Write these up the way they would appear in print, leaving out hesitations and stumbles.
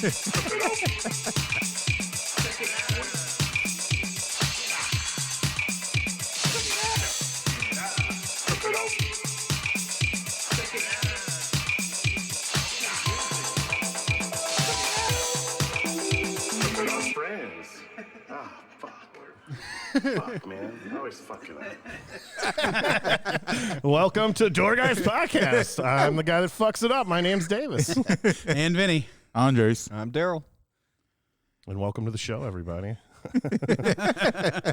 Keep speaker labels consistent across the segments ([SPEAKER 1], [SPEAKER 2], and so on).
[SPEAKER 1] Fuck, man. I always fuck it up.
[SPEAKER 2] Welcome to Door Guys Podcast. I'm the guy that fucks it up. My name's Davis.
[SPEAKER 3] And Vinny.
[SPEAKER 4] Andres.
[SPEAKER 5] I'm Daryl.
[SPEAKER 2] And welcome to the show, everybody.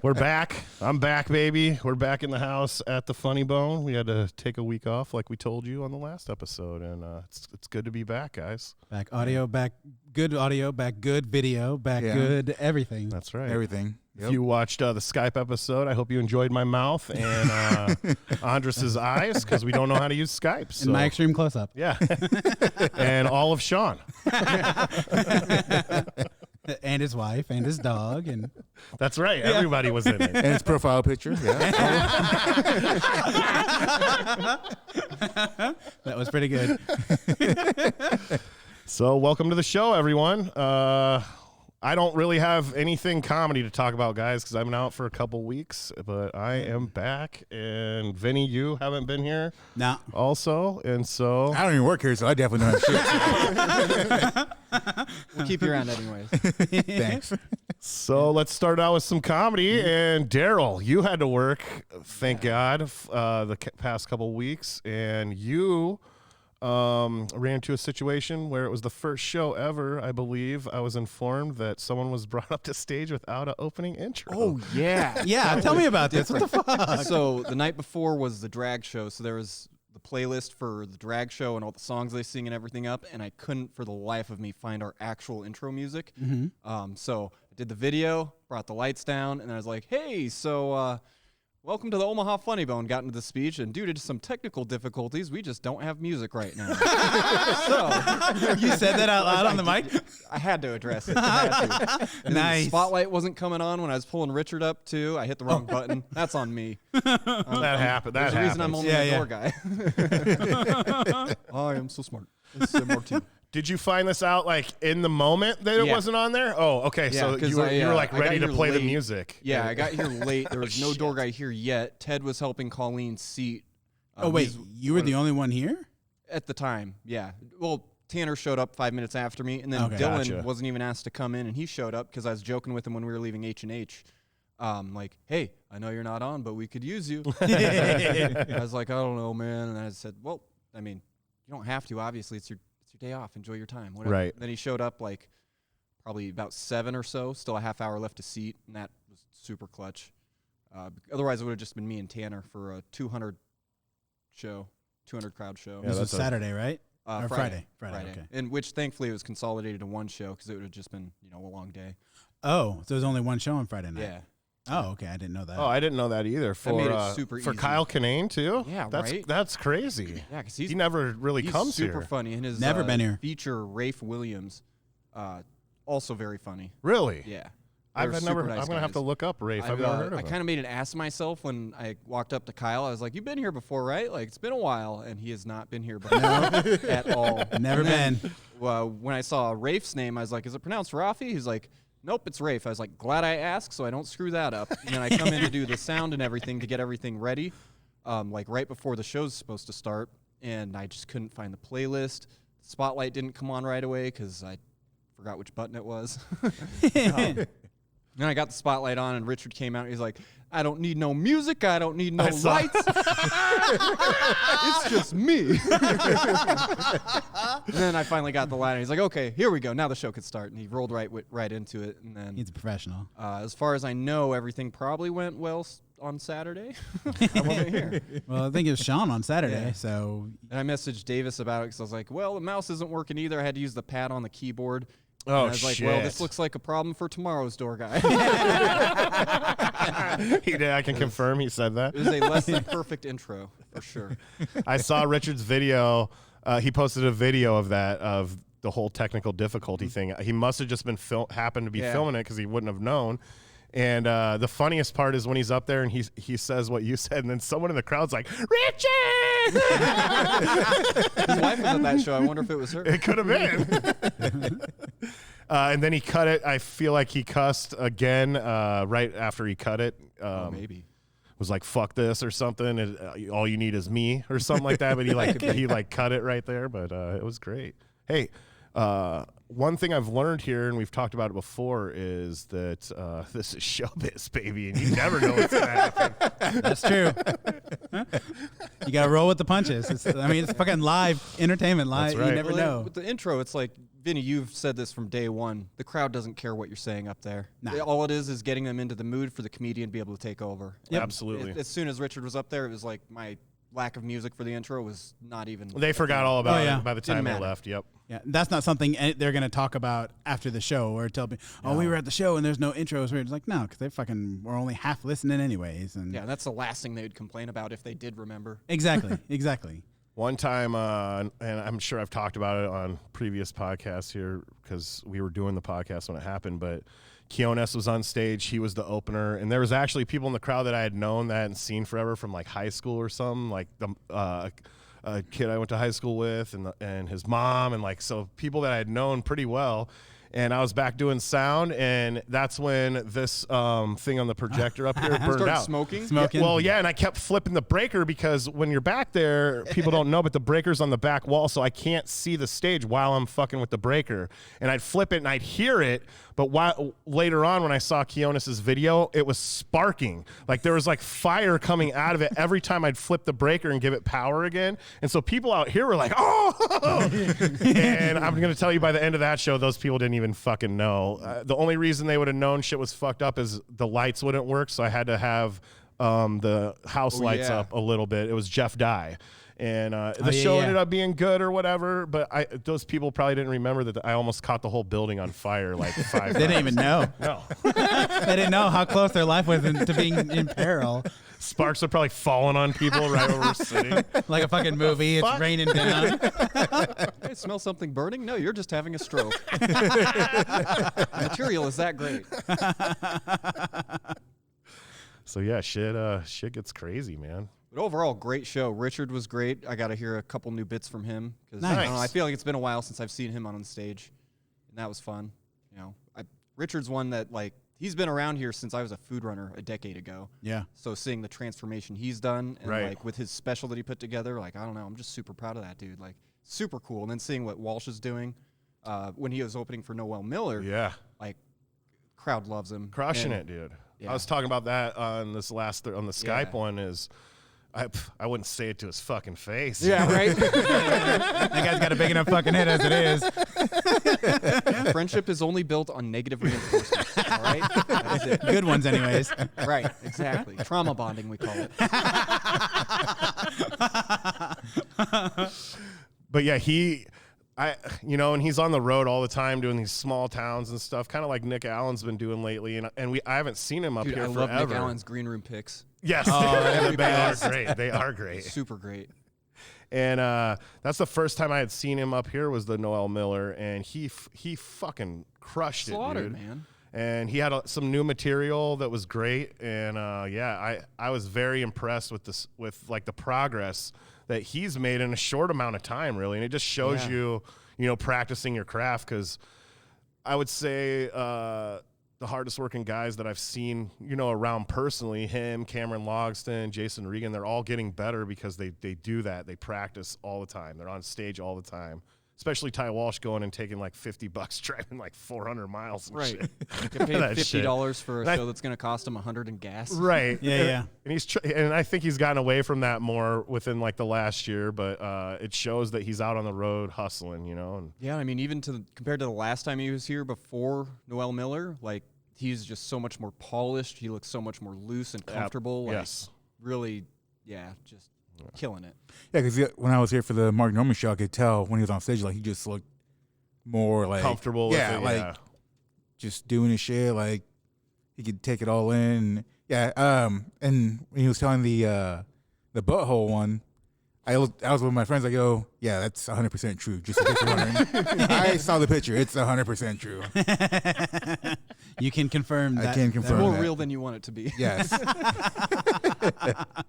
[SPEAKER 2] We're back. I'm back, baby. We're back in the house at the Funny Bone. We had to take a week off like we told you on the last episode, and it's good to be back, guys.
[SPEAKER 3] Back audio, back good video, back good everything.
[SPEAKER 2] That's right.
[SPEAKER 4] Everything.
[SPEAKER 2] Yep. If you watched the Skype episode, I hope you enjoyed my mouth and Andres' eyes, because we don't know how to use Skype. So.
[SPEAKER 3] And my extreme close-up.
[SPEAKER 2] Yeah. And all of Sean.
[SPEAKER 3] And his wife and his dog. And
[SPEAKER 2] that's right. Yeah. Everybody was in it.
[SPEAKER 4] And his profile picture. Yeah.
[SPEAKER 3] That was pretty good.
[SPEAKER 2] So welcome to the show, everyone. I don't really have anything comedy to talk about, guys, because I've been out for a couple weeks, but I am back. And Vinny, you haven't been here also. And so
[SPEAKER 4] I don't even work here, so I definitely don't have shit.
[SPEAKER 5] We'll keep you around anyways.
[SPEAKER 4] Thanks.
[SPEAKER 2] So let's start out with some comedy. And Daryl, you had to work, thank God, the past couple weeks. And you ran into a situation where it was the first show ever, I believe. I was informed that someone was brought up to stage without an opening intro.
[SPEAKER 5] Oh, yeah.
[SPEAKER 3] Yeah, tell me about this. What the fuck?
[SPEAKER 5] So the night before was the drag show, so there was the playlist for the drag show and all the songs they sing and everything up, and I couldn't for the life of me find our actual intro music. Mm-hmm. So I did the video, brought the lights down, and I was like, hey, so welcome to the Omaha Funny Bone. Got into the speech, and due to some technical difficulties, we just don't have music right now. So
[SPEAKER 3] you said that out loud on the mic?
[SPEAKER 5] I had to address it. Nice. The spotlight wasn't coming on when I was pulling Richard up, too. I hit the wrong button. That's on me.
[SPEAKER 2] That happened. That's the reason
[SPEAKER 5] I'm only a door guy. I am so smart. It's more team.
[SPEAKER 2] Did you find this out like in the moment that it wasn't on there? Oh, okay.
[SPEAKER 5] Yeah,
[SPEAKER 2] so you were like ready to play the music.
[SPEAKER 5] Yeah, I got here late. There was no door guy here yet. Ted was helping Colleen seat.
[SPEAKER 3] Oh, wait. You were the only one here?
[SPEAKER 5] At the time, yeah. Well, Tanner showed up 5 minutes after me, and then Dylan wasn't even asked to come in, and he showed up because I was joking with him when we were leaving H&H. Like, hey, I know you're not on, but we could use you. I was like, I don't know, man. And I said, well, I mean, you don't have to. Obviously, it's your day off. Enjoy your time. Whatever.
[SPEAKER 2] Right.
[SPEAKER 5] Then he showed up like probably about 7 or so. Still a half hour left to seat, and that was super clutch. Otherwise, it would have just been me and Tanner for a 200 crowd show.
[SPEAKER 3] Yeah, this was Saturday, right? Or Friday. Okay.
[SPEAKER 5] And which thankfully it was consolidated to one show because it would have just been a long day.
[SPEAKER 3] Oh, so there's only one show on Friday night.
[SPEAKER 5] Yeah.
[SPEAKER 3] Oh, okay. I didn't know that.
[SPEAKER 2] Oh, I didn't know that either.
[SPEAKER 5] That made it super
[SPEAKER 2] for
[SPEAKER 5] easy.
[SPEAKER 2] Kyle Kinane too.
[SPEAKER 5] Yeah,
[SPEAKER 2] right. That's crazy.
[SPEAKER 5] Yeah, because
[SPEAKER 2] he never really comes here.
[SPEAKER 5] He's super funny. And his
[SPEAKER 3] never been here.
[SPEAKER 5] Feature Rafe Williams, also very funny.
[SPEAKER 2] Really?
[SPEAKER 5] Yeah.
[SPEAKER 2] I'm gonna have to look up Rafe. I've never heard of him.
[SPEAKER 5] I kind of made an ass of myself when I walked up to Kyle. I was like, "You've been here before, right? Like it's been a while," and he has not been here before at all.
[SPEAKER 3] Never been.
[SPEAKER 5] When I saw Rafe's name, I was like, "Is it pronounced Rafi?" He's like, "Nope, it's Rafe." I was like, "Glad I asked, so I don't screw that up." And then I come in to do the sound and everything to get everything ready, like right before the show's supposed to start, and I just couldn't find the playlist. The spotlight didn't come on right away because I forgot which button it was. Then I got the spotlight on, and Richard came out. And he's like, "I don't need no music. I don't need no lights. It's just me." And then I finally got the line. And he's like, "Okay, here we go. Now the show could start." And he rolled right into it. And then
[SPEAKER 3] he's a professional.
[SPEAKER 5] As far as I know, everything probably went well on Saturday. I wasn't here.
[SPEAKER 3] Well, I think it was Sean on Saturday. So,
[SPEAKER 5] and I messaged Davis about it because I was like, "Well, the mouse isn't working either. I had to use the pad on the keyboard."
[SPEAKER 2] Oh,
[SPEAKER 5] and I was like, well, this looks like a problem for tomorrow's door guy.
[SPEAKER 2] He did. I can confirm he said that.
[SPEAKER 5] It was a less than perfect intro, for sure.
[SPEAKER 2] I saw Richard's video. He posted a video of that, of the whole technical difficulty thing. He must have just been happened to be filming it because he wouldn't have known. And the funniest part is when he's up there and he says what you said, and then someone in the crowd's like, "Richard!"
[SPEAKER 5] His wife was at that show. I wonder if it was her.
[SPEAKER 2] It could have been. And then he cut it. I feel like he cussed again right after he cut it.
[SPEAKER 5] Maybe.
[SPEAKER 2] Was like, fuck this or something. And, all you need is me or something like that. But he cut it right there. But it was great. Hey, one thing I've learned here, and we've talked about it before, is that this is showbiz, baby, and you never know what's going to happen.
[SPEAKER 3] That's true. You got to roll with the punches. It's fucking live entertainment. Live.
[SPEAKER 2] That's right.
[SPEAKER 3] You never know.
[SPEAKER 5] With the intro, it's like, Vinny, you've said this from day one. The crowd doesn't care what you're saying up there.
[SPEAKER 3] Nah.
[SPEAKER 5] All it is getting them into the mood for the comedian to be able to take over.
[SPEAKER 2] Yep. Absolutely.
[SPEAKER 5] As soon as Richard was up there, it was like my lack of music for the intro was not even.
[SPEAKER 2] They forgot all about it by the time they
[SPEAKER 5] matter.
[SPEAKER 2] left. Yep.
[SPEAKER 3] Yeah, that's not something they're going to talk about after the show or tell me, we were at the show and there's no intros. It's like, no, because they fucking were only half listening anyways. And
[SPEAKER 5] Yeah, that's the last thing they would complain about if they did remember.
[SPEAKER 3] Exactly.
[SPEAKER 2] One time, and I'm sure I've talked about it on previous podcasts here because we were doing the podcast when it happened, but Keonis was on stage. He was the opener. And there was actually people in the crowd that I had known that I hadn't seen forever from like high school or something, like a kid I went to high school with and his mom. And like, so people that I had known pretty well. And I was back doing sound, and that's when this thing on the projector up here burned out.
[SPEAKER 5] Smoking?
[SPEAKER 2] Yeah, and I kept flipping the breaker because when you're back there, people don't know, but the breaker's on the back wall, so I can't see the stage while I'm fucking with the breaker. And I'd flip it, and I'd hear it, but later on when I saw Keonis's video, it was sparking. Like there was like fire coming out of it every time I'd flip the breaker and give it power again. And so people out here were like, oh! And I'm going to tell you, by the end of that show, those people didn't even fucking know. The only reason they would have known shit was fucked up is the lights wouldn't work, so I had to have the house lights up a little bit. It was Jeff Dye. And the show ended up being good or whatever, but those people probably didn't remember that I almost caught the whole building on fire like 5 times.
[SPEAKER 3] They didn't even know.
[SPEAKER 2] No.
[SPEAKER 3] They didn't know how close their life was to being in peril.
[SPEAKER 2] Sparks are probably falling on people right where we're sitting.
[SPEAKER 3] Like a fucking movie. It's raining down.
[SPEAKER 5] Hey, smell something burning? No, you're just having a stroke. Material is that great.
[SPEAKER 2] So yeah, shit gets crazy, man.
[SPEAKER 5] But overall, great show. Richard was great. I got to hear a couple new bits from him because
[SPEAKER 3] Nice.
[SPEAKER 5] I don't know, I feel like it's been a while since I've seen him on stage, and that was fun. You know, Richard's one that like he's been around here since I was a food runner a decade ago.
[SPEAKER 3] Yeah.
[SPEAKER 5] So seeing the transformation he's done and
[SPEAKER 2] Right.
[SPEAKER 5] like with his special that he put together, like I don't know, I'm just super proud of that dude. Like super cool. And then seeing what Walsh is doing when he was opening for Noel Miller,
[SPEAKER 2] Yeah.
[SPEAKER 5] like crowd loves him,
[SPEAKER 2] Crushing
[SPEAKER 5] And-
[SPEAKER 2] it, dude.
[SPEAKER 5] Yeah.
[SPEAKER 2] I was talking about that on this on the Skype one is I wouldn't say it to his fucking face.
[SPEAKER 5] Yeah, right.
[SPEAKER 3] That guy's got a big enough fucking head as it is.
[SPEAKER 5] Friendship is only built on negative reinforcement. All right, that's it.
[SPEAKER 3] Good ones, anyways.
[SPEAKER 5] Right, exactly. Trauma bonding, we call it.
[SPEAKER 2] But yeah, and he's on the road all the time doing these small towns and stuff, kind of like Nick Allen's been doing lately. And I haven't seen him up
[SPEAKER 5] Dude,
[SPEAKER 2] here
[SPEAKER 5] I love
[SPEAKER 2] forever.
[SPEAKER 5] Nick Allen's green room picks.
[SPEAKER 2] Yes,
[SPEAKER 5] the
[SPEAKER 2] they are
[SPEAKER 5] best.
[SPEAKER 2] great. They are great.
[SPEAKER 5] Super great.
[SPEAKER 2] And that's the first time I had seen him up here was the Noel Miller, and he fucking crushed
[SPEAKER 5] Slaughtered,
[SPEAKER 2] it, dude.
[SPEAKER 5] man.
[SPEAKER 2] And he had some new material that was great, and I was very impressed with like the progress that he's made in a short amount of time, really. And it just shows you practicing your craft, because I would say the hardest working guys that I've seen, around personally, him, Cameron Logston, Jason Regan, they're all getting better because they do that. They practice all the time. They're on stage all the time. Especially Ty Walsh going and taking like $50 driving like 400 miles and
[SPEAKER 5] Right.
[SPEAKER 2] shit.
[SPEAKER 5] Get paid
[SPEAKER 2] That shit.
[SPEAKER 5] $50 for a show that's going to cost him $100 in gas.
[SPEAKER 2] Right.
[SPEAKER 3] Yeah.
[SPEAKER 2] And and I think he's gotten away from that more within like the last year, but it shows that he's out on the road hustling, And
[SPEAKER 5] Yeah, I mean, even compared to the last time he was here before Noel Miller, like he's just so much more polished. He looks so much more loose and comfortable. Like,
[SPEAKER 2] yes.
[SPEAKER 5] Really, just killing it.
[SPEAKER 4] Yeah, because when I was here for the Mark Norman show, I could tell when he was on stage, like he just looked more like
[SPEAKER 2] Comfortable with it, yeah.
[SPEAKER 4] Just doing his shit, like he could take it all in. Yeah, and when he was telling the butthole one, I was with my friends. I go, yeah, that's 100% true. Just in case you're wondering, I saw the picture. It's 100% true.
[SPEAKER 3] You can confirm that.
[SPEAKER 4] I can
[SPEAKER 5] It's
[SPEAKER 4] confirm
[SPEAKER 5] more
[SPEAKER 4] that.
[SPEAKER 5] real than you want it to be.
[SPEAKER 4] Yes.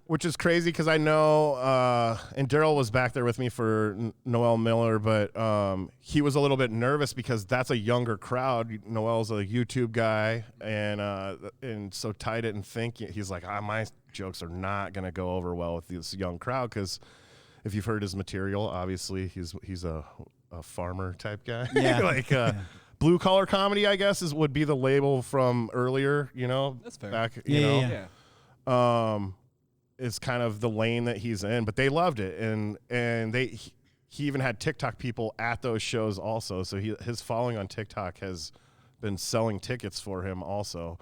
[SPEAKER 2] which is crazy because I know, and Daryl was back there with me for Noel Miller, but he was a little bit nervous because that's a younger crowd. Noel's a YouTube guy, and so Ty didn't think, he's like, my jokes are not going to go over well with this young crowd because if you've heard his material, obviously he's a farmer type guy.
[SPEAKER 3] Yeah.
[SPEAKER 2] Blue collar comedy, I guess, would be the label from earlier,
[SPEAKER 5] That's fair.
[SPEAKER 2] back,
[SPEAKER 5] Yeah.
[SPEAKER 2] is kind of the lane that he's in, but they loved it. And he even had TikTok people at those shows also. So his following on TikTok has been selling tickets for him also.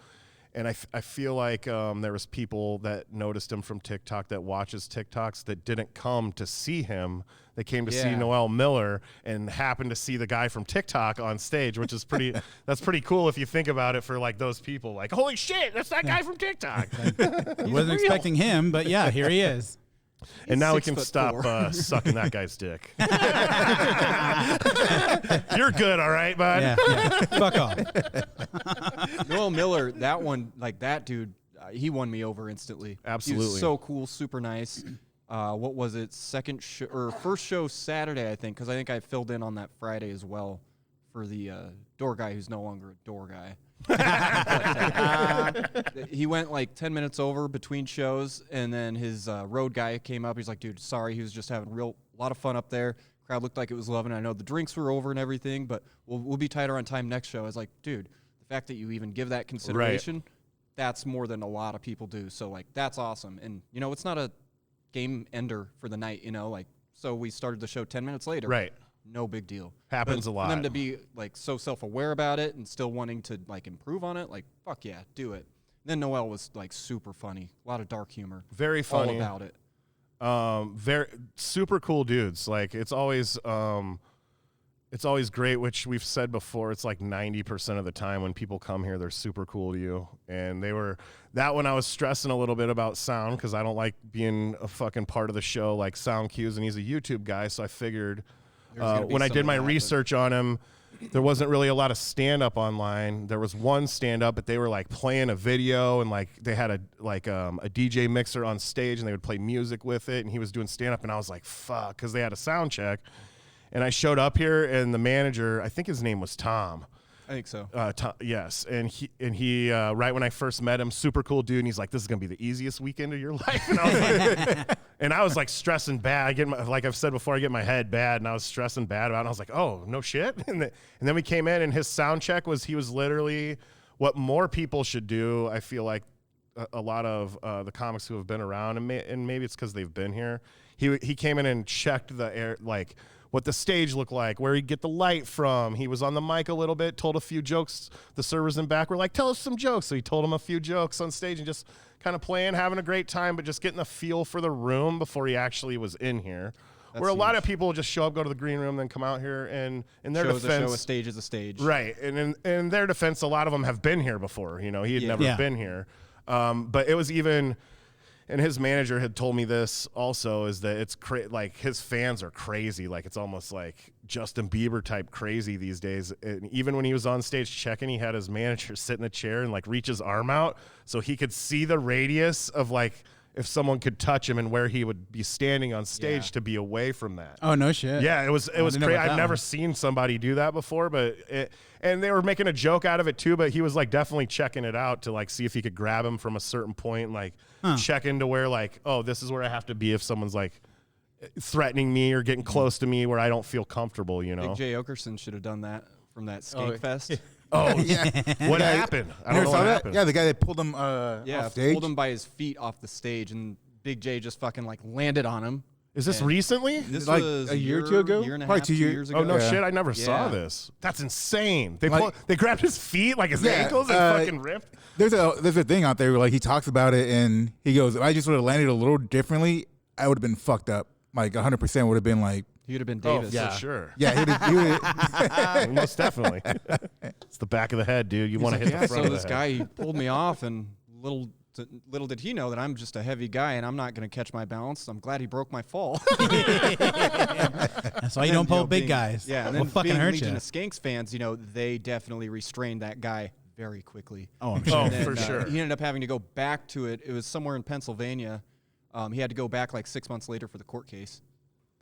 [SPEAKER 2] And I feel like there was people that noticed him from TikTok that watches TikToks that didn't come to see him. They came to see Noel Miller and happened to see the guy from TikTok on stage, which is that's pretty cool if you think about it for like those people. Like, holy shit, that's that guy from TikTok.
[SPEAKER 3] I wasn't expecting him, but yeah, here he is.
[SPEAKER 2] And now we
[SPEAKER 5] 6'4".
[SPEAKER 2] can stop sucking that guy's dick. You're good, all right, bud?
[SPEAKER 3] Yeah. Fuck off.
[SPEAKER 5] Noel Miller, that one, like that dude, he won me over instantly.
[SPEAKER 2] Absolutely.
[SPEAKER 5] He was so cool, super nice. What was it? First show Saturday, I think, because I think I filled in on that Friday as well for the door guy who's no longer a door guy. He went like 10 minutes over between shows, and then his road guy came up. He's like, dude, sorry, he was just having a lot of fun up there. Crowd looked like it was loving it. I know the drinks were over and everything, but we'll be tighter on time next show. I was like, dude, the fact that you even give that consideration, that's more than a lot of people do. So like, that's awesome. And it's not a game ender for the night, like, so we started the show 10 minutes later.
[SPEAKER 2] Right.
[SPEAKER 5] No big deal.
[SPEAKER 2] Happens a lot.
[SPEAKER 5] For them to be like so self-aware about it and still wanting to like improve on it, like, fuck yeah, do it. Then Noel was like super funny, a lot of dark humor.
[SPEAKER 2] Very funny.
[SPEAKER 5] All about it.
[SPEAKER 2] Very super cool dudes. Like it's always great, which we've said before. It's like 90% of the time when people come here, they're super cool to you. And that one I was stressing a little bit about sound because I don't like being a fucking part of the show, like sound cues. And he's a YouTube guy, so I figured when I did my research on him, there wasn't really a lot of stand-up online. There was one stand-up, but they were like playing a video and like they had a DJ mixer on stage and they would play music with it. And he was doing stand-up and I was like, fuck, because they had a sound check. And I showed up here and the manager, I think his name was Tom.
[SPEAKER 5] I think so.
[SPEAKER 2] Yes, and he right when I first met him, super cool dude, and he's like, "This is gonna be the easiest weekend of your life." And I was like, stressing bad. Like I've said before, I get my head bad, and I was stressing bad about it. And I was like, "Oh, no shit." And then we came in, and his sound check he was literally what more people should do. I feel like a lot of the comics who have been around, and maybe it's because they've been here. He came in and checked the air, like what the stage looked like, where he'd get the light from. He was on the mic a little bit, told a few jokes. The servers in back were like, tell us some jokes. So he told him a few jokes on stage and just kind of playing, having a great time, but just getting a feel for the room before he actually was in here. Where a lot of people just show up, go to the green room, then come out here, and in their defense,
[SPEAKER 5] a stage is a stage.
[SPEAKER 2] Right. And in their defense, a lot of them have been here before. He had never been here. But it was even... And his manager had told me this also, is that it's like his fans are crazy. Like it's almost like Justin Bieber type crazy these days. And even when he was on stage checking, he had his manager sit in the chair and like reach his arm out so he could see the radius of like if someone could touch him and where he would be standing on stage to be away from that.
[SPEAKER 3] Oh, no shit.
[SPEAKER 2] Yeah, it was crazy. I've never seen somebody do that before, and they were making a joke out of it too, but he was like definitely checking it out to like see if he could grab him from a certain point and like check into where like, oh, this is where I have to be if someone's like threatening me or getting close to me where I don't feel comfortable,
[SPEAKER 5] Big Jay Okerson should have done that from that Skank Fest.
[SPEAKER 2] Oh, yeah. What happened? I don't know what happened.
[SPEAKER 4] Yeah, the guy that pulled him off stage.
[SPEAKER 5] Pulled him by his feet off the stage, and Big J just fucking like landed on him.
[SPEAKER 2] Is this recently?
[SPEAKER 5] This
[SPEAKER 4] Like
[SPEAKER 5] was
[SPEAKER 4] a year or two ago?
[SPEAKER 5] Year and a
[SPEAKER 4] Probably
[SPEAKER 5] half,
[SPEAKER 4] 2
[SPEAKER 5] 2 years ago.
[SPEAKER 2] Oh, no
[SPEAKER 4] Yeah.
[SPEAKER 2] shit. I never saw
[SPEAKER 5] Yeah.
[SPEAKER 2] this. That's insane. They
[SPEAKER 4] Like-
[SPEAKER 2] they grabbed his feet, like his
[SPEAKER 4] Yeah,
[SPEAKER 2] ankles, and fucking ripped.
[SPEAKER 4] There's a thing out there where like he talks about it and he goes, if I just would have landed a little differently, I would have been fucked up. Like 100% would have been like,
[SPEAKER 5] He would have been
[SPEAKER 2] Oh,
[SPEAKER 5] Davis.
[SPEAKER 2] for sure.
[SPEAKER 4] yeah, he would
[SPEAKER 2] Most definitely. It's the back of the head, dude. You want to hit the front
[SPEAKER 5] So
[SPEAKER 2] of the
[SPEAKER 5] this
[SPEAKER 2] head.
[SPEAKER 5] guy, he pulled me off, and little did he know that I'm just a heavy guy and I'm not going to catch my balance. I'm glad he broke my fall.
[SPEAKER 3] That's why you don't pull big guys.
[SPEAKER 5] Yeah, and
[SPEAKER 3] We'll
[SPEAKER 5] then
[SPEAKER 3] fucking
[SPEAKER 5] being
[SPEAKER 3] hurt
[SPEAKER 5] Legion
[SPEAKER 3] you.
[SPEAKER 5] of Skanks fans, they definitely restrained that guy very quickly.
[SPEAKER 3] Oh, I'm sure.
[SPEAKER 2] Oh,
[SPEAKER 5] And then,
[SPEAKER 2] for sure.
[SPEAKER 5] He ended up having to go back to it. It was somewhere in Pennsylvania. He had to go back like 6 months later for the court case.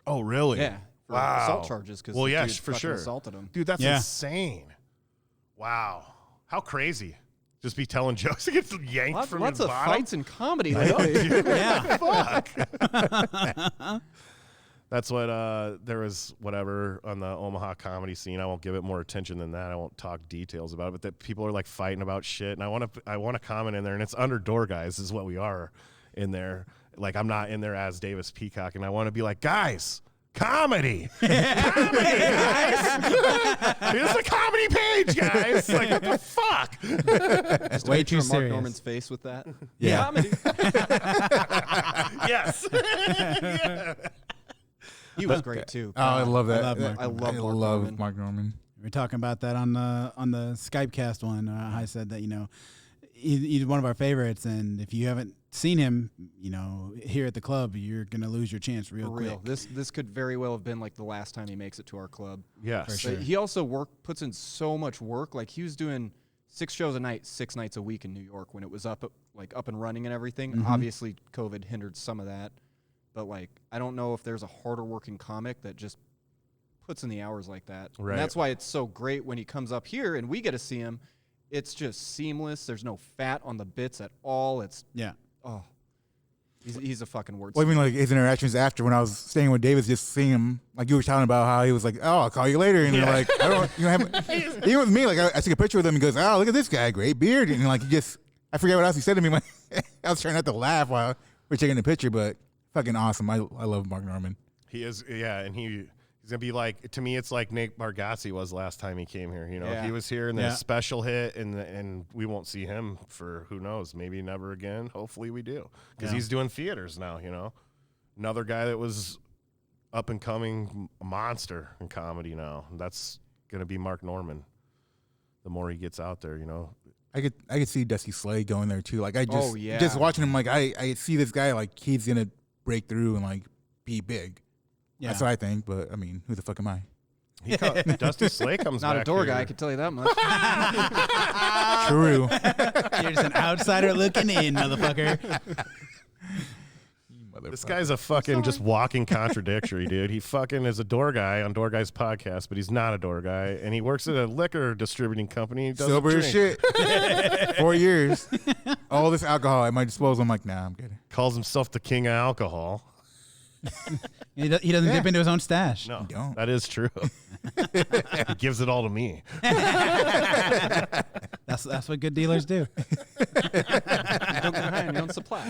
[SPEAKER 2] Oh, really?
[SPEAKER 5] Yeah. For
[SPEAKER 2] Wow.
[SPEAKER 5] assault charges because
[SPEAKER 2] Well,
[SPEAKER 5] the
[SPEAKER 2] yeah,
[SPEAKER 5] dude
[SPEAKER 2] for
[SPEAKER 5] fucking
[SPEAKER 2] sure.
[SPEAKER 5] assaulted him.
[SPEAKER 2] Dude, that's
[SPEAKER 3] Yeah.
[SPEAKER 2] insane. Wow. How crazy. Just be telling jokes to get yanked
[SPEAKER 5] Lots,
[SPEAKER 2] from
[SPEAKER 5] lots
[SPEAKER 2] his
[SPEAKER 5] of
[SPEAKER 2] bottom.
[SPEAKER 5] fights in comedy lately.
[SPEAKER 3] Yeah.
[SPEAKER 2] Fuck. That's what there was whatever on the Omaha comedy scene. I won't give it more attention than that. I won't talk details about it, but that people are like fighting about shit, and I want to comment in there, and it's under door guys is what we are in there. Like I'm not in there as Davis Peacock, and I want to be like, guys, comedy, comedy, guys. Here's the comedy page, guys. Like what the fuck?
[SPEAKER 5] Just
[SPEAKER 3] Way
[SPEAKER 5] picture
[SPEAKER 3] too
[SPEAKER 5] Mark
[SPEAKER 3] serious.
[SPEAKER 5] Norman's face with that.
[SPEAKER 4] Yeah.
[SPEAKER 5] Comedy.
[SPEAKER 2] Yes. Yeah.
[SPEAKER 5] He was great too.
[SPEAKER 4] Oh, I love that.
[SPEAKER 3] I love Mark.
[SPEAKER 5] I love Mark Norman.
[SPEAKER 4] Mark Norman.
[SPEAKER 3] We were talking about that on the Skypecast one. I said that he's one of our favorites, and if you haven't seen him, here at the club, you're gonna lose your chance real
[SPEAKER 5] For
[SPEAKER 3] quick.
[SPEAKER 5] real. This could very well have been like the last time he makes it to our club.
[SPEAKER 2] Yes.
[SPEAKER 3] For sure.
[SPEAKER 5] But he also puts in so much work. Like he was doing 6 shows a night, 6 nights a week in New York when it was up and running and everything.
[SPEAKER 3] Mhm.
[SPEAKER 5] Obviously, COVID hindered some of that, but like I don't know if there's a harder working comic that just puts in the hours like that.
[SPEAKER 2] Right.
[SPEAKER 5] And that's why it's so great when he comes up here and we get to see him. It's just seamless. There's no fat on the bits at all. It's
[SPEAKER 3] Yeah.
[SPEAKER 5] oh, he's a fucking word.
[SPEAKER 4] Well, I mean, like his interactions after when I was staying with Davis, just seeing him, like you were talking about how he was like, "Oh, I'll call you later," and you're like, "I don't," even with me, like I took a picture with him and goes, "Oh, look at this guy, great beard," and like I forget what else he said to me. Like, I was trying not to laugh while we're taking the picture, but fucking awesome. I love Mark Norman.
[SPEAKER 2] He is, yeah, and he's gonna be like, to me, it's like Nate Bargatze was last time he came here.
[SPEAKER 5] Yeah.
[SPEAKER 2] He was here and then
[SPEAKER 3] Yeah.
[SPEAKER 2] a special hit, and we won't see him for who knows, maybe never again. Hopefully we do, because
[SPEAKER 3] Yeah.
[SPEAKER 2] he's doing theaters now. Another guy that was up and coming monster in comedy now. That's gonna be Mark Norman. The more he gets out there,
[SPEAKER 4] I could see Dusty Slade going there too. Like I just
[SPEAKER 5] Oh, yeah.
[SPEAKER 4] just watching him, like I see this guy like he's gonna break through and like be big.
[SPEAKER 3] Yeah.
[SPEAKER 4] That's what I think. But I mean, who the fuck am I?
[SPEAKER 2] Dusty Slay comes
[SPEAKER 5] Not
[SPEAKER 2] back
[SPEAKER 5] a door
[SPEAKER 2] here.
[SPEAKER 5] guy, I can tell you that much.
[SPEAKER 4] True.
[SPEAKER 3] You're just an outsider looking in, motherfucker.
[SPEAKER 2] This guy's a fucking just walking contradictory, dude. He fucking is a door guy on Door Guy's podcast, but he's not a door guy, and he works at a liquor distributing company. He doesn't
[SPEAKER 4] Sober as
[SPEAKER 2] drink.
[SPEAKER 4] shit. 4 years. All this alcohol at my disposal. I'm like, nah, I'm good.
[SPEAKER 2] Calls himself the king of alcohol.
[SPEAKER 3] He doesn't dip into his own stash.
[SPEAKER 2] No,
[SPEAKER 4] don't.
[SPEAKER 2] that is true. He gives it all to me.
[SPEAKER 3] That's what good dealers do.
[SPEAKER 5] Don't get high on your own supply.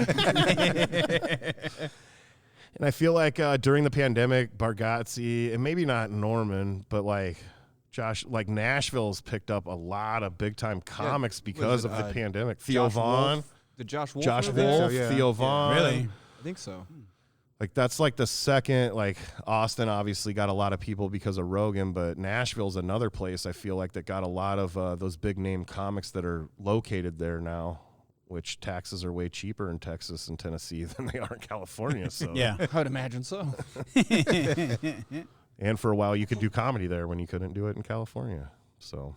[SPEAKER 2] And I feel like during the pandemic, Bargatze, and maybe not Norman, but like Josh, like Nashville's picked up a lot of big time comics because
[SPEAKER 5] Was
[SPEAKER 2] of
[SPEAKER 5] it,
[SPEAKER 2] the pandemic. Theo
[SPEAKER 5] Josh
[SPEAKER 2] Vaughn,
[SPEAKER 5] Wolf? Did Josh Wolf?
[SPEAKER 2] Josh
[SPEAKER 5] live there?
[SPEAKER 2] Wolf,
[SPEAKER 4] yeah.
[SPEAKER 2] Theo Vaughn.
[SPEAKER 3] Really?
[SPEAKER 5] I think so.
[SPEAKER 2] Like that's like the second, like Austin obviously got a lot of people because of Rogan, but Nashville's another place I feel like that got a lot of those big name comics that are located there now, which taxes are way cheaper in Texas and Tennessee than they are in California. So
[SPEAKER 3] Yeah.
[SPEAKER 5] I would imagine so.
[SPEAKER 2] and for a while you could do comedy there when you couldn't do it in California. So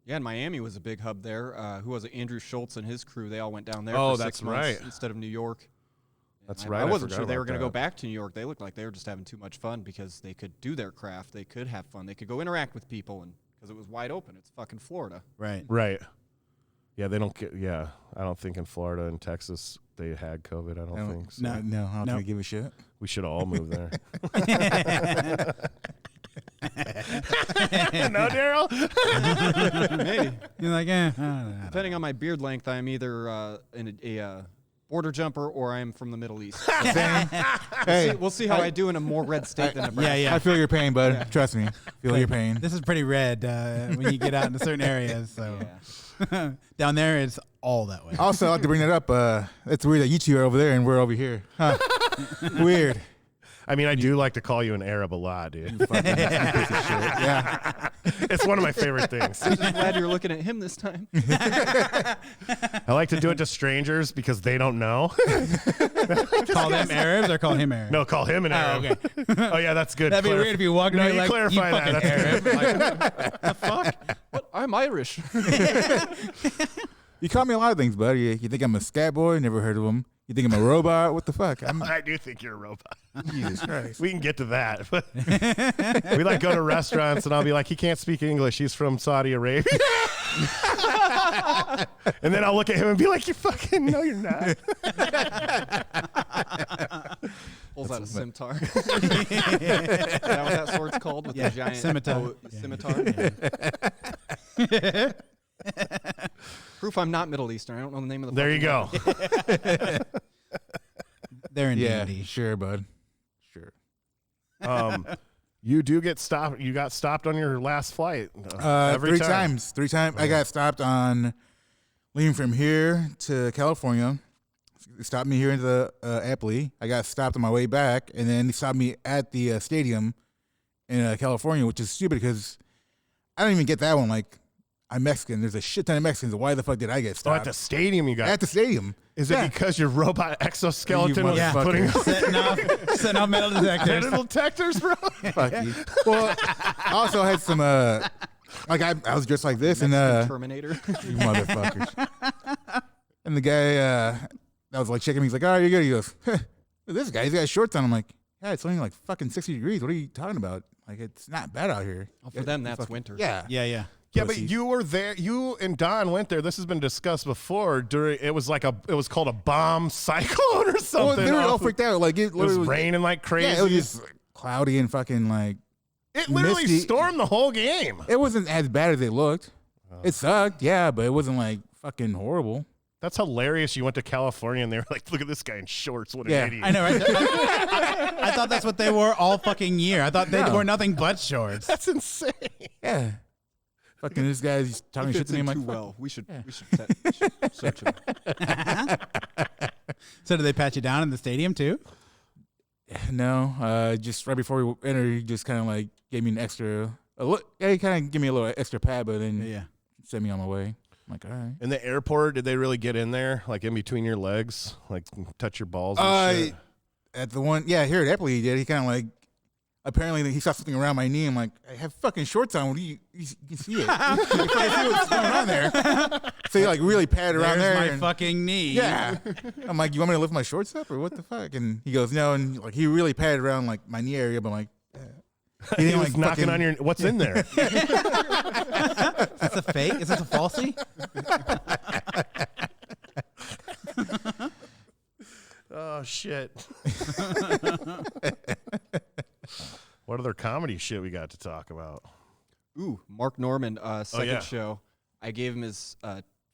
[SPEAKER 5] Yeah, and Miami was a big hub there. Who was it? Andrew Schultz and his crew, they all went down there
[SPEAKER 2] Oh,
[SPEAKER 5] for
[SPEAKER 2] that's
[SPEAKER 5] 6 months
[SPEAKER 2] right.
[SPEAKER 5] instead of New York.
[SPEAKER 2] That's
[SPEAKER 5] And
[SPEAKER 2] right,
[SPEAKER 5] I
[SPEAKER 2] I
[SPEAKER 5] wasn't
[SPEAKER 2] forgot
[SPEAKER 5] sure they
[SPEAKER 2] about
[SPEAKER 5] were going to go
[SPEAKER 2] that.
[SPEAKER 5] back to New York. They looked like they were just having too much fun because they could do their craft. They could have fun. They could go interact with people, and because it was wide open. It's fucking Florida.
[SPEAKER 3] Right.
[SPEAKER 2] right. Yeah, they don't get. Yeah, I don't think in Florida and Texas they had COVID. I don't think so.
[SPEAKER 3] No.
[SPEAKER 4] I don't
[SPEAKER 3] No.
[SPEAKER 4] think I give a shit.
[SPEAKER 2] We should all move there. No, Daryl.
[SPEAKER 5] Maybe.
[SPEAKER 3] You're like, I don't know.
[SPEAKER 5] Depending on my beard length, I'm either in a border jumper or I'm from the Middle East.
[SPEAKER 4] Hey,
[SPEAKER 5] We'll see how I do in a more red state than Nebraska.
[SPEAKER 3] Yeah.
[SPEAKER 4] I feel your pain, bud. Trust me. Feel your pain.
[SPEAKER 3] This is pretty red when you get out into certain areas. So
[SPEAKER 5] Yeah.
[SPEAKER 3] down there, it's all that way.
[SPEAKER 4] Also, I like to bring that up. It's weird that you two are over there and we're over here. Huh. Weird.
[SPEAKER 2] I mean, I do like to call you an Arab a lot, dude.
[SPEAKER 4] Yeah.
[SPEAKER 2] It's one of my favorite things.
[SPEAKER 5] I'm glad you're looking at him this time.
[SPEAKER 2] I like to do it to strangers because they don't know.
[SPEAKER 3] Call them Arabs or call him Arab?
[SPEAKER 2] No, call him an Arab.
[SPEAKER 3] okay.
[SPEAKER 2] Oh, yeah, that's good.
[SPEAKER 3] That'd be weird if you walked
[SPEAKER 2] No,
[SPEAKER 3] in
[SPEAKER 2] you
[SPEAKER 3] like,
[SPEAKER 2] clarify
[SPEAKER 3] you fucking
[SPEAKER 2] that.
[SPEAKER 3] Arab. Like, what the fuck?
[SPEAKER 5] I'm Irish.
[SPEAKER 4] You call me a lot of things, buddy. You think I'm a scat boy? Never heard of him. You think I'm a robot? What the fuck?
[SPEAKER 2] I do think you're a robot.
[SPEAKER 4] Jesus Christ.
[SPEAKER 2] We can get to that. But we like go to restaurants and I'll be like, he can't speak English. He's from Saudi Arabia. And then I'll look at him and be like, you fucking no, you're not.
[SPEAKER 5] Pulls out a scimitar. Is that what that sword's called with the giant
[SPEAKER 3] scimitar.
[SPEAKER 5] Scimitar. Yeah. Proof I'm not Middle Eastern. I don't know the name of the.
[SPEAKER 2] There you go.
[SPEAKER 3] They're in
[SPEAKER 4] Yeah,
[SPEAKER 3] D&D.
[SPEAKER 4] sure, bud. Sure.
[SPEAKER 2] You do get stopped. You got stopped on your last flight.
[SPEAKER 4] Three times. I got stopped on leaving from here to California. They stopped me here in the Appley. I got stopped on my way back, and then they stopped me at the stadium in California, which is stupid because I don't even get that one. Like, I'm Mexican. There's a shit ton of Mexicans. Why the fuck did I get
[SPEAKER 2] Oh,
[SPEAKER 4] stopped?
[SPEAKER 2] at the stadium you got.
[SPEAKER 4] At the stadium.
[SPEAKER 2] Is it because your robot exoskeleton was
[SPEAKER 4] You
[SPEAKER 2] putting
[SPEAKER 3] setting off metal detectors.
[SPEAKER 2] metal detectors, bro?
[SPEAKER 4] Fuck you. Well, I also had some, like, I was dressed like this, and,
[SPEAKER 5] Terminator.
[SPEAKER 4] you motherfuckers. And the guy that was like checking me, he's like, "Oh, you're good." He goes, "This guy, he's got shorts on." I'm like, "Yeah, it's only like fucking 60 degrees. What are you talking about? Like, it's not bad out here."
[SPEAKER 5] Oh, for them, that's winter.
[SPEAKER 4] Yeah.
[SPEAKER 3] Yeah.
[SPEAKER 2] Yeah, but
[SPEAKER 4] Pussies.
[SPEAKER 2] you were there. You and Don went there. This has been discussed before. It was called a bomb cyclone or
[SPEAKER 4] Well,
[SPEAKER 2] something.
[SPEAKER 4] they were all freaked out. Like,
[SPEAKER 2] It was raining like crazy.
[SPEAKER 4] Yeah, it was just cloudy and fucking like.
[SPEAKER 2] It literally
[SPEAKER 4] misty.
[SPEAKER 2] stormed the whole game.
[SPEAKER 4] It wasn't as bad as it looked. It sucked, yeah, but it wasn't like fucking horrible.
[SPEAKER 2] That's hilarious. You went to California and they were like, "Look at this guy in shorts. What an
[SPEAKER 4] Yeah,
[SPEAKER 2] idiot!"
[SPEAKER 3] I know, right? I thought that's what they wore all fucking year. I thought they
[SPEAKER 4] No.
[SPEAKER 3] wore nothing but shorts.
[SPEAKER 2] That's insane.
[SPEAKER 4] Yeah. Fucking this guy's talking
[SPEAKER 5] He
[SPEAKER 4] shit
[SPEAKER 5] fits
[SPEAKER 4] to me.
[SPEAKER 5] in
[SPEAKER 4] I'm
[SPEAKER 5] too
[SPEAKER 4] like,
[SPEAKER 5] well. We should search him.
[SPEAKER 3] So did they pat you down in the stadium too?
[SPEAKER 4] no. Just right before we entered, he just kind of like gave me an extra. Yeah, he kind of gave me a little extra pad, but then
[SPEAKER 3] Yeah.
[SPEAKER 4] sent me on my way. I'm like, all right.
[SPEAKER 2] In the airport, did they really get in there, like in between your legs, like touch your balls? And shit?
[SPEAKER 4] At the one, yeah, here at Appley, he did. He kind of like, apparently he saw something around my knee. I'm like, I have fucking shorts on. What do you can see it. You can see what's going on there. So he like really patted around
[SPEAKER 3] There's
[SPEAKER 4] there.
[SPEAKER 3] my
[SPEAKER 4] and-
[SPEAKER 3] fucking knee.
[SPEAKER 4] Yeah. I'm like, you want me to lift my shorts up or what the fuck? And he goes, no. And like, he really patted around like my knee area, but I'm like,
[SPEAKER 2] He
[SPEAKER 4] didn't,
[SPEAKER 2] was
[SPEAKER 4] like,
[SPEAKER 2] knocking
[SPEAKER 4] fucking-
[SPEAKER 2] on your. What's in there?
[SPEAKER 3] Is this a fake? Is this a falsie?
[SPEAKER 2] Oh shit! What other comedy shit we got to talk about?
[SPEAKER 5] Ooh, Mark Norman, second
[SPEAKER 2] yeah.
[SPEAKER 5] show. I gave him his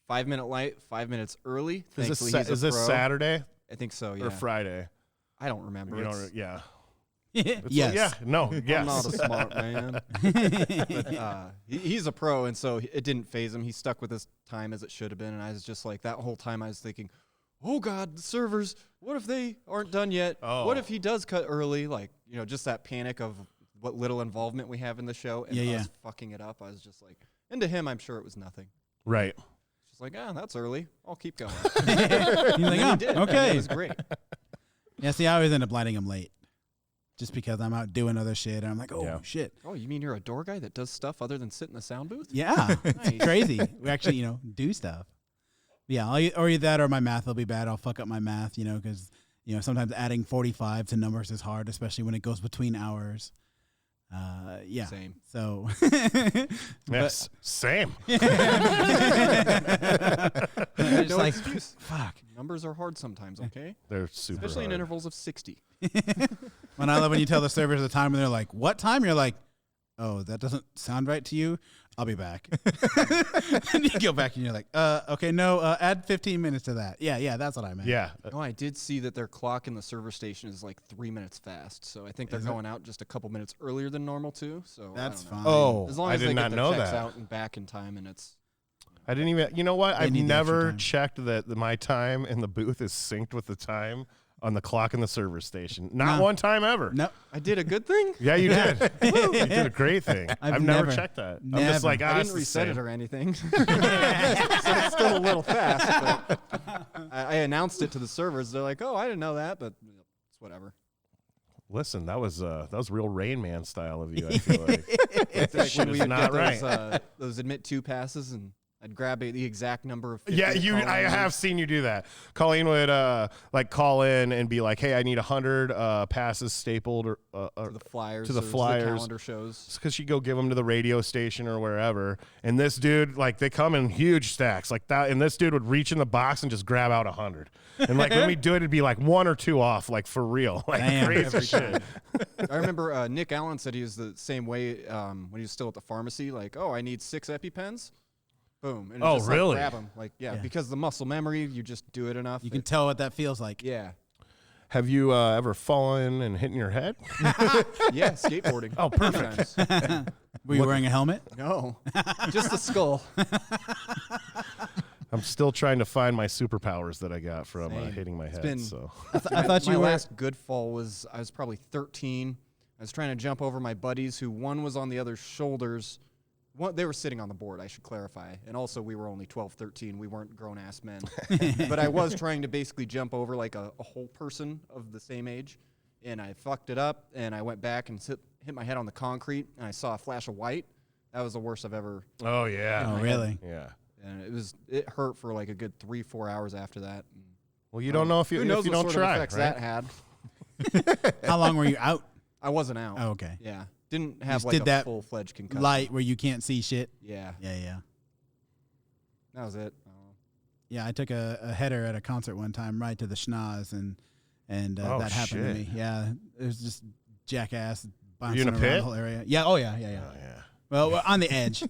[SPEAKER 5] 5-minute light, 5 minutes early.
[SPEAKER 2] Is this,
[SPEAKER 5] Thankfully, he's a
[SPEAKER 2] is this
[SPEAKER 5] pro.
[SPEAKER 2] Saturday
[SPEAKER 5] I think so, yeah.
[SPEAKER 2] or Friday?
[SPEAKER 5] I don't remember.
[SPEAKER 2] You
[SPEAKER 5] It's-
[SPEAKER 2] don't, yeah.
[SPEAKER 3] Yes.
[SPEAKER 2] Yeah. No. Yes.
[SPEAKER 5] I'm not a smart man. But, he's a pro, and so it didn't phase him. He stuck with his time as it should have been, and I was just like, that whole time I was thinking, oh, God, the servers, what if they aren't done yet?
[SPEAKER 2] Oh.
[SPEAKER 5] What if he does cut early? Like, just that panic of what little involvement we have in the show and us fucking it up. I was just like, and to him, I'm sure it was nothing.
[SPEAKER 2] Right.
[SPEAKER 5] Just like, that's early. I'll keep going.
[SPEAKER 3] He's like,
[SPEAKER 5] And he
[SPEAKER 3] oh,
[SPEAKER 5] did.
[SPEAKER 3] okay.
[SPEAKER 5] It was great.
[SPEAKER 3] Yeah, see, I always end up lighting him late. Just because I'm out doing other shit. And I'm like, oh,
[SPEAKER 2] Yeah.
[SPEAKER 3] shit.
[SPEAKER 5] Oh, you mean you're a door guy that does stuff other than sit in the sound booth?
[SPEAKER 3] Yeah.
[SPEAKER 5] Nice.
[SPEAKER 3] It's crazy. We actually, do stuff. Yeah, or either that or my math will be bad. I'll fuck up my math, because, sometimes adding 45 to numbers is hard, especially when it goes between hours. Yeah.
[SPEAKER 5] Same.
[SPEAKER 3] So.
[SPEAKER 2] Yes. Same.
[SPEAKER 3] It's
[SPEAKER 5] No
[SPEAKER 3] like,
[SPEAKER 5] excuse.
[SPEAKER 3] fuck.
[SPEAKER 5] Numbers are hard sometimes, okay?
[SPEAKER 2] They're super.
[SPEAKER 5] Especially in
[SPEAKER 2] hard.
[SPEAKER 5] intervals of 60.
[SPEAKER 3] When I love when you tell the servers the time and they're like, what time? You're like, oh, that doesn't sound right to you. I'll be back. And you go back and you're like, okay, no, add 15 minutes to that. Yeah, that's what I meant.
[SPEAKER 2] Yeah.
[SPEAKER 5] Oh, I did see that their clock in the server station is like 3 minutes fast. So I think they're
[SPEAKER 3] Is it?
[SPEAKER 5] going out just a couple minutes earlier than normal too. So I
[SPEAKER 3] That's
[SPEAKER 5] don't know.
[SPEAKER 3] fine.
[SPEAKER 2] Oh,
[SPEAKER 5] As long
[SPEAKER 2] I
[SPEAKER 5] as
[SPEAKER 2] did
[SPEAKER 5] they
[SPEAKER 2] not
[SPEAKER 5] get their
[SPEAKER 2] know
[SPEAKER 5] checks
[SPEAKER 2] that.
[SPEAKER 5] out and back in time, and it's
[SPEAKER 2] I didn't even. You know what?
[SPEAKER 3] They
[SPEAKER 2] I've
[SPEAKER 3] need the extra
[SPEAKER 2] never
[SPEAKER 3] time.
[SPEAKER 2] checked that my time in the booth is synced with the time on the clock in the server station. Not
[SPEAKER 3] No.
[SPEAKER 2] one time ever.
[SPEAKER 3] No.
[SPEAKER 5] I did a good thing.
[SPEAKER 2] Yeah, you did. You did a great thing. I've never
[SPEAKER 3] never-
[SPEAKER 2] checked that. I'm
[SPEAKER 3] never.
[SPEAKER 2] just like,
[SPEAKER 5] I
[SPEAKER 2] it's
[SPEAKER 5] didn't
[SPEAKER 2] the
[SPEAKER 5] reset it
[SPEAKER 2] same.
[SPEAKER 5] or anything. So it's still a little fast. But I announced it to the servers. They're like, "Oh, I didn't know that," but it's whatever.
[SPEAKER 2] Listen, that was real Rain Man style of you. I feel like
[SPEAKER 5] It's
[SPEAKER 2] that
[SPEAKER 5] like
[SPEAKER 2] shit
[SPEAKER 5] when we
[SPEAKER 2] is
[SPEAKER 5] would
[SPEAKER 2] not
[SPEAKER 5] get
[SPEAKER 2] right.
[SPEAKER 5] those admit 2 passes, and I'd grab the exact number of. 50
[SPEAKER 2] Yeah,
[SPEAKER 5] to call
[SPEAKER 2] I
[SPEAKER 5] in.
[SPEAKER 2] have seen you do that. Colleen would like call in and be like, "Hey, I need 100 passes stapled or
[SPEAKER 5] to the flyers,
[SPEAKER 2] to the
[SPEAKER 5] or
[SPEAKER 2] flyers.
[SPEAKER 5] the calendar shows.
[SPEAKER 2] because she'd go give them to the radio station or wherever. And this dude, like, they come in huge stacks like that. And this dude would reach in the box and just grab out 100. And like when we do it, it'd be like 1 or 2 off, like for real, like
[SPEAKER 3] Damn.
[SPEAKER 2] crazy
[SPEAKER 5] Every
[SPEAKER 2] shit.
[SPEAKER 5] time. I remember Nick Allen said he was the same way when he was still at the pharmacy. Like, oh, I need 6 EpiPens. Boom. And
[SPEAKER 2] Oh,
[SPEAKER 5] just,
[SPEAKER 2] really?
[SPEAKER 5] Like, grab them. Like, yeah,
[SPEAKER 3] Yeah.
[SPEAKER 5] because the muscle memory, you just do it enough.
[SPEAKER 3] You can tell what that feels like.
[SPEAKER 5] Yeah.
[SPEAKER 2] Have you ever fallen and hit your head?
[SPEAKER 5] Yeah, skateboarding.
[SPEAKER 2] Oh, perfect.
[SPEAKER 5] Sometimes.
[SPEAKER 3] Were you wearing a helmet?
[SPEAKER 5] No, just the skull.
[SPEAKER 2] I'm still trying to find my superpowers that I got from
[SPEAKER 5] Same.
[SPEAKER 2] hitting my head.
[SPEAKER 5] been-
[SPEAKER 2] So
[SPEAKER 3] I thought
[SPEAKER 5] my
[SPEAKER 3] you were.
[SPEAKER 5] last good fall was I was probably 13. I was trying to jump over my buddies, who one was on the other's shoulders. They were sitting on the board, I should clarify. And also, we were only 12, 13. We weren't grown-ass men. But I was trying to basically jump over like a whole person of the same age. And I fucked it up, and I went back and hit my head on the concrete, and I saw a flash of white. That was the worst I've ever.
[SPEAKER 2] oh yeah.
[SPEAKER 3] Oh, really?
[SPEAKER 2] Yeah.
[SPEAKER 5] And it hurt for like a good 3-4 hours after that.
[SPEAKER 2] Well, you don't know if you
[SPEAKER 5] Who knows
[SPEAKER 2] if you
[SPEAKER 5] what
[SPEAKER 2] don't
[SPEAKER 5] sort
[SPEAKER 2] try,
[SPEAKER 5] of effects
[SPEAKER 2] right?
[SPEAKER 5] that had?
[SPEAKER 3] How long were you out?
[SPEAKER 5] I wasn't out.
[SPEAKER 3] Oh, okay.
[SPEAKER 5] Yeah. Didn't have
[SPEAKER 3] Just
[SPEAKER 5] like
[SPEAKER 3] did
[SPEAKER 5] a
[SPEAKER 3] that
[SPEAKER 5] full-fledged concussion.
[SPEAKER 3] Light where you can't see shit.
[SPEAKER 5] Yeah.
[SPEAKER 3] Yeah.
[SPEAKER 5] That was it.
[SPEAKER 3] Yeah, I took a header at a concert one time right to the schnoz, and
[SPEAKER 2] Oh,
[SPEAKER 3] that happened to
[SPEAKER 2] shit.
[SPEAKER 3] me. Yeah, it was just jackass
[SPEAKER 2] in
[SPEAKER 3] bouncing
[SPEAKER 2] a
[SPEAKER 3] around
[SPEAKER 2] pit?
[SPEAKER 3] the whole area. Yeah, oh yeah.
[SPEAKER 2] Oh yeah.
[SPEAKER 3] Well, we're on the edge,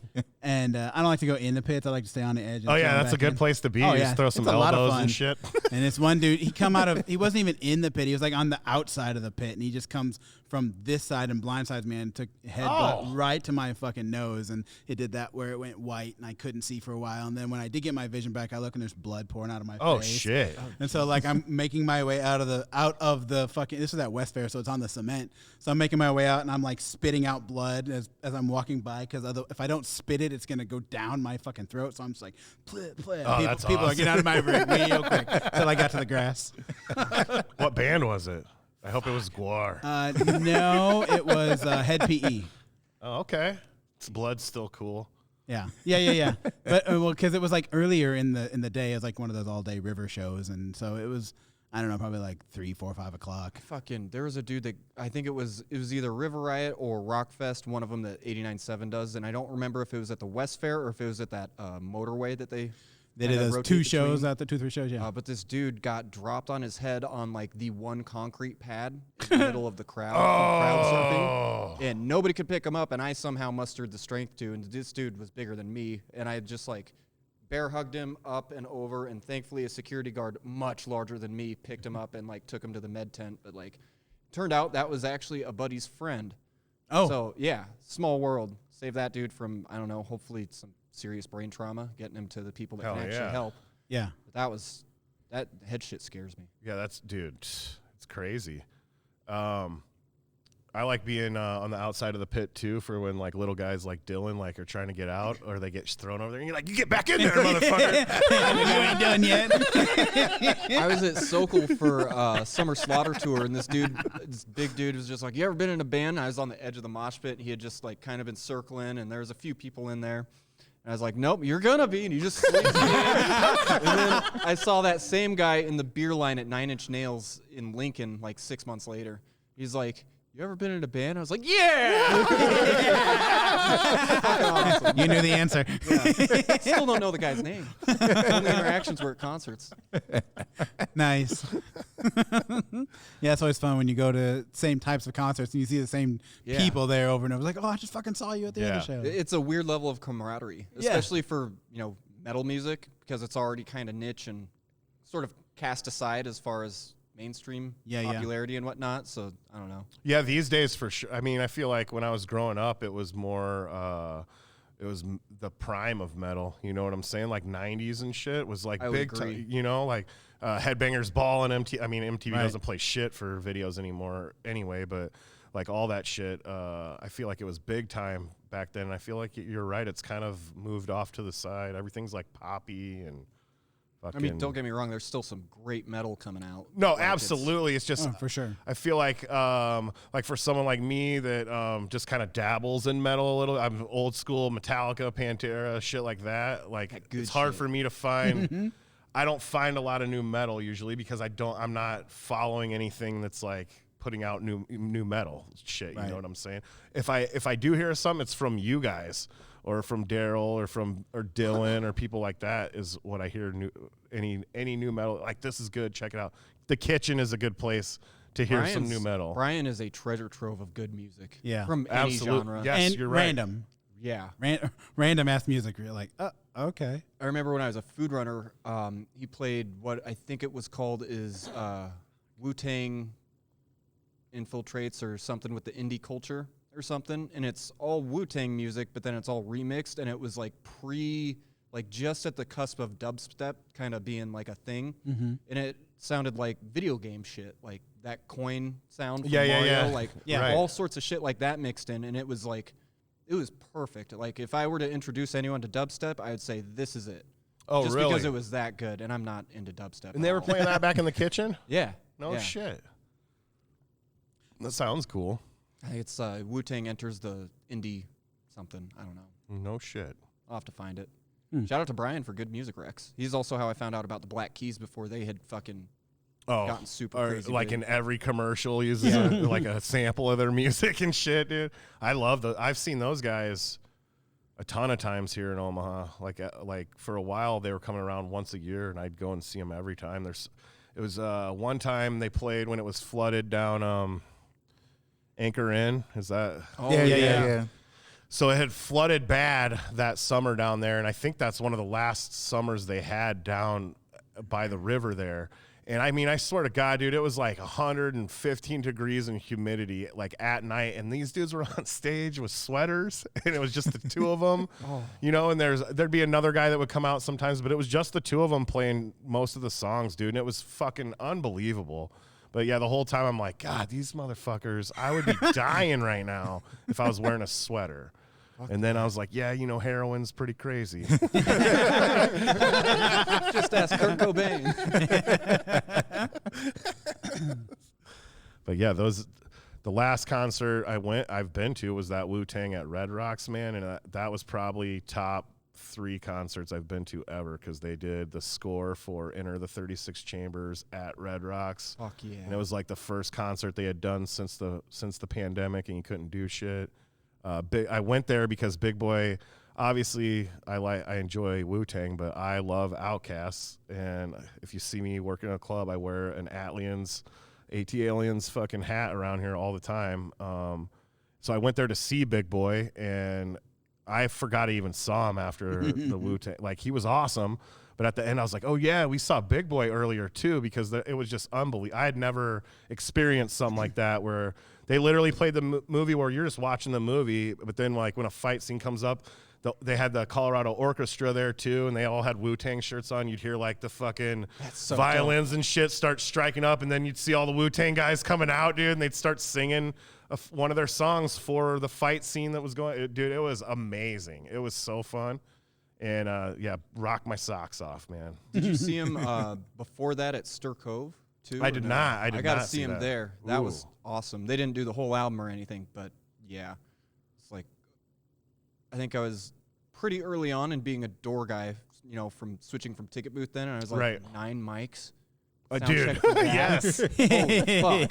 [SPEAKER 3] and I don't like to go in the pits. I like to stay on the edge. And
[SPEAKER 2] Oh
[SPEAKER 3] throw
[SPEAKER 2] yeah,
[SPEAKER 3] 'em
[SPEAKER 2] that's a
[SPEAKER 3] back
[SPEAKER 2] good
[SPEAKER 3] in.
[SPEAKER 2] place to be.
[SPEAKER 3] Oh,
[SPEAKER 2] You
[SPEAKER 3] yeah.
[SPEAKER 2] just throw
[SPEAKER 3] It's
[SPEAKER 2] some
[SPEAKER 3] a lot of
[SPEAKER 2] elbows
[SPEAKER 3] fun.
[SPEAKER 2] and shit.
[SPEAKER 3] And this one dude, he wasn't even in the pit. He was like on the outside of the pit, and he just comes from this side and blindsides me and took headbutt right to my fucking nose, and it did that where it went white, and I couldn't see for a while. And then when I did get my vision back, I look and there's blood pouring out of my
[SPEAKER 2] Oh
[SPEAKER 3] face.
[SPEAKER 2] shit.
[SPEAKER 3] And so like I'm making my way out of the fucking, this is at West Fair, so it's on the cement. So I'm making my way out, and I'm like spitting out blood as I'm walking by, because if I don't spit it, it's gonna go down my fucking throat. So I'm just like, pleh, pleh.
[SPEAKER 2] Oh,
[SPEAKER 3] people,
[SPEAKER 2] that's
[SPEAKER 3] people are
[SPEAKER 2] awesome.
[SPEAKER 3] getting out of my way real quick till I got to the grass.
[SPEAKER 2] What band was it? I hope it was Guar.
[SPEAKER 3] No, it was Head PE.
[SPEAKER 2] Oh, okay. It's blood's still cool.
[SPEAKER 3] Yeah. But well, because it was like earlier in the day, it was like one of those all day river shows, and so it was, I don't know, probably like 3, 4, 5 o'clock.
[SPEAKER 5] Fucking, there was a dude that I think it was either River Riot or Rockfest, one of them that 89.7 does, and I don't remember if it was at the West Fair or if it was at that motorway that they
[SPEAKER 3] They did
[SPEAKER 5] kinda
[SPEAKER 3] those
[SPEAKER 5] rotate
[SPEAKER 3] 2 shows
[SPEAKER 5] between.
[SPEAKER 3] at the 2, 3 shows. Yeah.
[SPEAKER 5] But this dude got dropped on his head on like the one concrete pad in the middle of the crowd, crowd surfing, and nobody could pick him up. And I somehow mustered the strength to, and this dude was bigger than me, and I just like bear hugged him up and over, and thankfully a security guard much larger than me picked him up and like took him to the med tent. But like, turned out that was actually a buddy's friend.
[SPEAKER 3] Oh.
[SPEAKER 5] So yeah, small world. Save that dude from, I don't know, hopefully some serious brain trauma, getting him to the people that
[SPEAKER 2] Hell
[SPEAKER 5] can actually
[SPEAKER 2] yeah.
[SPEAKER 5] help.
[SPEAKER 3] Yeah.
[SPEAKER 5] But that head shit scares me.
[SPEAKER 2] Yeah, that's dude. It's crazy. I like being on the outside of the pit too, for when like little guys like Dylan like are trying to get out, or they get thrown over there, and you're like, you get back in there, motherfucker.
[SPEAKER 3] You ain't done yet.
[SPEAKER 5] I was at Sokol for Summer Slaughter Tour, and this big dude was just like, you ever been in a band? I was on the edge of the mosh pit, and he had just like kind of been circling, and there was a few people in there. And I was like, nope, you're gonna be, and he just squeezed me in. And then I saw that same guy in the beer line at 9 Inch Nails in Lincoln like 6 months later. He's like, you ever been in a band? I was like, yeah! Fucking awesome.
[SPEAKER 3] You knew the answer.
[SPEAKER 5] Still don't know the guy's name. Only interactions were at concerts.
[SPEAKER 3] Nice. Yeah, it's always fun when you go to same types of concerts and you see the same
[SPEAKER 5] Yeah.
[SPEAKER 3] people there over and over. Like, oh, I just fucking saw you at the other
[SPEAKER 2] Yeah.
[SPEAKER 3] show.
[SPEAKER 5] It's a weird level of camaraderie, especially for, metal music, because it's already kind of niche and sort of cast aside as far as mainstream popularity and whatnot. So I don't know.
[SPEAKER 2] Yeah, these days for sure. I mean, I feel like when I was growing up, it was more. It was the prime of metal. You know what I'm saying? Like 90s and shit was like
[SPEAKER 5] I would
[SPEAKER 2] big
[SPEAKER 5] agree.
[SPEAKER 2] time. You know, like Headbangers Ball and MTV. I mean, MTV
[SPEAKER 3] Right.
[SPEAKER 2] doesn't play shit for videos anymore anyway, but like all that shit, I feel like it was big time back then. And I feel like you're right. It's kind of moved off to the side. Everything's like poppy and
[SPEAKER 5] I mean, don't get me wrong. There's still some great metal coming out.
[SPEAKER 2] No,
[SPEAKER 5] Like,
[SPEAKER 2] absolutely. It's just
[SPEAKER 3] for sure.
[SPEAKER 2] I feel like for someone like me that just kind of dabbles in metal a little. I'm old school Metallica, Pantera, shit like that. Like
[SPEAKER 5] good
[SPEAKER 2] it's hard
[SPEAKER 5] shit.
[SPEAKER 2] for me to find. I don't find a lot of new metal usually because I'm not following anything that's like putting out new metal shit. You know what I'm saying? If I do hear something, it's from you guys or from Daryl or Dylan or people like that is what I hear. Any new metal, like this is good. Check it out. The Kitchen is a good place to hear some new metal.
[SPEAKER 5] Brian is a treasure trove of good music.
[SPEAKER 3] Yeah.
[SPEAKER 5] From
[SPEAKER 2] Absolutely.
[SPEAKER 5] any genre.
[SPEAKER 2] Yes,
[SPEAKER 3] And
[SPEAKER 2] you're right.
[SPEAKER 3] random.
[SPEAKER 5] Yeah.
[SPEAKER 3] Random ass music. You're like, okay.
[SPEAKER 5] I remember when I was a food runner, he played what I think it was called is Wu-Tang Infiltrates or something with the indie culture or something. And it's all Wu-Tang music, but then it's all remixed. And it was like just at the cusp of dubstep kind of being like a thing.
[SPEAKER 3] Mm-hmm.
[SPEAKER 5] And it sounded like video game shit, like that coin sound from
[SPEAKER 2] Yeah,
[SPEAKER 5] Mario,
[SPEAKER 2] yeah.
[SPEAKER 5] like
[SPEAKER 2] Right.
[SPEAKER 5] all sorts of shit like that mixed in. And it was like, it was perfect. Like if I were to introduce anyone to dubstep, I would say this is it.
[SPEAKER 2] Oh,
[SPEAKER 5] Just
[SPEAKER 2] really?
[SPEAKER 5] because it was that good, and I'm not into dubstep.
[SPEAKER 2] And they were
[SPEAKER 5] at all.
[SPEAKER 2] playing that back in the kitchen?
[SPEAKER 5] Yeah.
[SPEAKER 2] No
[SPEAKER 5] yeah.
[SPEAKER 2] shit. That sounds cool.
[SPEAKER 5] I think it's Wu-Tang enters the indie something. I don't know.
[SPEAKER 2] No shit.
[SPEAKER 5] I'll have to find it. Shout out to Brian for good music recs. He's also how I found out about the Black Keys before they had fucking gotten super
[SPEAKER 2] or
[SPEAKER 5] crazy.
[SPEAKER 2] like
[SPEAKER 5] big.
[SPEAKER 2] in every commercial uses like a sample of their music and shit, dude. I've seen those guys a ton of times here in Omaha. Like for a while they were coming around once a year, and I'd go and see them every time. It was one time they played when it was flooded down Anchor Inn. Is that?
[SPEAKER 5] Oh,
[SPEAKER 4] yeah.
[SPEAKER 2] So it had flooded bad that summer down there, and I think that's one of the last summers they had down by the river there. And I mean, I swear to God, dude, it was like 115 degrees and humidity, like at night. And these dudes were on stage with sweaters, and it was just the two of them, you know. And there'd be another guy that would come out sometimes, but it was just the two of them playing most of the songs, dude. And it was fucking unbelievable. But yeah, the whole time I'm like, God, these motherfuckers, I would be dying right now if I was wearing a sweater. And then I was like, yeah, you know, heroin's pretty crazy.
[SPEAKER 5] Just ask Kurt Cobain.
[SPEAKER 2] But yeah, the last concert I've been to was that Wu-Tang at Red Rocks, man, and that was probably top 3 concerts I've been to ever, because they did the score for Enter the 36 Chambers at Red Rocks.
[SPEAKER 5] Fuck yeah.
[SPEAKER 2] And it was like the first concert they had done since the pandemic, and you couldn't do shit. I went there because Big Boy, obviously I enjoy Wu-Tang, but I love Outkast, and if you see me working in a club, I wear an AT-Aliens fucking hat around here all the time. So I went there to see Big Boy, and I forgot I even saw him after the Wu-Tang. Like, he was awesome, but at the end I was like, oh yeah, we saw Big Boy earlier too, because it was just unbelievable. I had never experienced something like that, where they literally played the movie where you're just watching the movie, but then like when a fight scene comes up, they had the Colorado Orchestra there too, and they all had Wu-Tang shirts on. You'd hear like the fucking violins and shit start striking up, and then you'd see all the Wu-Tang guys coming out, dude, and they'd start singing one of their songs for the fight scene that was going. Dude, it was amazing. It was so fun. And yeah, rock my socks off, man.
[SPEAKER 5] Did you see him before that at Stir Cove too?
[SPEAKER 2] I
[SPEAKER 5] or
[SPEAKER 2] did
[SPEAKER 5] no?
[SPEAKER 2] not. I
[SPEAKER 5] got to
[SPEAKER 2] not
[SPEAKER 5] see him
[SPEAKER 2] that.
[SPEAKER 5] there. That
[SPEAKER 2] Ooh.
[SPEAKER 5] was awesome. They didn't do the whole album or anything, but yeah, it's like I think I was pretty early on in being a door guy. You know, from switching from ticket booth then, and I was like
[SPEAKER 2] Right.
[SPEAKER 5] 9 mics.
[SPEAKER 2] Dude,
[SPEAKER 5] Sound check for that.
[SPEAKER 2] yes.
[SPEAKER 5] Holy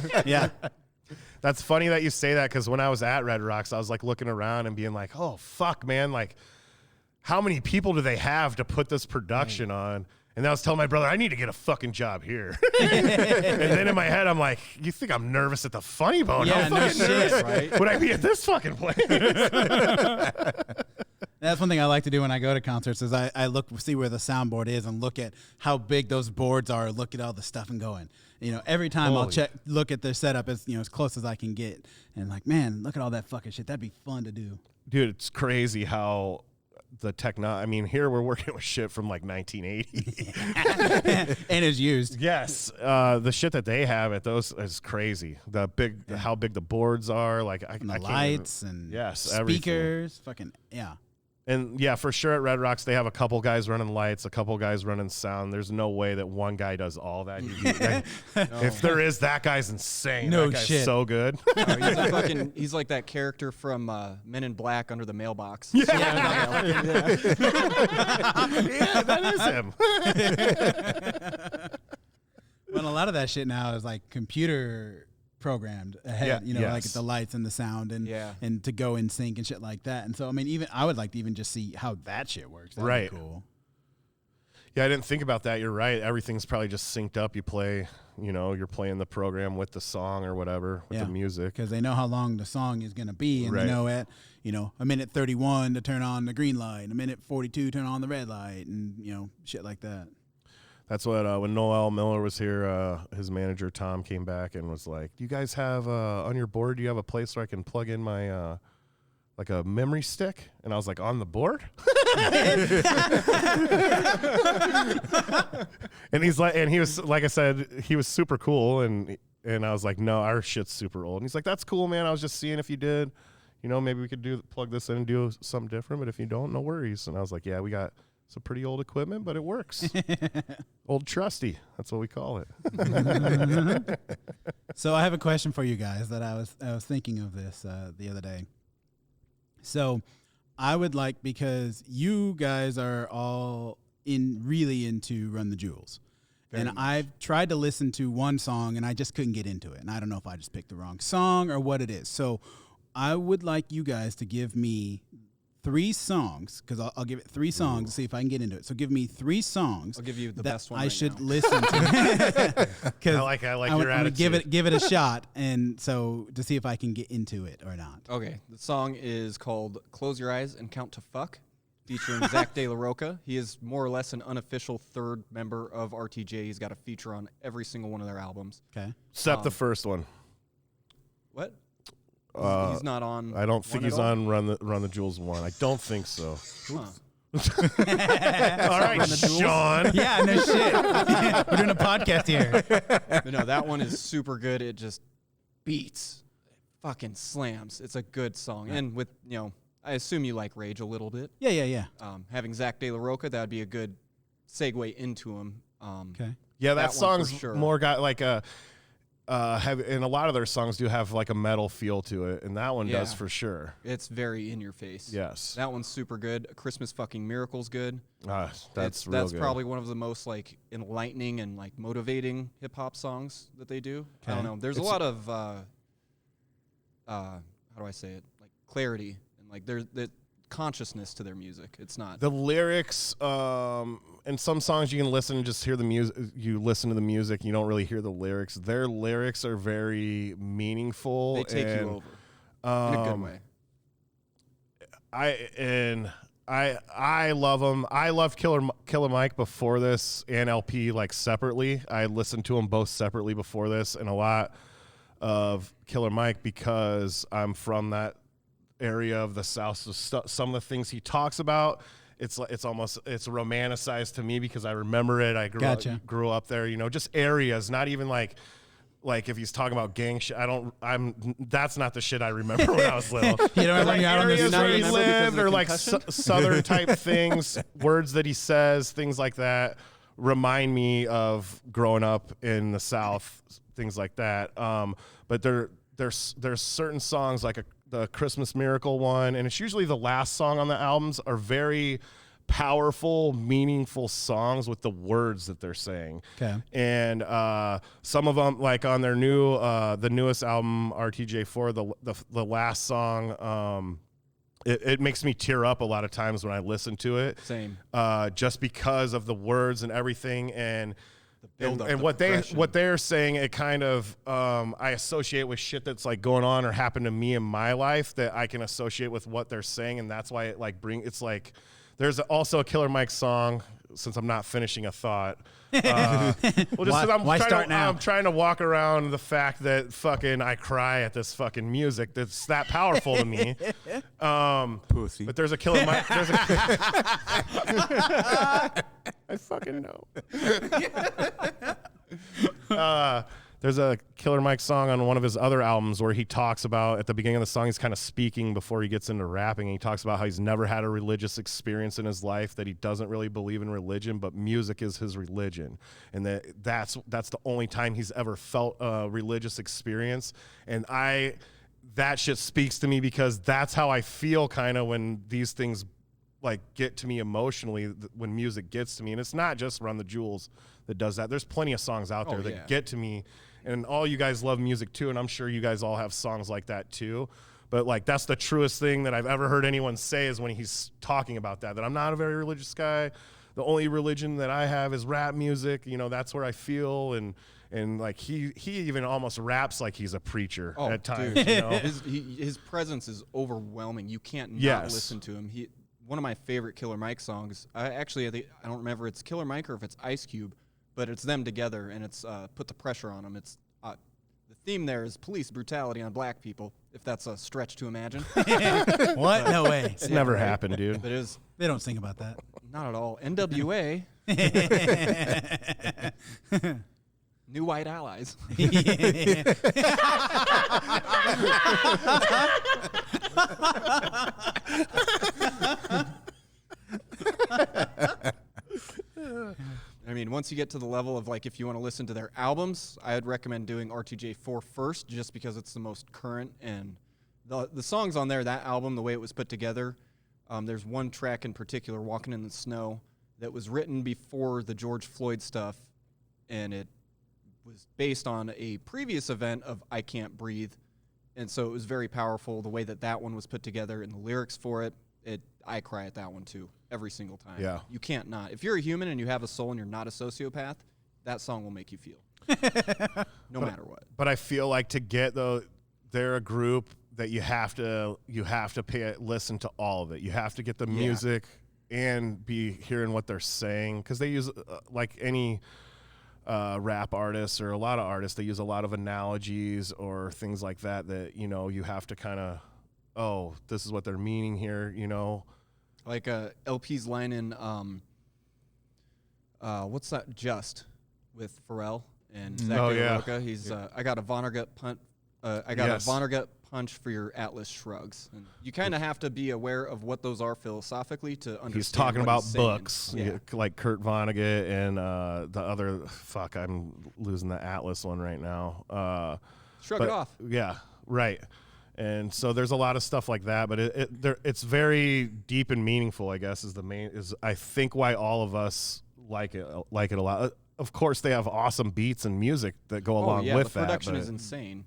[SPEAKER 5] fuck.
[SPEAKER 3] Yeah.
[SPEAKER 2] That's funny that you say that, because when I was at Red Rocks, I was like looking around and being like, oh, fuck, man. Like, how many people do they have to put this production on? And I was telling my brother, I need to get a fucking job here. And then in my head, I'm like, you think I'm nervous at the Funny Bone?
[SPEAKER 3] Yeah,
[SPEAKER 2] How
[SPEAKER 3] no
[SPEAKER 2] fucking
[SPEAKER 3] shit,
[SPEAKER 2] nervous
[SPEAKER 5] right?
[SPEAKER 2] would I be at this fucking place?
[SPEAKER 3] That's one thing I like to do when I go to concerts is I see where the soundboard is and look at how big those boards are, look at all the stuff and going. You know, every time I'll look at their setup as close as I can get, and like, man, look at all that fucking shit. That'd be fun to do.
[SPEAKER 2] Dude, it's crazy how the I mean, here we're working with shit from like 1980.
[SPEAKER 3] And it's used.
[SPEAKER 2] Yes, the shit that they have at those is crazy. How big the boards are, like
[SPEAKER 3] And the
[SPEAKER 2] I can't
[SPEAKER 3] lights
[SPEAKER 2] even,
[SPEAKER 3] and
[SPEAKER 2] yes, everything.
[SPEAKER 3] speakers. Fucking, yeah.
[SPEAKER 2] And yeah, for sure at Red Rocks, they have a couple guys running lights, a couple guys running sound. There's no way that one guy does all that. If there is, that guy's insane.
[SPEAKER 3] No
[SPEAKER 2] that guy's
[SPEAKER 3] shit.
[SPEAKER 2] so good.
[SPEAKER 5] He's like that character from Men in Black under the mailbox.
[SPEAKER 2] Yeah, that is him.
[SPEAKER 3] Well, a lot of that shit now is like computer programmed ahead,
[SPEAKER 2] Yeah,
[SPEAKER 3] like
[SPEAKER 2] yes.
[SPEAKER 3] the lights and the sound and
[SPEAKER 5] Yeah.
[SPEAKER 3] and to go in sync and shit like that. And so, I mean, even I would like to even just see how that shit works. That'd
[SPEAKER 2] Right.
[SPEAKER 3] be cool.
[SPEAKER 2] Yeah, I didn't think about that. You're right. Everything's probably just synced up. You play, you're playing the program with the song or whatever, with the music.
[SPEAKER 3] Because they know how long the song is going to be. And
[SPEAKER 2] Right.
[SPEAKER 3] they know at, a minute 31 to turn on the green light, a minute 42 turn on the red light, and, shit like that.
[SPEAKER 2] That's what when Noel Miller was here, his manager Tom came back and was like, "Do you guys have on your board? Do you have a place where I can plug in my like a memory stick?" And I was like, "On the board?" And he was like I said, he was super cool, and I was like, "No, our shit's super old." And he's like, "That's cool, man. I was just seeing if you did, maybe we could plug this in and do something different. But if you don't, no worries." And I was like, "Yeah, we got some pretty old equipment, but it works." Old trusty. That's what we call it.
[SPEAKER 3] So I have a question for you guys that I was thinking of this the other day. So I would like, because you guys are all really into Run the Jewels. And I've tried to listen to one song and I just couldn't get into it. And I don't know if I just picked the wrong song or what it is. So I would like you guys to give me 3 songs, because I'll give it 3 songs to see if I can get into it. So give me 3 songs.
[SPEAKER 5] I'll give you the
[SPEAKER 3] that
[SPEAKER 5] best one
[SPEAKER 3] I
[SPEAKER 5] right
[SPEAKER 3] should
[SPEAKER 5] now.
[SPEAKER 3] listen to.
[SPEAKER 2] I like your
[SPEAKER 3] I'm gonna
[SPEAKER 2] attitude.
[SPEAKER 3] give it a shot, and so to see if I can get into it or not.
[SPEAKER 5] Okay, the song is called "Close Your Eyes and Count to Fuck," featuring Zach De La Roca. He is more or less an unofficial 3rd member of RTJ. He's got a feature on every single one of their albums.
[SPEAKER 3] Okay.
[SPEAKER 2] Except the first one.
[SPEAKER 5] What? He's not on.
[SPEAKER 2] I don't think
[SPEAKER 5] one
[SPEAKER 2] he's
[SPEAKER 5] at all?
[SPEAKER 2] on Run the Jewels 1. I don't think so.
[SPEAKER 5] Huh.
[SPEAKER 2] All right, Sean.
[SPEAKER 3] Yeah, no shit. We're doing a podcast here.
[SPEAKER 5] But no, that one is super good. It just beats. It fucking slams. It's a good song. And with, I assume you like Rage a little bit.
[SPEAKER 3] Yeah.
[SPEAKER 5] Having Zach De La Roca, that would be a good segue into him.
[SPEAKER 3] Okay.
[SPEAKER 2] Yeah,
[SPEAKER 5] That
[SPEAKER 2] that
[SPEAKER 5] one for
[SPEAKER 2] song's
[SPEAKER 5] sure.
[SPEAKER 2] more got like a and a lot of their songs do have like a metal feel to it, and that one does
[SPEAKER 5] Yeah.
[SPEAKER 2] for sure.
[SPEAKER 5] It's very in your face.
[SPEAKER 2] Yes.
[SPEAKER 5] That one's super good. Christmas Fucking Miracle's good.
[SPEAKER 2] That's real
[SPEAKER 5] That's
[SPEAKER 2] good.
[SPEAKER 5] probably one of the most like enlightening and like motivating hip hop songs that they do. I don't know. There's a lot of how do I say it? Like clarity and like there's the consciousness to their music. It's not
[SPEAKER 2] the lyrics. And some songs you can listen and just hear the music. You listen to the music, you don't really hear the lyrics. Their lyrics are very meaningful.
[SPEAKER 5] they take
[SPEAKER 2] and,
[SPEAKER 5] you over in a good way.
[SPEAKER 2] I love them. I loved Killer Mike before this and LP like separately. I listened to them both separately before this, and a lot of Killer Mike because I'm from that area of the South. So some of the things he talks about, it's romanticized to me because I remember it. I grew up there. Just areas, not even like if he's talking about gang shit, that's not the shit I remember when I was little.
[SPEAKER 3] You don't remember when you're out on the
[SPEAKER 2] Areas where he
[SPEAKER 5] street? Because
[SPEAKER 2] lived,
[SPEAKER 5] of the
[SPEAKER 2] or like
[SPEAKER 5] concussion?
[SPEAKER 2] southern type things, words that he says, things like that remind me of growing up in the South, things like that. But there's certain songs like the Christmas Miracle one, and it's usually the last song on the albums, are very powerful, meaningful songs with the words that they're saying.
[SPEAKER 3] Okay.
[SPEAKER 2] And some of them, like on their the newest album, RTJ4, the last song, it makes me tear up a lot of times when I listen to it.
[SPEAKER 5] Same.
[SPEAKER 2] Just because of the words and everything, and
[SPEAKER 5] build-up,
[SPEAKER 2] and
[SPEAKER 5] the
[SPEAKER 2] what
[SPEAKER 5] progression.
[SPEAKER 2] they're saying, it kind of I associate with shit that's like going on or happened to me in my life that I can associate with what they're saying, and that's why it like it's like there's also a Killer Mike song. Since I'm not finishing a thought,
[SPEAKER 3] Why start now?
[SPEAKER 2] I'm trying to walk around the fact that fucking I cry at this fucking music that's that powerful to me.
[SPEAKER 4] Pussy.
[SPEAKER 2] But there's a Killer Mike. I fucking know. There's a Killer Mike song on one of his other albums where he talks about, at the beginning of the song, he's kind of speaking before he gets into rapping. And he talks about how he's never had a religious experience in his life, that he doesn't really believe in religion, but music is his religion. And that's the only time he's ever felt a religious experience. And that shit speaks to me, because that's how I feel kind of when these things like get to me emotionally, when music gets to me. And it's not just Run the Jewels that does that. There's plenty of songs out there that get to me. And all you guys love music too, and I'm sure you guys all have songs like that too. But like, that's the truest thing that I've ever heard anyone say, is when he's talking about that I'm not a very religious guy. The only religion that I have is rap music. You know, that's where I feel. And like he even almost raps like he's a preacher at times.
[SPEAKER 5] Dude.
[SPEAKER 2] You know?
[SPEAKER 5] His presence is overwhelming. You can't not listen to him. One of my favorite Killer Mike songs. I don't remember if it's Killer Mike or if it's Ice Cube, but it's them together, and it's Put the Pressure on Them. It's the theme there is police brutality on black people, if that's a stretch to imagine.
[SPEAKER 3] What? No way.
[SPEAKER 2] It's never happened, dude.
[SPEAKER 5] But it is
[SPEAKER 3] They don't sing about that.
[SPEAKER 5] not at all. NWA, New White Allies. I mean, once you get to the level of, like, if you want to listen to their albums, I would recommend doing RTJ 4 first, just because it's the most current. And the songs on there, that album, the way it was put together, there's one track in particular, Walking in the Snow, that was written before the George Floyd stuff, and it was based on a previous event of I Can't Breathe. And so it was very powerful, the way that one was put together, and the lyrics for it. I cry at that one too, every single time.
[SPEAKER 2] Yeah.
[SPEAKER 5] You can't not. If you're a human and you have a soul and you're not a sociopath, that song will make you feel. No matter what.
[SPEAKER 2] But I feel like to get they're a group that you have to listen to all of it. You have to get the music and be hearing what they're saying, because they use like any rap artists or a lot of artists, they use a lot of analogies or things like that you know, you have to kind of, oh, this is what they're meaning here, you know.
[SPEAKER 5] Like LP's line in what's that, Just, with Pharrell and Zach De La Rocha. He's I got a Vonnegut punch. A Vonnegut punch for your Atlas shrugs. And you kind of have to be aware of what those are philosophically to understand.
[SPEAKER 2] He's talking
[SPEAKER 5] what
[SPEAKER 2] about
[SPEAKER 5] he's saying.
[SPEAKER 2] books, like Kurt Vonnegut and the other. Fuck, I'm losing the Atlas one right now.
[SPEAKER 5] Shrug it off.
[SPEAKER 2] Yeah, right. And so there's a lot of stuff like that, but it's very deep and meaningful, I guess, is I think why all of us like it a lot. Of course, they have awesome beats and music that go along with that.
[SPEAKER 5] The production is insane.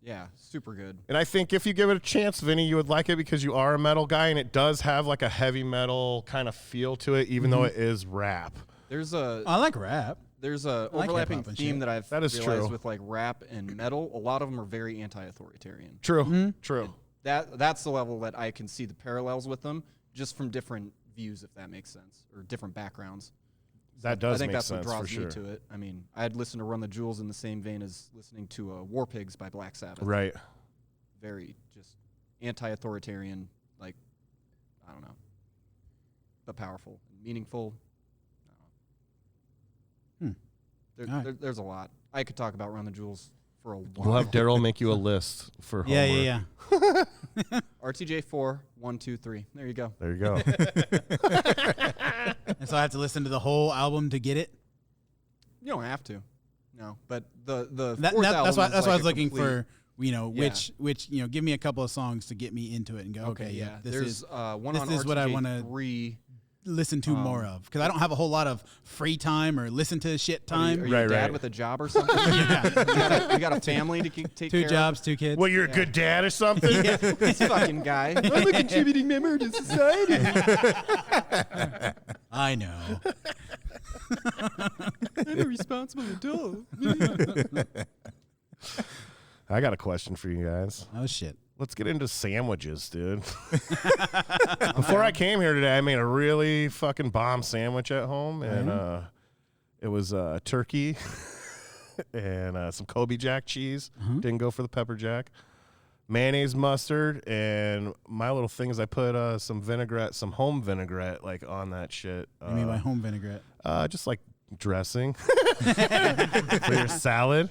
[SPEAKER 5] Yeah, super good.
[SPEAKER 2] And I think if you give it a chance, Vinny, you would like it, because you are a metal guy, and it does have like a heavy metal kind of feel to it, even though it is rap.
[SPEAKER 3] I like rap.
[SPEAKER 5] There's a
[SPEAKER 3] like
[SPEAKER 5] overlapping
[SPEAKER 3] hip-hop and
[SPEAKER 5] theme
[SPEAKER 3] shit.
[SPEAKER 5] that I've
[SPEAKER 2] That is
[SPEAKER 5] realized
[SPEAKER 2] true.
[SPEAKER 5] with like rap and metal. A lot of them are very anti-authoritarian.
[SPEAKER 2] True, true.
[SPEAKER 5] That's the level that I can see the parallels with them, just from different views, if that makes sense, or different backgrounds.
[SPEAKER 2] That does
[SPEAKER 5] I think
[SPEAKER 2] make
[SPEAKER 5] that's
[SPEAKER 2] sense
[SPEAKER 5] what draws
[SPEAKER 2] for
[SPEAKER 5] me
[SPEAKER 2] sure.
[SPEAKER 5] to it. I mean, I'd listen to Run the Jewels in the same vein as listening to War Pigs by Black Sabbath.
[SPEAKER 2] Right.
[SPEAKER 5] Very just anti-authoritarian, like, I don't know, but powerful, meaningful. There's a lot. I could talk about Run the Jewels for a while.
[SPEAKER 2] We'll have Daryl make you a list for homework.
[SPEAKER 3] Yeah.
[SPEAKER 5] RTJ 4, 1, 2, 3. There you go.
[SPEAKER 2] There you go.
[SPEAKER 3] And so I have to listen to the whole album to get it.
[SPEAKER 5] You don't have to. No, but the
[SPEAKER 3] That's
[SPEAKER 5] fourth
[SPEAKER 3] why
[SPEAKER 5] album
[SPEAKER 3] that's
[SPEAKER 5] is
[SPEAKER 3] why I
[SPEAKER 5] like
[SPEAKER 3] was
[SPEAKER 5] a
[SPEAKER 3] looking
[SPEAKER 5] complete-
[SPEAKER 3] for which give me a couple of songs to get me into it and go okay yeah this
[SPEAKER 5] There's
[SPEAKER 3] is
[SPEAKER 5] one
[SPEAKER 3] this
[SPEAKER 5] on
[SPEAKER 3] is
[SPEAKER 5] RTJ
[SPEAKER 3] what I wanna
[SPEAKER 5] 3.
[SPEAKER 3] listen to more of, because I don't have a whole lot of free time or listen to shit time.
[SPEAKER 5] Are you a
[SPEAKER 2] Right,
[SPEAKER 5] dad
[SPEAKER 2] right.
[SPEAKER 5] with a job or something? you got a family to take
[SPEAKER 3] Two
[SPEAKER 5] care
[SPEAKER 3] jobs, 2 kids.
[SPEAKER 2] Well, you're a good dad or something?
[SPEAKER 5] of? This fucking guy. I'm a contributing member to society.
[SPEAKER 3] I know.
[SPEAKER 5] I'm a responsible adult.
[SPEAKER 2] I got a question for you guys.
[SPEAKER 3] Oh shit.
[SPEAKER 2] Let's get into sandwiches, dude. Before I came here today, I made a really fucking bomb sandwich at home, and it was turkey and some Kobe Jack cheese. Didn't go for the pepper jack. Mayonnaise, mustard, and my little thing is I put some vinaigrette, some home vinaigrette, like on that shit.
[SPEAKER 3] I mean by home vinaigrette.
[SPEAKER 2] Just like dressing for your salad.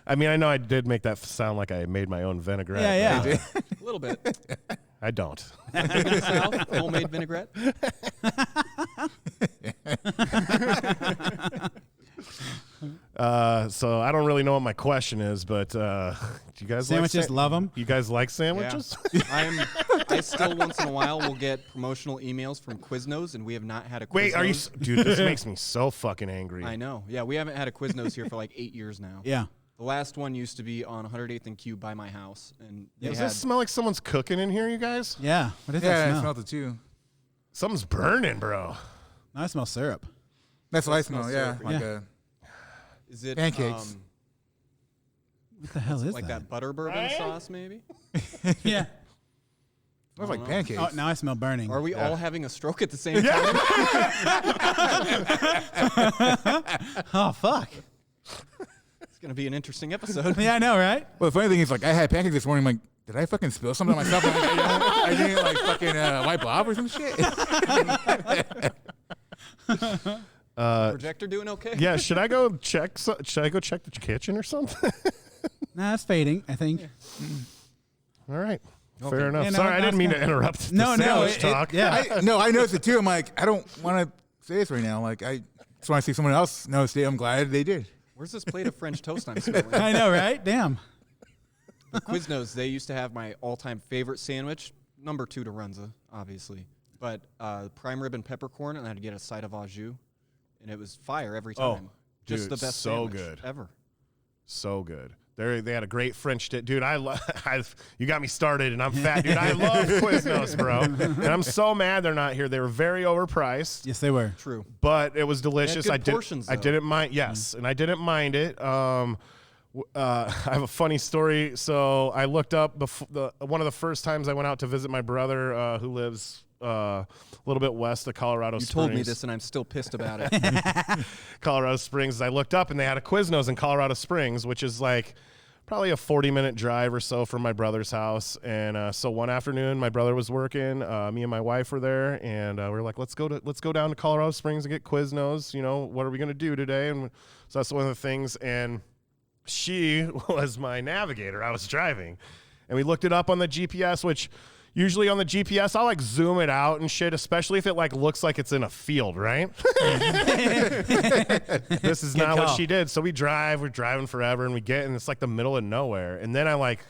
[SPEAKER 2] I mean, I know I did make that sound like I made my own vinaigrette.
[SPEAKER 3] Yeah, yeah.
[SPEAKER 5] A little bit.
[SPEAKER 2] I don't.
[SPEAKER 5] In the South, homemade vinaigrette.
[SPEAKER 2] So I don't really know what my question is, but do you guys
[SPEAKER 3] Sandwiches,
[SPEAKER 2] like
[SPEAKER 3] love them.
[SPEAKER 2] You guys like sandwiches?
[SPEAKER 5] Yeah. I still once in a while will get promotional emails from Quiznos, and we have not had a Quiznos.
[SPEAKER 2] Wait, are you, dude? This makes me so fucking angry.
[SPEAKER 5] I know. Yeah, we haven't had a Quiznos here for like 8 years now.
[SPEAKER 3] Yeah.
[SPEAKER 5] The last one used to be on 108th and Q by my house, and they
[SPEAKER 2] Does
[SPEAKER 5] had
[SPEAKER 2] this smell like someone's cooking in here, you guys?
[SPEAKER 3] Yeah. What is
[SPEAKER 4] Yeah,
[SPEAKER 3] that
[SPEAKER 4] I
[SPEAKER 3] smell?
[SPEAKER 4] smelled it too.
[SPEAKER 2] Something's burning, bro.
[SPEAKER 3] No, I smell syrup.
[SPEAKER 4] That's what I
[SPEAKER 5] smells
[SPEAKER 4] smell. Yeah,
[SPEAKER 5] syrupy.
[SPEAKER 4] like
[SPEAKER 3] Yeah.
[SPEAKER 5] is it
[SPEAKER 4] Pancakes.
[SPEAKER 3] What the hell is
[SPEAKER 5] like
[SPEAKER 3] that?
[SPEAKER 5] that butter bourbon sauce, maybe?
[SPEAKER 3] Yeah.
[SPEAKER 4] smells like
[SPEAKER 5] know.
[SPEAKER 4] pancakes.
[SPEAKER 3] Oh, now I smell burning.
[SPEAKER 5] Are we all having a stroke at the same time?
[SPEAKER 3] Oh, fuck.
[SPEAKER 5] It's gonna be an interesting episode.
[SPEAKER 3] Yeah, I know, right?
[SPEAKER 4] Well, the funny thing is, like, I had pancakes this morning. I'm like, did I fucking spill something on myself? I didn't like fucking wipe off or some shit.
[SPEAKER 5] Projector doing okay?
[SPEAKER 2] Yeah, should I go check? Should I go check the kitchen or something?
[SPEAKER 3] Nah, it's fading, I think.
[SPEAKER 2] All right, fair enough.
[SPEAKER 3] Yeah, no,
[SPEAKER 2] Sorry, I didn't mean
[SPEAKER 3] that's
[SPEAKER 2] to interrupt. The
[SPEAKER 3] No,
[SPEAKER 2] sandwich talk.
[SPEAKER 3] yeah.
[SPEAKER 4] I noticed it too. I'm like, I don't want to say this right now. Like, I just want to see someone else notice it. I'm glad they did.
[SPEAKER 5] Where's this plate of French toast I'm smelling?
[SPEAKER 3] I know, right? Damn.
[SPEAKER 5] The Quiznos, they used to have my all-time favorite sandwich, number 2 to Runza, obviously. But prime rib and peppercorn, and I'd get a side of au jus, and it was fire every
[SPEAKER 2] Oh,
[SPEAKER 5] time. Just
[SPEAKER 2] dude,
[SPEAKER 5] the best
[SPEAKER 2] so
[SPEAKER 5] sandwich
[SPEAKER 2] good.
[SPEAKER 5] ever.
[SPEAKER 2] So good. They had a great French dip. Dude, you got me started, and I'm fat. Dude, I love Quiznos, bro. And I'm so mad they're not here. They were very overpriced,
[SPEAKER 3] Yes, they were.
[SPEAKER 5] True.
[SPEAKER 2] but it was delicious.
[SPEAKER 5] good portions,
[SPEAKER 2] I
[SPEAKER 5] though.
[SPEAKER 2] didn't mind. Yes, and I didn't mind it. I have a funny story. So I looked up one of the first times I went out to visit my brother who lives a little bit west of Colorado
[SPEAKER 5] You
[SPEAKER 2] Springs.
[SPEAKER 5] told me this, and I'm still pissed about it.
[SPEAKER 2] Colorado Springs. I looked up and they had a Quiznos in Colorado Springs, which is like probably a 40-minute drive or so from my brother's house. And so one afternoon, my brother was working. Me and my wife were there, and we were like, let's go down to Colorado Springs and get Quiznos. You know, what are we gonna do today? And so that's one of the things. And she was my navigator. I was driving, and we looked it up on the GPS, which usually on the GPS, I'll like zoom it out and shit, especially if it like looks like it's in a field, right? This is not what
[SPEAKER 3] call.
[SPEAKER 2] she did. So we're driving forever, and we get in, it's like the middle of nowhere. And then I'm like,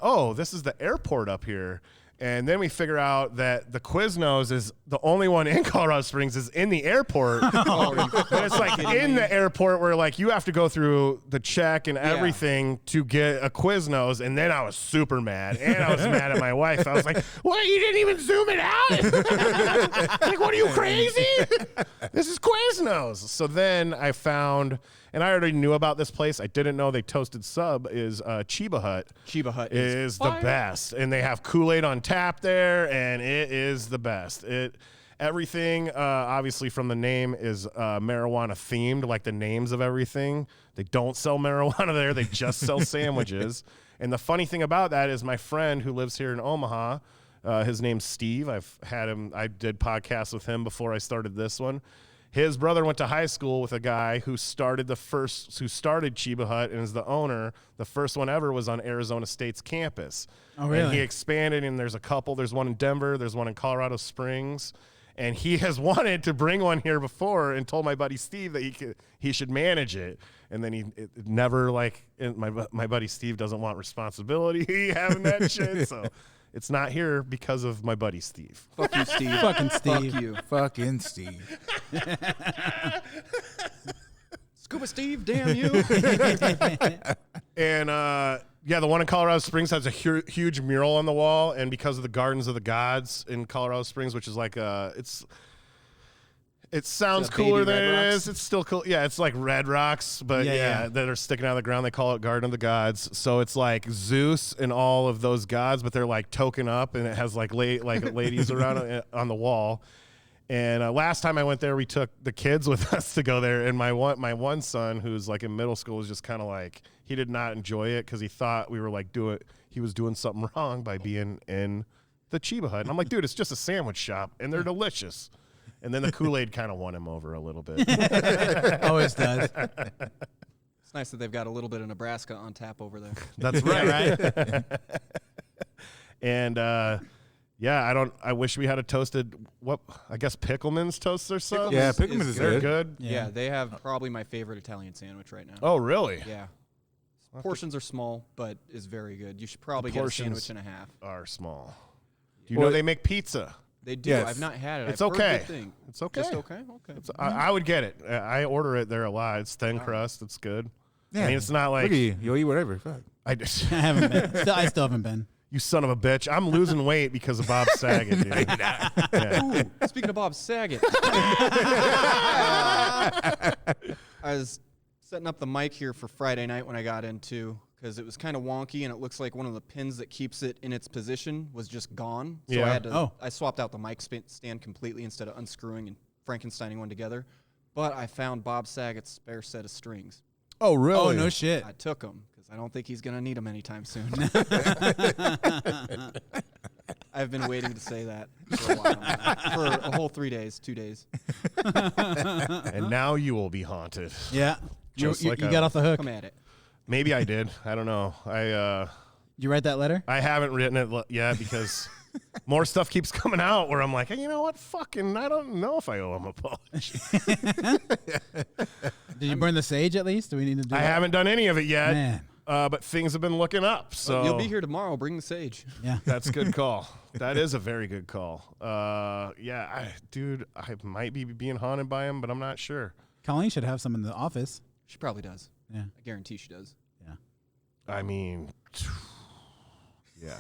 [SPEAKER 2] oh, this is the airport up here. And then we figure out that the Quiznos is the only one in Colorado Springs is in the airport. But it's like in the airport where like you have to go through the check and everything to get a Quiznos. And then I was super mad. And I was mad at my wife. I was like, what? You didn't even zoom it out? Like, what are you, crazy? This is Quiznos. So then I found, and I already knew about this place. I didn't know they toasted sub is Chiba Hut.
[SPEAKER 5] Chiba Hut
[SPEAKER 2] Is the
[SPEAKER 5] fire.
[SPEAKER 2] best, and they have Kool-Aid on tap there, and it is the best. Everything obviously from the name is marijuana themed, like the names of everything. They don't sell marijuana there; they just sell sandwiches. And the funny thing about that is my friend who lives here in Omaha, his name's Steve. I've had him. I did podcasts with him before I started this one. His brother went to high school with a guy who started Chiba Hut and is the owner. The first one ever was on Arizona State's campus.
[SPEAKER 3] Oh, really?
[SPEAKER 2] And he expanded, and there's a couple. There's one in Denver. There's one in Colorado Springs. And he has wanted to bring one here before and told my buddy Steve that he should manage it. And then it never, like, my buddy Steve doesn't want responsibility having that shit. So it's not here because of my buddy Steve.
[SPEAKER 5] Fuck you, Steve.
[SPEAKER 3] Fucking Steve.
[SPEAKER 5] Fuck you.
[SPEAKER 4] Fucking Steve.
[SPEAKER 5] Scuba Steve, damn you.
[SPEAKER 2] And the one in Colorado Springs has a huge mural on the wall, and because of the Gardens of the Gods in Colorado Springs, which is like it sounds
[SPEAKER 5] Is that
[SPEAKER 2] cooler
[SPEAKER 5] baby
[SPEAKER 2] than
[SPEAKER 5] red
[SPEAKER 2] it
[SPEAKER 5] rocks?
[SPEAKER 2] is. It's still cool. Yeah, it's like red rocks, but
[SPEAKER 3] Yeah.
[SPEAKER 2] that are sticking out of the ground. They call it Garden of the Gods. So it's like Zeus and all of those gods, but they're like token up, and it has like ladies around on the wall. And last time I went there, we took the kids with us to go there, and my one son, who's like in middle school, was just kind of like, he did not enjoy it because he thought we were like he was doing something wrong by being in the Chiba Hut. And I'm like, dude, it's just a sandwich shop, and they're delicious. And then the Kool-Aid kind of won him over a little bit.
[SPEAKER 3] Always does.
[SPEAKER 5] It's nice that they've got a little bit of Nebraska on tap over there.
[SPEAKER 2] That's right. Right. And I wish we had a toasted. I guess Pickleman's toasts or something.
[SPEAKER 4] Yeah, Pickleman's is
[SPEAKER 2] They're
[SPEAKER 4] good.
[SPEAKER 2] good.
[SPEAKER 5] Yeah, they have probably my favorite Italian sandwich right now.
[SPEAKER 2] Oh, really?
[SPEAKER 5] Yeah. Portions are small, but is very good. You should probably get a sandwich and a half.
[SPEAKER 2] Are small. Do you know they make pizza?
[SPEAKER 5] They do.
[SPEAKER 4] Yes.
[SPEAKER 5] I've not had it.
[SPEAKER 2] It's
[SPEAKER 5] I've
[SPEAKER 2] okay.
[SPEAKER 5] Heard good thing.
[SPEAKER 2] It's okay.
[SPEAKER 5] Just okay? Okay.
[SPEAKER 2] I would get it. I order it there a lot. It's thin crust. It's good.
[SPEAKER 4] Yeah.
[SPEAKER 2] I mean, it's not like
[SPEAKER 4] Look at you. You'll eat whatever. Fuck.
[SPEAKER 2] I just.
[SPEAKER 3] I haven't been. I still haven't been.
[SPEAKER 2] You son of a bitch. I'm losing weight because of Bob Saget, dude. Yeah.
[SPEAKER 5] Ooh, speaking of Bob Saget, I was setting up the mic here for Friday night when I got into, because it was kind of wonky and it looks like one of the pins that keeps it in its position was just gone. So
[SPEAKER 2] Yeah.
[SPEAKER 5] I had to. I swapped out the mic stand completely instead of unscrewing and Frankensteining one together. But I found Bob Saget's spare set of strings.
[SPEAKER 2] Oh, really?
[SPEAKER 3] Oh, no shit.
[SPEAKER 5] I took them because I don't think he's gonna need them anytime soon. I've been waiting to say that for a while now. For a whole 3 days, 2 days.
[SPEAKER 2] And now you will be haunted.
[SPEAKER 3] Yeah.
[SPEAKER 2] Just
[SPEAKER 3] You
[SPEAKER 2] like
[SPEAKER 3] got off the hook.
[SPEAKER 5] Come at it.
[SPEAKER 2] Maybe I did. I don't know.
[SPEAKER 3] Did you write that letter?
[SPEAKER 2] I haven't written it yet because more stuff keeps coming out where I'm like, hey, you know what? Fucking, I don't know if I owe him a apology.
[SPEAKER 3] Did you burn the sage at least? Do we need to do
[SPEAKER 2] I
[SPEAKER 3] that?
[SPEAKER 2] Yeah. haven't done any of it yet.
[SPEAKER 3] Man.
[SPEAKER 2] But things have been looking up. So
[SPEAKER 5] You'll be here tomorrow. Bring the sage.
[SPEAKER 3] Yeah.
[SPEAKER 2] That's a good call. That is a very good call. Dude, I might be being haunted by him, but I'm not sure.
[SPEAKER 3] Colleen should have some in the office.
[SPEAKER 5] She probably does.
[SPEAKER 3] Yeah.
[SPEAKER 5] I guarantee she does.
[SPEAKER 3] Yeah.
[SPEAKER 2] I mean, yeah.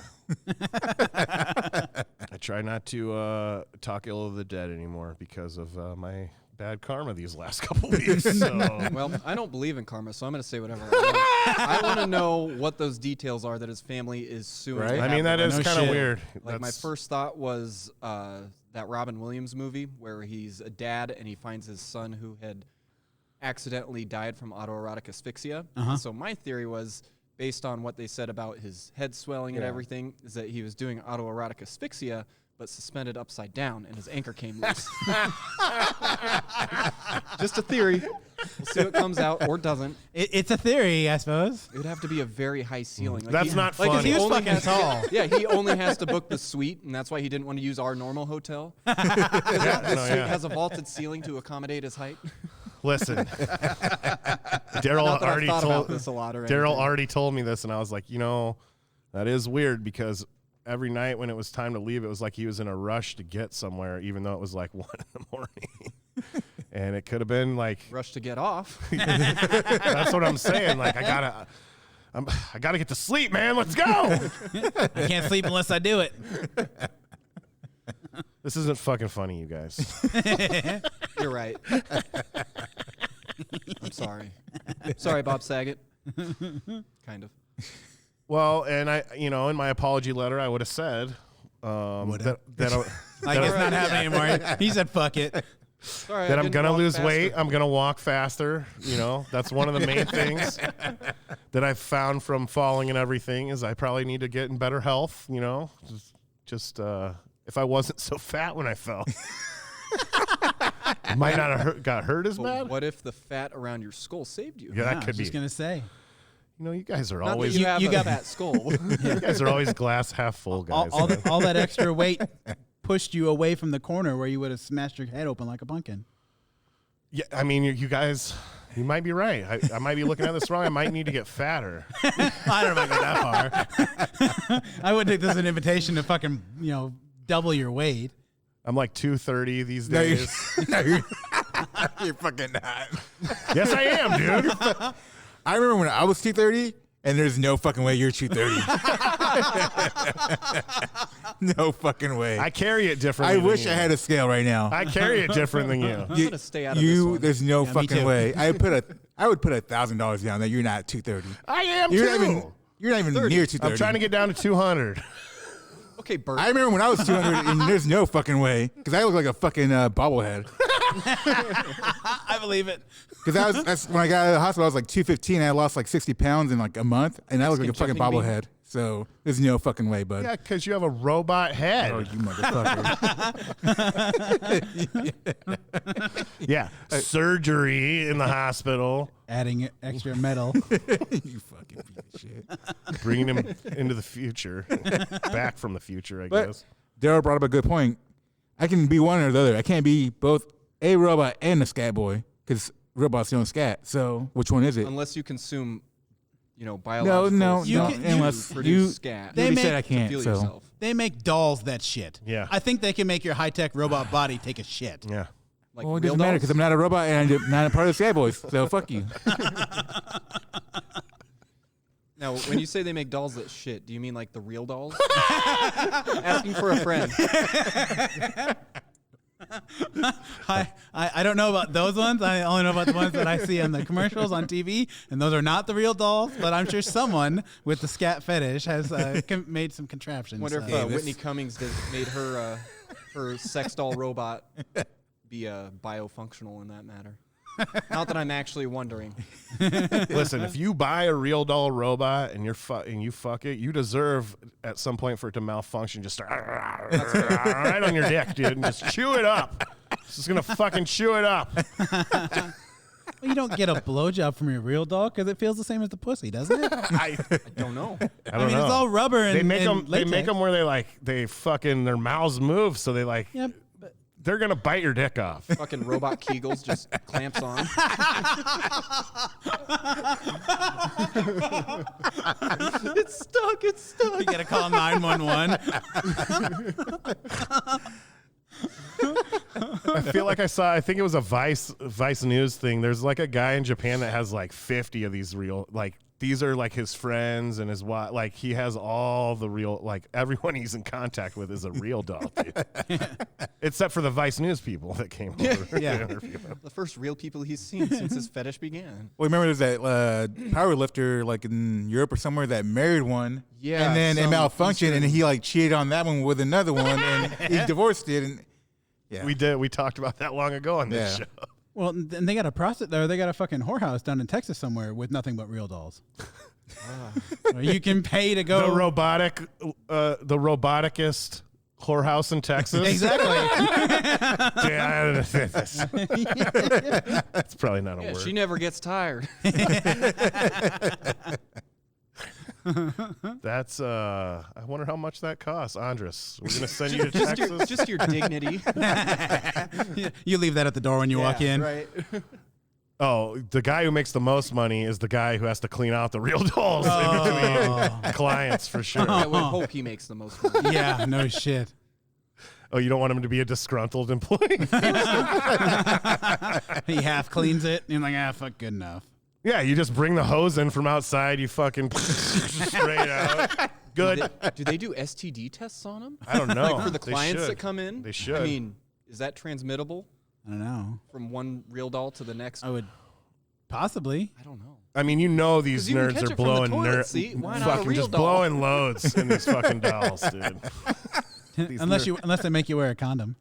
[SPEAKER 2] I try not to talk ill of the dead anymore because of my bad karma these last couple weeks. So.
[SPEAKER 5] Well, I don't believe in karma, so I'm going to say whatever I want. I want to know what those details are that his family is suing.
[SPEAKER 4] Right.
[SPEAKER 5] to
[SPEAKER 2] I mean,
[SPEAKER 5] have
[SPEAKER 2] that
[SPEAKER 5] the
[SPEAKER 2] is
[SPEAKER 3] No
[SPEAKER 2] kind of
[SPEAKER 3] shit.
[SPEAKER 2] weird.
[SPEAKER 5] Like, my
[SPEAKER 2] That's-
[SPEAKER 5] first thought was that Robin Williams movie where he's a dad and he finds his son who had accidentally died from autoerotic asphyxia.
[SPEAKER 3] Uh-huh.
[SPEAKER 5] So my theory was, based on what they said about his head swelling and everything, is that he was doing autoerotic asphyxia but suspended upside down and his anchor came loose. Just a theory. We'll see what comes out or doesn't.
[SPEAKER 3] It's a theory, I suppose.
[SPEAKER 5] It would have to be a very high ceiling. Like
[SPEAKER 2] That's not
[SPEAKER 5] like if
[SPEAKER 2] funny.
[SPEAKER 5] he
[SPEAKER 3] He was
[SPEAKER 5] only
[SPEAKER 3] fucking
[SPEAKER 5] has to
[SPEAKER 3] tall.
[SPEAKER 5] he only has to book the suite, and that's why he didn't want to use our normal hotel.
[SPEAKER 2] no,
[SPEAKER 5] The suite
[SPEAKER 2] yeah.
[SPEAKER 5] has a vaulted ceiling to accommodate his height.
[SPEAKER 2] Listen, Daryl
[SPEAKER 5] Not that I've
[SPEAKER 2] already
[SPEAKER 5] thought
[SPEAKER 2] told
[SPEAKER 5] about this a lot or
[SPEAKER 2] Daryl
[SPEAKER 5] anything.
[SPEAKER 2] already told me this, and I was like, that is weird because every night when it was time to leave, it was like he was in a rush to get somewhere, even though it was like 1 a.m. And it could have been like
[SPEAKER 5] Rush to get off.
[SPEAKER 2] that's what I'm saying. Like I gotta get to sleep, man. Let's go.
[SPEAKER 3] I can't sleep unless I do it.
[SPEAKER 2] This isn't fucking funny, you guys.
[SPEAKER 5] You're right. I'm sorry. Sorry, Bob Saget. Kind of.
[SPEAKER 2] Well, and I, in my apology letter, I would have said that
[SPEAKER 3] Like, it's not happening anymore. He said, fuck it.
[SPEAKER 5] Sorry,
[SPEAKER 2] that
[SPEAKER 5] I
[SPEAKER 2] I'm
[SPEAKER 5] didn't
[SPEAKER 2] gonna
[SPEAKER 5] walk
[SPEAKER 2] lose
[SPEAKER 5] faster.
[SPEAKER 2] weight. I'm gonna walk faster. That's one of the main things that I've found from falling and everything is I probably need to get in better health. Just if I wasn't so fat when I fell, I might not have got hurt as
[SPEAKER 5] But
[SPEAKER 2] bad.
[SPEAKER 5] what if the fat around your skull saved you?
[SPEAKER 2] Yeah,
[SPEAKER 3] I
[SPEAKER 2] that
[SPEAKER 3] was
[SPEAKER 2] could be.
[SPEAKER 3] just going to say.
[SPEAKER 2] You guys are
[SPEAKER 5] Not
[SPEAKER 2] always
[SPEAKER 5] that you have
[SPEAKER 3] you
[SPEAKER 5] a
[SPEAKER 3] got-
[SPEAKER 5] fat skull.
[SPEAKER 2] you guys are always glass half full guys.
[SPEAKER 3] All that extra weight pushed you away from the corner where you would have smashed your head open like a pumpkin.
[SPEAKER 2] Yeah, I mean, you guys. You might be right. I might be looking at this wrong. I might need to get fatter.
[SPEAKER 3] I don't know if I go that far. I would take this as an invitation to fucking, double your weight.
[SPEAKER 2] I'm like 230 these
[SPEAKER 4] No,
[SPEAKER 2] days.
[SPEAKER 4] You're fucking not.
[SPEAKER 2] Yes, I am, dude.
[SPEAKER 4] I remember when I was 230, and there's no fucking way you're 230. No fucking way.
[SPEAKER 2] I carry it differently.
[SPEAKER 4] I
[SPEAKER 2] than
[SPEAKER 4] wish
[SPEAKER 2] you.
[SPEAKER 4] I had a scale right now.
[SPEAKER 2] I carry it different than you.
[SPEAKER 5] I'm gonna stay out of this one.
[SPEAKER 4] There's no
[SPEAKER 3] Yeah, me
[SPEAKER 4] fucking
[SPEAKER 3] too.
[SPEAKER 4] way. I would put $1,000 down that you're not 230.
[SPEAKER 2] I am
[SPEAKER 4] You're
[SPEAKER 2] too.
[SPEAKER 4] not even near 230.
[SPEAKER 2] I'm trying to get down to 200.
[SPEAKER 5] Okay, Bert.
[SPEAKER 4] I remember when I was 200, and there's no fucking way because I look like a fucking bobblehead.
[SPEAKER 3] I believe it.
[SPEAKER 4] Because that's when I got out of the hospital. I was like 215. I lost like 60 pounds in like a month, and I look like a fucking
[SPEAKER 5] checking me.
[SPEAKER 4] bobblehead. So there's no fucking way, bud.
[SPEAKER 2] Yeah, because you have a robot head.
[SPEAKER 4] Oh, you motherfucker.
[SPEAKER 2] Yeah, surgery in the hospital,
[SPEAKER 3] Adding extra metal.
[SPEAKER 4] You fucking piece of shit.
[SPEAKER 2] bringing him into the future, back from the future, I
[SPEAKER 4] But
[SPEAKER 2] guess.
[SPEAKER 4] Daryl brought up a good point. I can be one or the other. I can't be both a robot and a scat boy because robots don't scat. So which one is it?
[SPEAKER 5] Unless you consume, biological
[SPEAKER 4] no,
[SPEAKER 5] stuff
[SPEAKER 3] can-
[SPEAKER 5] to
[SPEAKER 4] unless
[SPEAKER 5] produce
[SPEAKER 4] you-
[SPEAKER 5] scat.
[SPEAKER 3] They
[SPEAKER 4] You
[SPEAKER 3] make-
[SPEAKER 4] said I
[SPEAKER 5] to
[SPEAKER 4] can't.
[SPEAKER 5] feel
[SPEAKER 4] So
[SPEAKER 5] yourself.
[SPEAKER 3] They make dolls that shit.
[SPEAKER 2] Yeah.
[SPEAKER 3] I think they can make your high-tech robot body take a shit.
[SPEAKER 2] Yeah.
[SPEAKER 5] Like
[SPEAKER 4] well, it
[SPEAKER 5] real
[SPEAKER 4] doesn't matter
[SPEAKER 5] dolls?
[SPEAKER 4] because I'm not a robot and I'm not a part of the Scat Boys. So fuck you.
[SPEAKER 5] Now, when you say they make dolls that shit, do you mean like the real dolls? Asking for a friend.
[SPEAKER 3] I don't know about those ones. I only know about the ones that I see on the commercials on TV, and those are not the real dolls. But I'm sure someone with the scat fetish has made some contraptions.
[SPEAKER 5] Wonder if
[SPEAKER 4] Davis.
[SPEAKER 5] Whitney Cummings made her her sex doll robot be biofunctional in that matter. Not that I'm actually wondering.
[SPEAKER 2] Listen, if you buy a real doll robot and you fuck it, you deserve at some point for it to malfunction. Just start right on your dick, dude, and just chew it up. It's just gonna fucking chew it up.
[SPEAKER 3] Well, you don't get a blowjob from your real doll because it feels the same as the pussy, doesn't it?
[SPEAKER 2] I
[SPEAKER 5] Don't know.
[SPEAKER 2] don't
[SPEAKER 3] I mean,
[SPEAKER 2] know.
[SPEAKER 3] it's all rubber and
[SPEAKER 2] they make
[SPEAKER 3] and
[SPEAKER 2] them. They make
[SPEAKER 3] latex.
[SPEAKER 2] them where they fucking their mouths move, so they
[SPEAKER 3] Yep.
[SPEAKER 2] they're gonna bite your dick off.
[SPEAKER 5] Fucking robot Kegels just clamps on. It's stuck. It's stuck.
[SPEAKER 3] You gotta call 911.
[SPEAKER 2] I feel like I think it was a Vice News thing. There's like a guy in Japan that has like 50 of these real, like these are like his friends and his wife. Like he has all the real, like everyone he's in contact with is a real doll, dude. Except for the Vice News people that came over
[SPEAKER 3] Yeah.
[SPEAKER 2] to interview him.
[SPEAKER 5] The first real people he's seen since his fetish began.
[SPEAKER 4] Well, remember there's that power lifter like in Europe or somewhere that married one.
[SPEAKER 5] Yeah,
[SPEAKER 4] And then it
[SPEAKER 5] some
[SPEAKER 4] malfunctioned and
[SPEAKER 5] Eastern-
[SPEAKER 4] he like cheated on that one with another one and he divorced it. And yeah.
[SPEAKER 2] We talked about that long ago on this
[SPEAKER 4] Yeah.
[SPEAKER 2] show.
[SPEAKER 3] Well, then they got a prostitute there. They got a fucking whorehouse down in Texas somewhere with nothing but real dolls. Or you can pay to go.
[SPEAKER 2] The roboticist whorehouse in Texas.
[SPEAKER 3] Exactly.
[SPEAKER 2] Yeah, that's probably not a
[SPEAKER 5] Yeah,
[SPEAKER 2] word.
[SPEAKER 5] she never gets tired.
[SPEAKER 2] That's I wonder how much that costs, Andres. We're gonna send you to Texas.
[SPEAKER 5] Just your dignity.
[SPEAKER 3] You leave that at the door when you walk in.
[SPEAKER 5] Right.
[SPEAKER 2] Oh, the guy who makes the most money is the guy who has to clean out the real dolls in between clients for sure.
[SPEAKER 5] I would hope he makes the most money.
[SPEAKER 3] Yeah, no shit.
[SPEAKER 2] Oh, you don't want him to be a disgruntled employee?
[SPEAKER 3] He half cleans it, and you're like, fuck, good enough.
[SPEAKER 2] Yeah, you just bring the hose in from outside. You fucking spray it out. Good.
[SPEAKER 5] Do they do STD tests on them?
[SPEAKER 2] I don't know.
[SPEAKER 5] Like for the
[SPEAKER 2] They
[SPEAKER 5] clients
[SPEAKER 2] should.
[SPEAKER 5] that come in?
[SPEAKER 2] They should.
[SPEAKER 5] I mean, is that transmittable
[SPEAKER 3] I don't know.
[SPEAKER 5] from one real doll to the next?
[SPEAKER 3] I would possibly.
[SPEAKER 5] I don't know.
[SPEAKER 2] I mean, you know these
[SPEAKER 5] 'Cause you can
[SPEAKER 2] nerds
[SPEAKER 5] catch
[SPEAKER 2] are
[SPEAKER 5] it from the
[SPEAKER 2] blowing
[SPEAKER 5] toilet seat. Why not a
[SPEAKER 2] fucking
[SPEAKER 5] real
[SPEAKER 2] just
[SPEAKER 5] doll?
[SPEAKER 2] blowing loads in these fucking dolls, dude. These
[SPEAKER 3] Unless they make you wear a condom.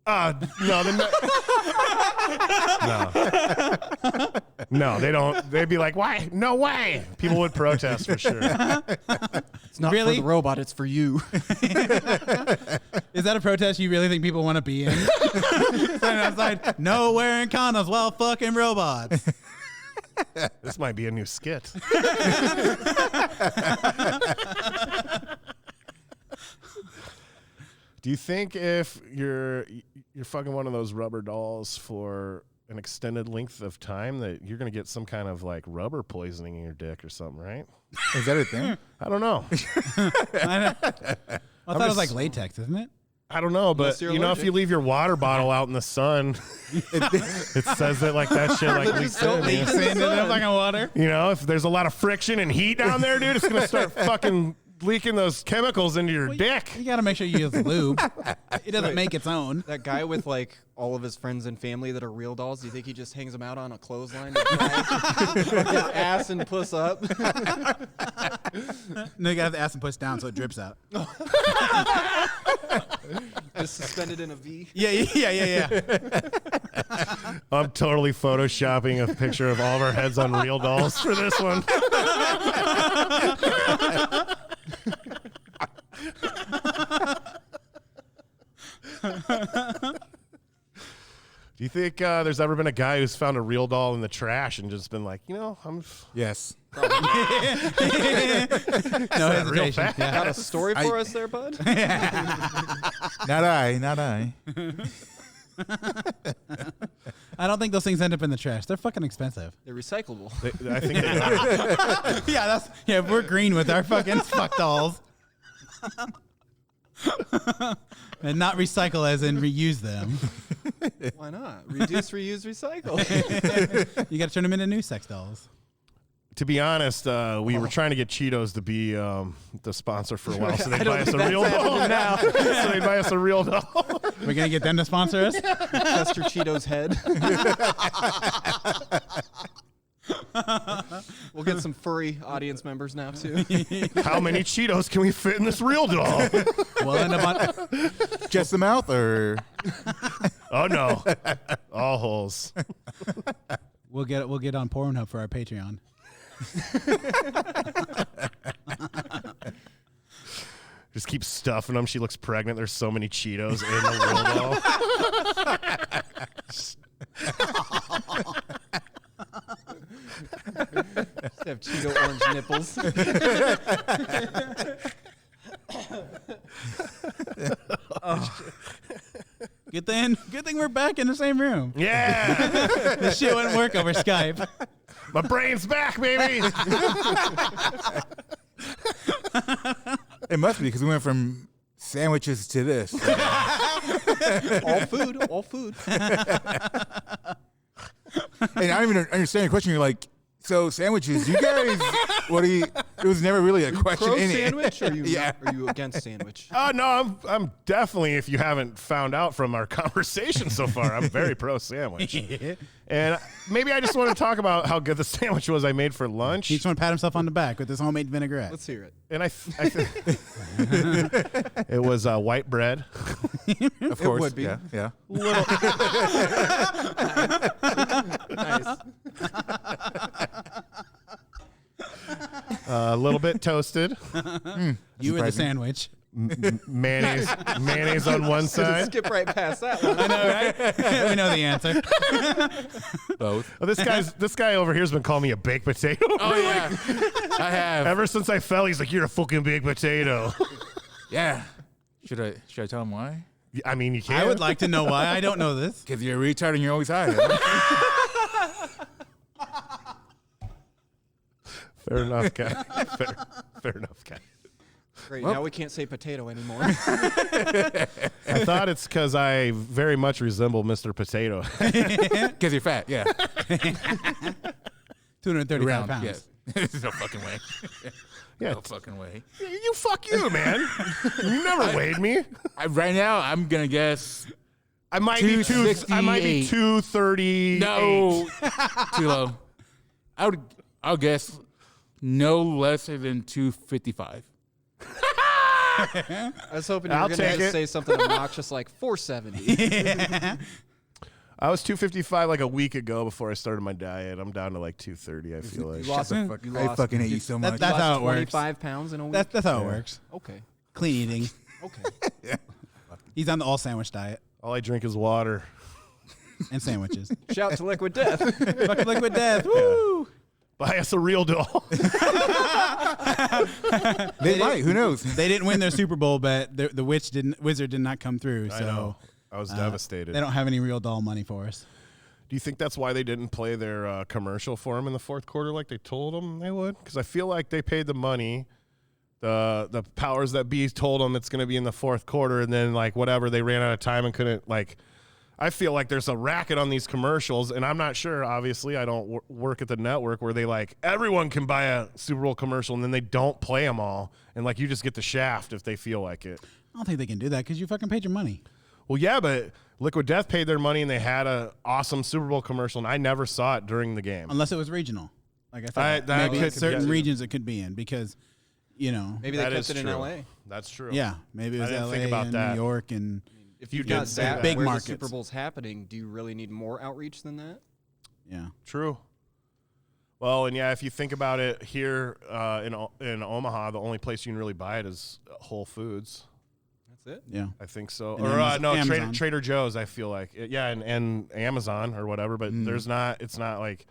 [SPEAKER 2] No, no, they don't. They'd be like, "Why? No way!" People would protest for sure.
[SPEAKER 5] It's not
[SPEAKER 3] Really?
[SPEAKER 5] for the robot, it's for you.
[SPEAKER 3] Is that a protest you really think people want to be in? Standing outside, no wearing condoms while fucking robots.
[SPEAKER 2] This might be a new skit. Do you think if you're fucking one of those rubber dolls for an extended length of time that you're gonna get some kind of like rubber poisoning in your dick or something, right?
[SPEAKER 4] Is that a thing?
[SPEAKER 2] I don't know.
[SPEAKER 3] I thought it was like latex, isn't it?
[SPEAKER 2] I don't know, but
[SPEAKER 5] Unless you're
[SPEAKER 2] you know, if
[SPEAKER 5] allergic.
[SPEAKER 2] you leave your water bottle out in the sun, it says that like that shit like leaks in.
[SPEAKER 3] Leaks into the fucking water.
[SPEAKER 2] You know, if there's a lot of friction and heat down there, dude, it's gonna start fucking leaking those chemicals into your dick.
[SPEAKER 3] You got to make sure you use lube. It doesn't make its own.
[SPEAKER 5] That guy with like all of his friends and family that are real dolls, do you think he just hangs them out on a clothesline? Ass and puss up.
[SPEAKER 3] No, you got to have the ass and push down so it drips out.
[SPEAKER 5] Just suspended in a V.
[SPEAKER 3] Yeah.
[SPEAKER 2] I'm totally photoshopping a picture of all of our heads on real dolls for this one. Do you think there's ever been a guy who's found a real doll in the trash and just been like,
[SPEAKER 4] Yes.
[SPEAKER 3] No
[SPEAKER 2] real
[SPEAKER 3] hesitation.
[SPEAKER 2] fast?
[SPEAKER 3] Yeah.
[SPEAKER 5] Got a story for us there, bud?
[SPEAKER 4] Not I.
[SPEAKER 3] I don't think those things end up in the trash. They're fucking expensive.
[SPEAKER 5] They're recyclable.
[SPEAKER 2] I think they are.
[SPEAKER 3] Yeah, we're green with our fucking fuck dolls. And not recycle as in reuse them.
[SPEAKER 5] Why not? Reduce, reuse, recycle.
[SPEAKER 3] You got to turn them into new sex dolls.
[SPEAKER 2] To be honest, we were trying to get Cheetos to be the sponsor for a while, so they
[SPEAKER 5] I don't
[SPEAKER 2] buy us a
[SPEAKER 5] think
[SPEAKER 2] real
[SPEAKER 5] that's
[SPEAKER 2] doll.
[SPEAKER 5] happening
[SPEAKER 2] So they buy us a real doll.
[SPEAKER 3] We're going to get them to sponsor us?
[SPEAKER 5] Chester Cheeto's head. We'll get some furry audience members now, too.
[SPEAKER 2] How many Cheetos can we fit in this real doll?
[SPEAKER 3] We'll end up on...
[SPEAKER 4] Just the mouth, or
[SPEAKER 2] Oh no, all holes.
[SPEAKER 3] We'll get on Pornhub for our Patreon.
[SPEAKER 2] Just keep stuffing them. She looks pregnant. There's so many Cheetos in the real doll.
[SPEAKER 5] Just have Cheeto orange nipples.
[SPEAKER 3] Good thing we're back in the same room.
[SPEAKER 2] Yeah,
[SPEAKER 3] This shit wouldn't work over Skype.
[SPEAKER 2] my brain's back, baby.
[SPEAKER 4] it must be because we went from sandwiches to this.
[SPEAKER 5] All food.
[SPEAKER 4] And I don't even understand your question. You're like, so sandwiches, you guys, it was never really a question
[SPEAKER 5] Pro
[SPEAKER 4] in it.
[SPEAKER 5] sandwich, or
[SPEAKER 4] Yeah.
[SPEAKER 5] are you against sandwich?
[SPEAKER 2] No, I'm definitely. If you haven't found out from our conversation so far, I'm very pro sandwich. And maybe I just want to talk about how good the sandwich was I made for lunch.
[SPEAKER 3] He just want to pat himself on the back with his homemade vinaigrette.
[SPEAKER 5] Let's hear it.
[SPEAKER 2] And it was white bread.
[SPEAKER 4] Of course.
[SPEAKER 5] would be.
[SPEAKER 4] Yeah.
[SPEAKER 5] Nice.
[SPEAKER 2] A little bit toasted,
[SPEAKER 3] You were the
[SPEAKER 4] surprising.
[SPEAKER 3] sandwich.
[SPEAKER 2] mayonnaise on one
[SPEAKER 5] Gonna
[SPEAKER 2] side.
[SPEAKER 5] skip right past that one.
[SPEAKER 3] I know, right? We know the answer.
[SPEAKER 4] Both.
[SPEAKER 2] Oh, this guy over here's been calling me a baked potato.
[SPEAKER 4] Oh, yeah. I have.
[SPEAKER 2] Ever since I fell, he's like, "You're a fucking baked potato."
[SPEAKER 4] Yeah. Should I tell him why?
[SPEAKER 2] I mean, you can't.
[SPEAKER 3] I would like to know why. I don't know this.
[SPEAKER 4] Because you're a retard and you're always high.
[SPEAKER 2] Fair enough, guy. Fair enough, guy.
[SPEAKER 5] Great. Now we can't say potato anymore.
[SPEAKER 2] I thought it's because I very much resemble Mr. Potato.
[SPEAKER 4] Because you're fat, yeah.
[SPEAKER 3] 235
[SPEAKER 4] Round,
[SPEAKER 3] pounds.
[SPEAKER 4] yeah. There's no fucking way.
[SPEAKER 2] Yeah,
[SPEAKER 4] No fucking way.
[SPEAKER 2] you fuck you, man. You never weighed me.
[SPEAKER 4] Right now, I'm going to guess
[SPEAKER 2] I might be 238.
[SPEAKER 4] no. Too low. I'll guess no lesser than 255.
[SPEAKER 5] I was hoping you
[SPEAKER 2] I'll
[SPEAKER 5] were going
[SPEAKER 2] take
[SPEAKER 5] to
[SPEAKER 2] it.
[SPEAKER 5] say something obnoxious like 470.
[SPEAKER 2] I was 255 like a week ago before I started my diet. I'm down to like 230. I feel like.
[SPEAKER 5] You lost,
[SPEAKER 4] I
[SPEAKER 5] lost-
[SPEAKER 4] fucking hate you so much.
[SPEAKER 3] That's how it works.
[SPEAKER 5] 25 pounds in a week?
[SPEAKER 3] That's how it works.
[SPEAKER 5] Okay.
[SPEAKER 3] Clean eating.
[SPEAKER 5] Okay.
[SPEAKER 3] He's on the all sandwich diet
[SPEAKER 2] All I drink is water.
[SPEAKER 3] and sandwiches.
[SPEAKER 5] Shout to Liquid Death.
[SPEAKER 3] Fucking liquid death. Woo!
[SPEAKER 2] Buy us a real doll.
[SPEAKER 4] They might. Who knows?
[SPEAKER 3] They didn't win their Super Bowl bet. The wizard did not come through.
[SPEAKER 2] I
[SPEAKER 3] So
[SPEAKER 2] know. I was devastated.
[SPEAKER 3] they don't have any real doll money for us.
[SPEAKER 2] Do you think that's why they didn't play their commercial for him in the fourth quarter like they told them they would? Because I feel like they paid the money. The powers that be told them it's going to be in the fourth quarter, and then like whatever, they ran out of time and couldn't like. I feel like there's a racket on these commercials, and I'm not sure. Obviously, I don't work at the network where they like everyone can buy a Super Bowl commercial, and then they don't play them all, and like you just get the shaft if they feel like it.
[SPEAKER 3] I don't think they can do that because you fucking paid your money.
[SPEAKER 2] Well, yeah, but Liquid Death paid their money, and they had a awesome Super Bowl commercial, and I never saw it during the game.
[SPEAKER 3] Unless it was regional. Like I said,
[SPEAKER 2] That
[SPEAKER 3] maybe
[SPEAKER 2] could-
[SPEAKER 3] certain
[SPEAKER 2] yeah.
[SPEAKER 3] regions it could be in because,
[SPEAKER 5] Maybe they
[SPEAKER 2] That
[SPEAKER 5] kept
[SPEAKER 2] is
[SPEAKER 5] it in
[SPEAKER 2] true.
[SPEAKER 5] L.A.
[SPEAKER 2] That's true.
[SPEAKER 3] yeah, maybe it was
[SPEAKER 2] I didn't
[SPEAKER 3] LA
[SPEAKER 2] think about
[SPEAKER 3] and
[SPEAKER 2] that.
[SPEAKER 3] New York and
[SPEAKER 5] if you've
[SPEAKER 2] did
[SPEAKER 5] got
[SPEAKER 2] say
[SPEAKER 5] that
[SPEAKER 2] that.
[SPEAKER 3] Big
[SPEAKER 5] where
[SPEAKER 3] markets.
[SPEAKER 5] the Super Bowl's happening, do you really need more outreach than that?
[SPEAKER 3] Yeah.
[SPEAKER 2] True. Well, and yeah, if you think about it here in Omaha, the only place you can really buy it is Whole Foods.
[SPEAKER 5] That's it.
[SPEAKER 3] Yeah.
[SPEAKER 2] I think so.
[SPEAKER 3] And
[SPEAKER 2] Or no,
[SPEAKER 3] Amazon.
[SPEAKER 2] Trader Joe's, I feel like. Yeah, and Amazon or whatever, but it's not like,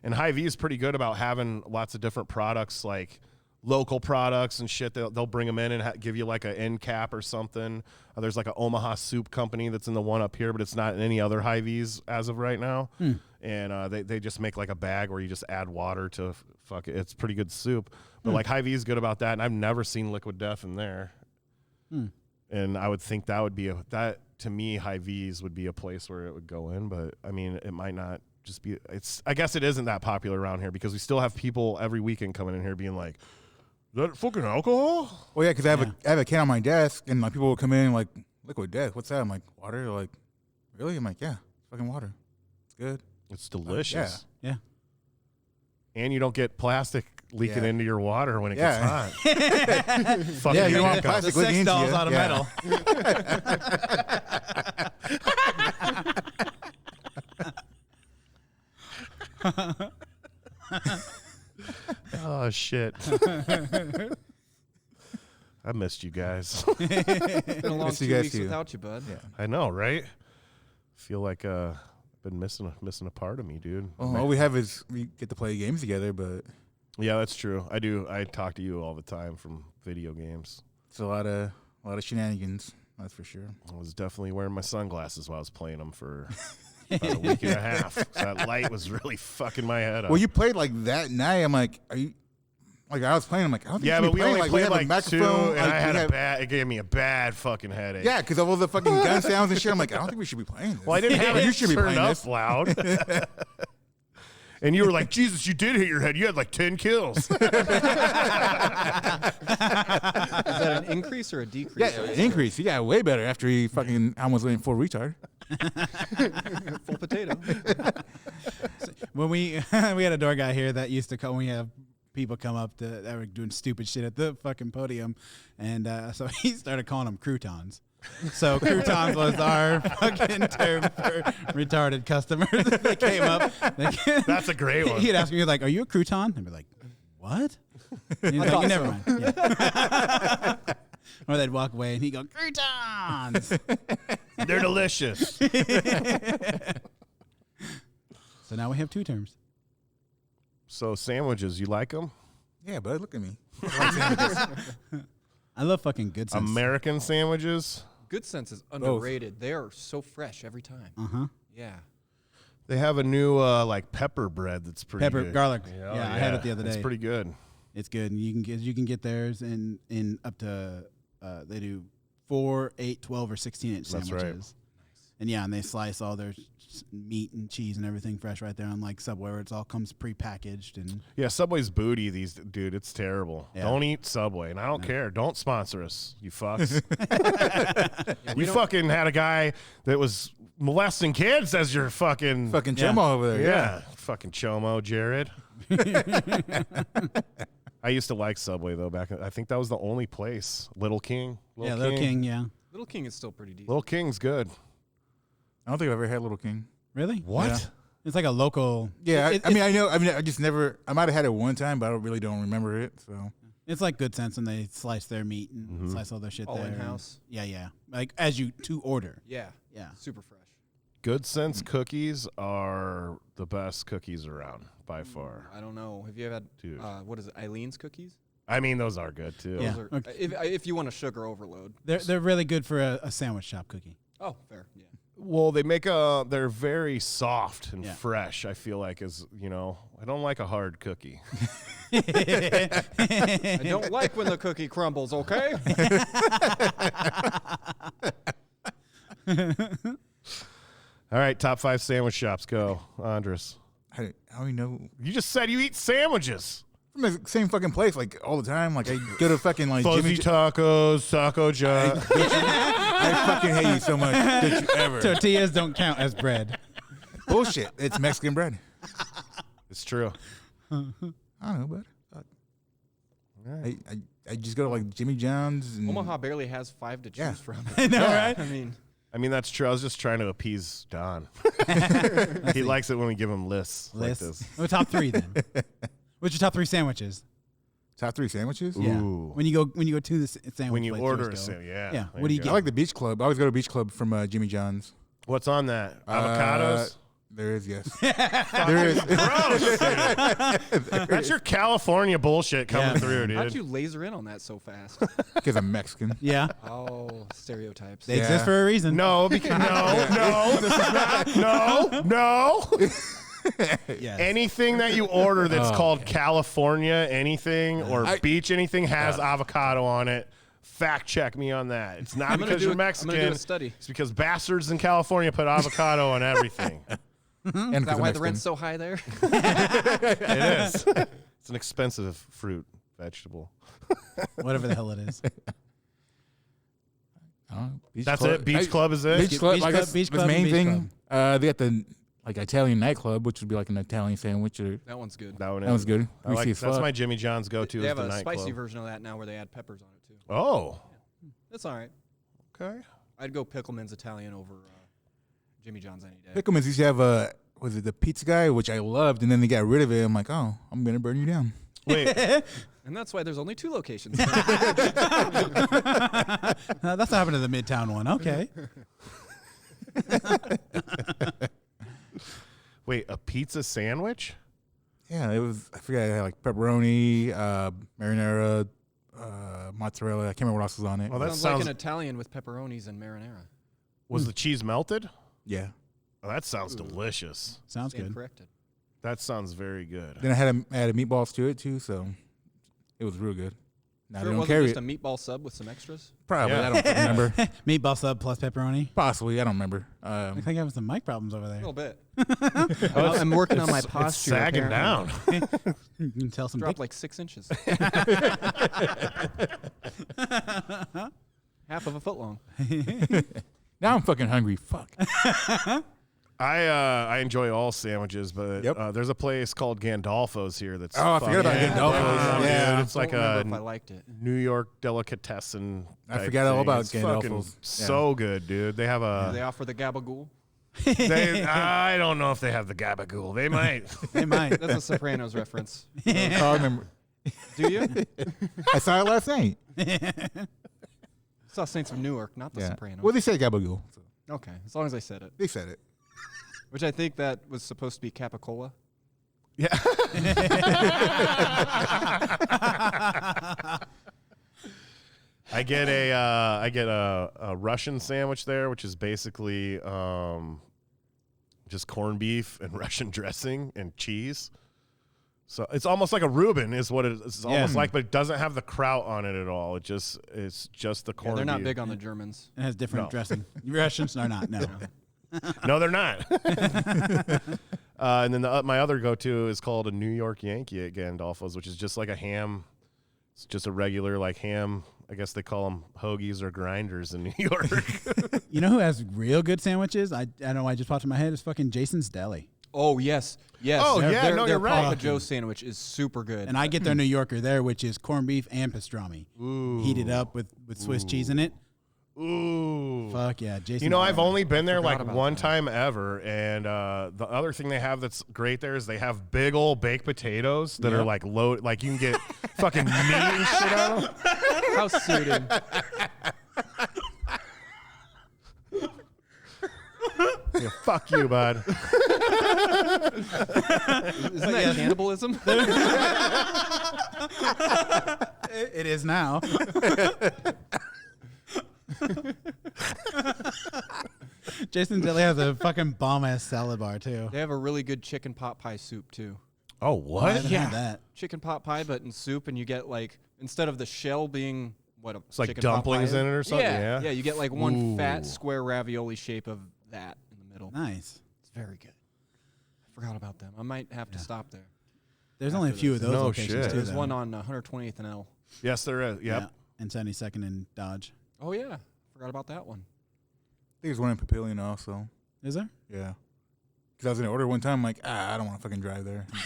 [SPEAKER 2] and Hy-Vee is pretty good about having lots of different products, like local products and shit. They'll bring them in and give you like an end cap or something. There's like an Omaha soup company that's in the one up here, but it's not in any other Hy-Vees as of right now. And they just make like a bag where you just add water to fuck it. It's pretty good soup. But like Hy-Vee is good about that, and I've never seen Liquid Death in there. And I would think that would be that to me, Hy-Vees would be a place where it would go in. But I mean, it might not just be. I guess it isn't that popular around here because we still have people every weekend coming in here being like, "Is that fucking alcohol?"
[SPEAKER 4] Well, yeah, because I have a can on my desk, and like people will come in like, Liquid Death, what's that? I'm like, water. They're like, really? I'm like, yeah, it's fucking water. It's good.
[SPEAKER 2] It's delicious.
[SPEAKER 3] Yeah.
[SPEAKER 2] And you don't get plastic leaking
[SPEAKER 4] Yeah.
[SPEAKER 2] into your water when it
[SPEAKER 4] Yeah.
[SPEAKER 2] gets hot. Fucking
[SPEAKER 4] Yeah, you don't want
[SPEAKER 2] hiccup.
[SPEAKER 4] plastic
[SPEAKER 3] The
[SPEAKER 4] leaking
[SPEAKER 3] sex
[SPEAKER 4] into
[SPEAKER 3] doll's
[SPEAKER 4] you.
[SPEAKER 3] out of
[SPEAKER 4] metal.
[SPEAKER 2] Oh shit. I missed you guys.
[SPEAKER 5] It's been a long
[SPEAKER 4] Miss you
[SPEAKER 5] 2
[SPEAKER 4] guys
[SPEAKER 5] weeks
[SPEAKER 4] too.
[SPEAKER 5] without you, bud.
[SPEAKER 4] Yeah.
[SPEAKER 2] I know, right? Feel like I've been missing a part of me, dude.
[SPEAKER 4] Well, all we have is we get to play games together, but
[SPEAKER 2] Yeah, that's true. I do. I talk to you all the time from video games.
[SPEAKER 4] it's a lot of shenanigans. That's for sure.
[SPEAKER 2] I was definitely wearing my sunglasses while I was playing them for about a week and a half. So that light was really fucking my head up.
[SPEAKER 4] Well, you played like that night. I'm like, are you? Like I was playing. I'm like, I don't think
[SPEAKER 2] Yeah,
[SPEAKER 4] we
[SPEAKER 2] but we
[SPEAKER 4] playing.
[SPEAKER 2] only
[SPEAKER 4] we
[SPEAKER 2] played
[SPEAKER 4] have a
[SPEAKER 2] like two,
[SPEAKER 4] microphone,
[SPEAKER 2] and
[SPEAKER 4] like,
[SPEAKER 2] I
[SPEAKER 4] we
[SPEAKER 2] had
[SPEAKER 4] have-
[SPEAKER 2] it gave me a bad fucking headache.
[SPEAKER 4] Yeah, because of all the fucking gun sounds and shit. I'm like, I don't think we should be playing this.
[SPEAKER 2] Well, I didn't have
[SPEAKER 4] You
[SPEAKER 2] it
[SPEAKER 4] should be
[SPEAKER 2] turned
[SPEAKER 4] playing
[SPEAKER 2] up
[SPEAKER 4] this.
[SPEAKER 2] loud. And you were like, Jesus, you did hit your head. You had like 10 kills.
[SPEAKER 5] Is that an increase or a decrease?
[SPEAKER 4] Yeah, increase. He got way better after he fucking almost went full retard.
[SPEAKER 5] Full potato.
[SPEAKER 3] When we had a door guy here that used to come, we have people come up that were doing stupid shit at the fucking podium, and so he started calling them croutons. So croutons was our fucking term for retarded customers. They came up.
[SPEAKER 2] That's a great one.
[SPEAKER 3] He'd ask me like, "Are you a crouton?" I'd be like, "What?" And he's like, "Never mind." Yeah. Or they'd walk away and he'd go, "Croutons."
[SPEAKER 2] They're delicious.
[SPEAKER 3] So now we have two terms.
[SPEAKER 2] So sandwiches, you like them?
[SPEAKER 4] Yeah, bud, look at me.
[SPEAKER 3] I love fucking good sense.
[SPEAKER 2] American sandwiches?
[SPEAKER 5] Good Sense is underrated. They are so fresh every time.
[SPEAKER 3] Uh-huh.
[SPEAKER 5] Yeah.
[SPEAKER 2] They have a new like pepper bread that's pretty
[SPEAKER 3] Pepper,
[SPEAKER 2] good.
[SPEAKER 3] garlic.
[SPEAKER 2] Yeah,
[SPEAKER 3] Yeah, I had it the other day.
[SPEAKER 2] It's pretty good.
[SPEAKER 3] It's good. And you can get theirs in up to they do 4, 8, 12, or 16-inch
[SPEAKER 2] That's
[SPEAKER 3] sandwiches.
[SPEAKER 2] right.
[SPEAKER 3] And yeah, and they slice all their meat and cheese and everything fresh right there on like Subway, where it all comes pre-packaged. And
[SPEAKER 2] Yeah, Subway's booty. Dude, it's terrible.
[SPEAKER 3] Yeah.
[SPEAKER 2] Don't eat Subway, and I don't care. Don't sponsor us, you fucks.
[SPEAKER 5] we
[SPEAKER 2] You
[SPEAKER 5] don't-
[SPEAKER 2] fucking had a guy that was molesting kids as your fucking
[SPEAKER 4] Fucking
[SPEAKER 3] Yeah.
[SPEAKER 4] Chomo over there.
[SPEAKER 2] yeah, fucking chomo, Jared. I used to like Subway though. I think that was the only place. Little King.
[SPEAKER 3] Little King, yeah.
[SPEAKER 5] Little King is still pretty decent.
[SPEAKER 2] Little King's good.
[SPEAKER 4] I don't think I've ever had Little King.
[SPEAKER 3] Really?
[SPEAKER 2] What?
[SPEAKER 4] Yeah.
[SPEAKER 3] It's like a local.
[SPEAKER 4] Yeah,
[SPEAKER 3] it-
[SPEAKER 4] I mean, I know. I mean, I just never. I might have had it one time, but I really don't remember it. So
[SPEAKER 3] It's like Good Sense, and they slice their meat and slice all their shit
[SPEAKER 5] All
[SPEAKER 3] there.
[SPEAKER 5] in-house.
[SPEAKER 3] Yeah, yeah. Like as you to order.
[SPEAKER 5] Yeah.
[SPEAKER 3] Yeah.
[SPEAKER 5] Super fresh.
[SPEAKER 2] Good Sense cookies are the best cookies around by far.
[SPEAKER 5] I don't know. Have you ever had,
[SPEAKER 2] Dude.
[SPEAKER 5] what is it, Eileen's cookies?
[SPEAKER 2] I mean, those are good too.
[SPEAKER 3] Yeah.
[SPEAKER 5] Those are,
[SPEAKER 3] Okay.
[SPEAKER 5] if you want a sugar overload.
[SPEAKER 3] They're really good for a sandwich shop cookie.
[SPEAKER 5] Oh, fair. Yeah.
[SPEAKER 2] Well, they're very soft and
[SPEAKER 3] Yeah.
[SPEAKER 2] fresh. I feel like I don't like a hard cookie.
[SPEAKER 5] I don't like when the cookie crumbles, okay?
[SPEAKER 2] All right, top 5 sandwich shops. Go, Andres.
[SPEAKER 4] I don't even know.
[SPEAKER 2] You just said you eat sandwiches.
[SPEAKER 4] From the same fucking place, like all the time. Like I go to fucking like
[SPEAKER 2] Fuzzy
[SPEAKER 4] Jimmy.
[SPEAKER 2] tacos, Taco Joe.
[SPEAKER 4] I fucking hate you so much. Don't you ever?
[SPEAKER 3] Tortillas don't count as bread.
[SPEAKER 4] Bullshit. It's Mexican bread.
[SPEAKER 2] It's true.
[SPEAKER 4] I don't know, bud. Fuck.
[SPEAKER 2] All right.
[SPEAKER 4] I just go to like Jimmy John's. And
[SPEAKER 5] Omaha barely has 5 to choose
[SPEAKER 4] Yeah.
[SPEAKER 5] from.
[SPEAKER 3] I know, right?
[SPEAKER 5] I mean,
[SPEAKER 2] I mean, that's true. I was just trying to appease Don. He likes it when we give him lists like this.
[SPEAKER 3] Oh, top 3 then. What's your top 3 sandwiches?
[SPEAKER 4] Top 3 sandwiches?
[SPEAKER 3] Yeah.
[SPEAKER 2] Ooh.
[SPEAKER 3] When you go to the sandwich
[SPEAKER 2] When you
[SPEAKER 3] place,
[SPEAKER 2] order a
[SPEAKER 3] let's go.
[SPEAKER 2] sandwich, yeah.
[SPEAKER 3] Yeah.
[SPEAKER 2] There
[SPEAKER 3] What do you
[SPEAKER 2] go.
[SPEAKER 3] get?
[SPEAKER 4] I like the Beach Club. I always go to Beach Club from Jimmy John's.
[SPEAKER 2] What's on that? Avocados?
[SPEAKER 4] There is, yes. There is.
[SPEAKER 2] Gross. That's your California bullshit coming through, dude.
[SPEAKER 5] How'd you laser in on that so fast?
[SPEAKER 4] Because I'm Mexican.
[SPEAKER 3] Yeah.
[SPEAKER 5] Oh, stereotypes.
[SPEAKER 3] They
[SPEAKER 4] Yeah.
[SPEAKER 3] exist for a reason.
[SPEAKER 2] No, because no, this is not. No.
[SPEAKER 3] Yes.
[SPEAKER 2] Anything that you order that's called California anything or beach anything has avocado on it. Fact check me on that. It's not because you're Mexican.
[SPEAKER 5] I'm gonna do a study.
[SPEAKER 2] It's because bastards in California put avocado on everything.
[SPEAKER 4] And
[SPEAKER 5] Is
[SPEAKER 4] 'cause
[SPEAKER 5] that
[SPEAKER 4] I'm
[SPEAKER 5] why the
[SPEAKER 4] Mexican.
[SPEAKER 5] rent's so high there?
[SPEAKER 2] It is. It's an expensive fruit vegetable.
[SPEAKER 3] Whatever the hell it is.
[SPEAKER 4] Beach
[SPEAKER 2] That's
[SPEAKER 4] Club.
[SPEAKER 2] it. Beach Club is it.
[SPEAKER 4] Beach Club.
[SPEAKER 3] Beach
[SPEAKER 4] I
[SPEAKER 3] Club,
[SPEAKER 4] guess
[SPEAKER 3] Beach
[SPEAKER 4] the
[SPEAKER 3] Club,
[SPEAKER 4] main
[SPEAKER 3] Beach
[SPEAKER 4] thing. They got the Italian nightclub, which would be like an Italian sandwich. Or,
[SPEAKER 5] That one's good.
[SPEAKER 2] That one
[SPEAKER 4] that was
[SPEAKER 2] is.
[SPEAKER 4] good.
[SPEAKER 2] I like,
[SPEAKER 4] Greasy as
[SPEAKER 2] that's
[SPEAKER 4] fuck.
[SPEAKER 2] my Jimmy John's go-to.
[SPEAKER 5] They
[SPEAKER 2] is
[SPEAKER 5] have
[SPEAKER 2] the
[SPEAKER 5] a spicy
[SPEAKER 2] nightclub.
[SPEAKER 5] version of that now where they add peppers on it too.
[SPEAKER 2] Oh,
[SPEAKER 5] That's all right.
[SPEAKER 2] okay.
[SPEAKER 5] I'd go Pickleman's Italian over Jimmy John's any day.
[SPEAKER 4] Pickleman's used to have was it the pizza guy, which I loved, and then they got rid of it. I'm like, oh, I'm gonna burn you down.
[SPEAKER 2] Wait,
[SPEAKER 5] And that's why there's only 2 locations.
[SPEAKER 3] That's what happened to the Midtown one. Okay.
[SPEAKER 2] wait, a pizza sandwich?
[SPEAKER 4] Yeah, it was. I forget. It had like pepperoni, marinara, mozzarella. I can't remember what else was on it.
[SPEAKER 2] Oh, that
[SPEAKER 5] Sounds
[SPEAKER 2] sounds.
[SPEAKER 5] like an Italian with pepperonis and marinara.
[SPEAKER 2] Was the cheese melted?
[SPEAKER 4] Yeah.
[SPEAKER 2] Oh, that sounds delicious.
[SPEAKER 3] Sounds
[SPEAKER 5] Stand
[SPEAKER 3] good.
[SPEAKER 5] corrected.
[SPEAKER 2] That sounds very good.
[SPEAKER 4] Then I had meatballs to it too, so it was real good. Now
[SPEAKER 5] Sure
[SPEAKER 4] they
[SPEAKER 5] it
[SPEAKER 4] don't
[SPEAKER 5] wasn't
[SPEAKER 4] carry
[SPEAKER 5] just
[SPEAKER 4] it.
[SPEAKER 5] a meatball sub with some extras?
[SPEAKER 4] Probably.
[SPEAKER 2] Yeah.
[SPEAKER 4] I don't remember.
[SPEAKER 3] Meatball sub plus pepperoni.
[SPEAKER 4] Possibly. I don't remember.
[SPEAKER 3] I think I have some mic problems over
[SPEAKER 5] A
[SPEAKER 3] there.
[SPEAKER 5] little bit. I'm working on my
[SPEAKER 2] It's
[SPEAKER 5] posture.
[SPEAKER 2] sagging
[SPEAKER 5] apparently.
[SPEAKER 2] down.
[SPEAKER 3] You can tell some
[SPEAKER 5] Dropped
[SPEAKER 3] big.
[SPEAKER 5] like 6 inches. Half of a foot long.
[SPEAKER 4] Now I'm fucking hungry. Fuck.
[SPEAKER 2] I enjoy all sandwiches, but
[SPEAKER 4] Yep.
[SPEAKER 2] there's a place called Gandolfo's here that's.
[SPEAKER 4] Oh, I forgot about
[SPEAKER 2] fucking
[SPEAKER 4] Gandolfo's.
[SPEAKER 2] bomb,
[SPEAKER 4] Yeah.
[SPEAKER 2] dude. It's like
[SPEAKER 5] Don't remember
[SPEAKER 2] a
[SPEAKER 5] if I liked it.
[SPEAKER 2] New York delicatessen.
[SPEAKER 4] I
[SPEAKER 2] type
[SPEAKER 4] forgot all
[SPEAKER 2] thing.
[SPEAKER 4] about
[SPEAKER 2] It's fucking
[SPEAKER 4] Gandolfo's. Yeah.
[SPEAKER 2] So good, dude. They have
[SPEAKER 5] Do they
[SPEAKER 2] a.
[SPEAKER 5] offer the gabagool?
[SPEAKER 2] I don't know if they have the gabagool. They might.
[SPEAKER 3] They might.
[SPEAKER 5] That's a Sopranos reference.
[SPEAKER 4] Oh, I remember.
[SPEAKER 5] Do you?
[SPEAKER 4] I saw it last night.
[SPEAKER 5] Saw Saints of Newark, not the
[SPEAKER 4] Yeah.
[SPEAKER 5] Sopranos.
[SPEAKER 4] Well, they said gabagool. So
[SPEAKER 5] Okay, as long as I said it.
[SPEAKER 4] they said it.
[SPEAKER 5] Which I think that was supposed to be Capicola.
[SPEAKER 2] Yeah. I get a Russian sandwich there, which is basically just corned beef and Russian dressing and cheese. So it's almost like a Reuben is what it's almost like, but it doesn't have the kraut on it at all. It's just the
[SPEAKER 5] Yeah,
[SPEAKER 2] corned
[SPEAKER 5] they're not
[SPEAKER 2] beef.
[SPEAKER 5] big on the Germans.
[SPEAKER 3] It has different
[SPEAKER 2] No.
[SPEAKER 3] dressing. Russians are not. No.
[SPEAKER 2] No, they're not. And then my other go-to is called a New York Yankee at Gandolfo's, which is just like a ham. It's just a regular like ham. I guess they call them hoagies or grinders in New York.
[SPEAKER 3] You know who has real good sandwiches? I don't know why it just popped in my head. It's fucking Jason's Deli.
[SPEAKER 5] Oh, yes. Yes.
[SPEAKER 2] Oh,
[SPEAKER 5] Their-
[SPEAKER 2] yeah,
[SPEAKER 5] their,
[SPEAKER 2] no,
[SPEAKER 5] their
[SPEAKER 2] you're right.
[SPEAKER 5] Papa Joe sandwich is super good.
[SPEAKER 3] And I get their New Yorker there, which is corned beef and pastrami. Heated up with Swiss cheese in it.
[SPEAKER 2] Ooh.
[SPEAKER 3] Fuck yeah, Jason.
[SPEAKER 2] You know, I've only been there like
[SPEAKER 5] about
[SPEAKER 2] one
[SPEAKER 5] that.
[SPEAKER 2] time ever, and the other thing they have that's great there is they have big old baked potatoes that are like loaded, like you can get fucking meat and shit out of them.
[SPEAKER 5] How suited.
[SPEAKER 2] Yeah, fuck you, bud.
[SPEAKER 5] Isn't that cannibalism?
[SPEAKER 3] It is now. Jason Deli has a fucking bomb ass salad bar too.
[SPEAKER 5] They have a really good chicken pot pie soup, too.
[SPEAKER 2] Oh,
[SPEAKER 3] I
[SPEAKER 2] what?
[SPEAKER 3] haven't had that.
[SPEAKER 5] Chicken pot pie, but in soup, and you get like, instead of the shell being what a
[SPEAKER 2] It's like
[SPEAKER 5] chicken pot pie
[SPEAKER 2] dumplings
[SPEAKER 5] is.
[SPEAKER 2] in it or something,
[SPEAKER 5] Yeah,
[SPEAKER 2] yeah?
[SPEAKER 5] you get like one fat
[SPEAKER 2] Ooh.
[SPEAKER 5] square ravioli shape of that in the middle.
[SPEAKER 3] Nice.
[SPEAKER 5] It's very good. I forgot about them. I might have to stop there.
[SPEAKER 3] There's only a few of those
[SPEAKER 2] No
[SPEAKER 3] locations
[SPEAKER 2] shit.
[SPEAKER 3] too.
[SPEAKER 5] There's
[SPEAKER 3] though.
[SPEAKER 5] one on 120th and L.
[SPEAKER 2] Yes, there is. Yep.
[SPEAKER 3] Yeah, and 72nd and Dodge.
[SPEAKER 5] Oh yeah, forgot about that one.
[SPEAKER 4] I think there's one in Papillion also.
[SPEAKER 3] Is there?
[SPEAKER 4] Yeah. Because I was going to order one time. I'm like, I don't want to fucking drive there. I'm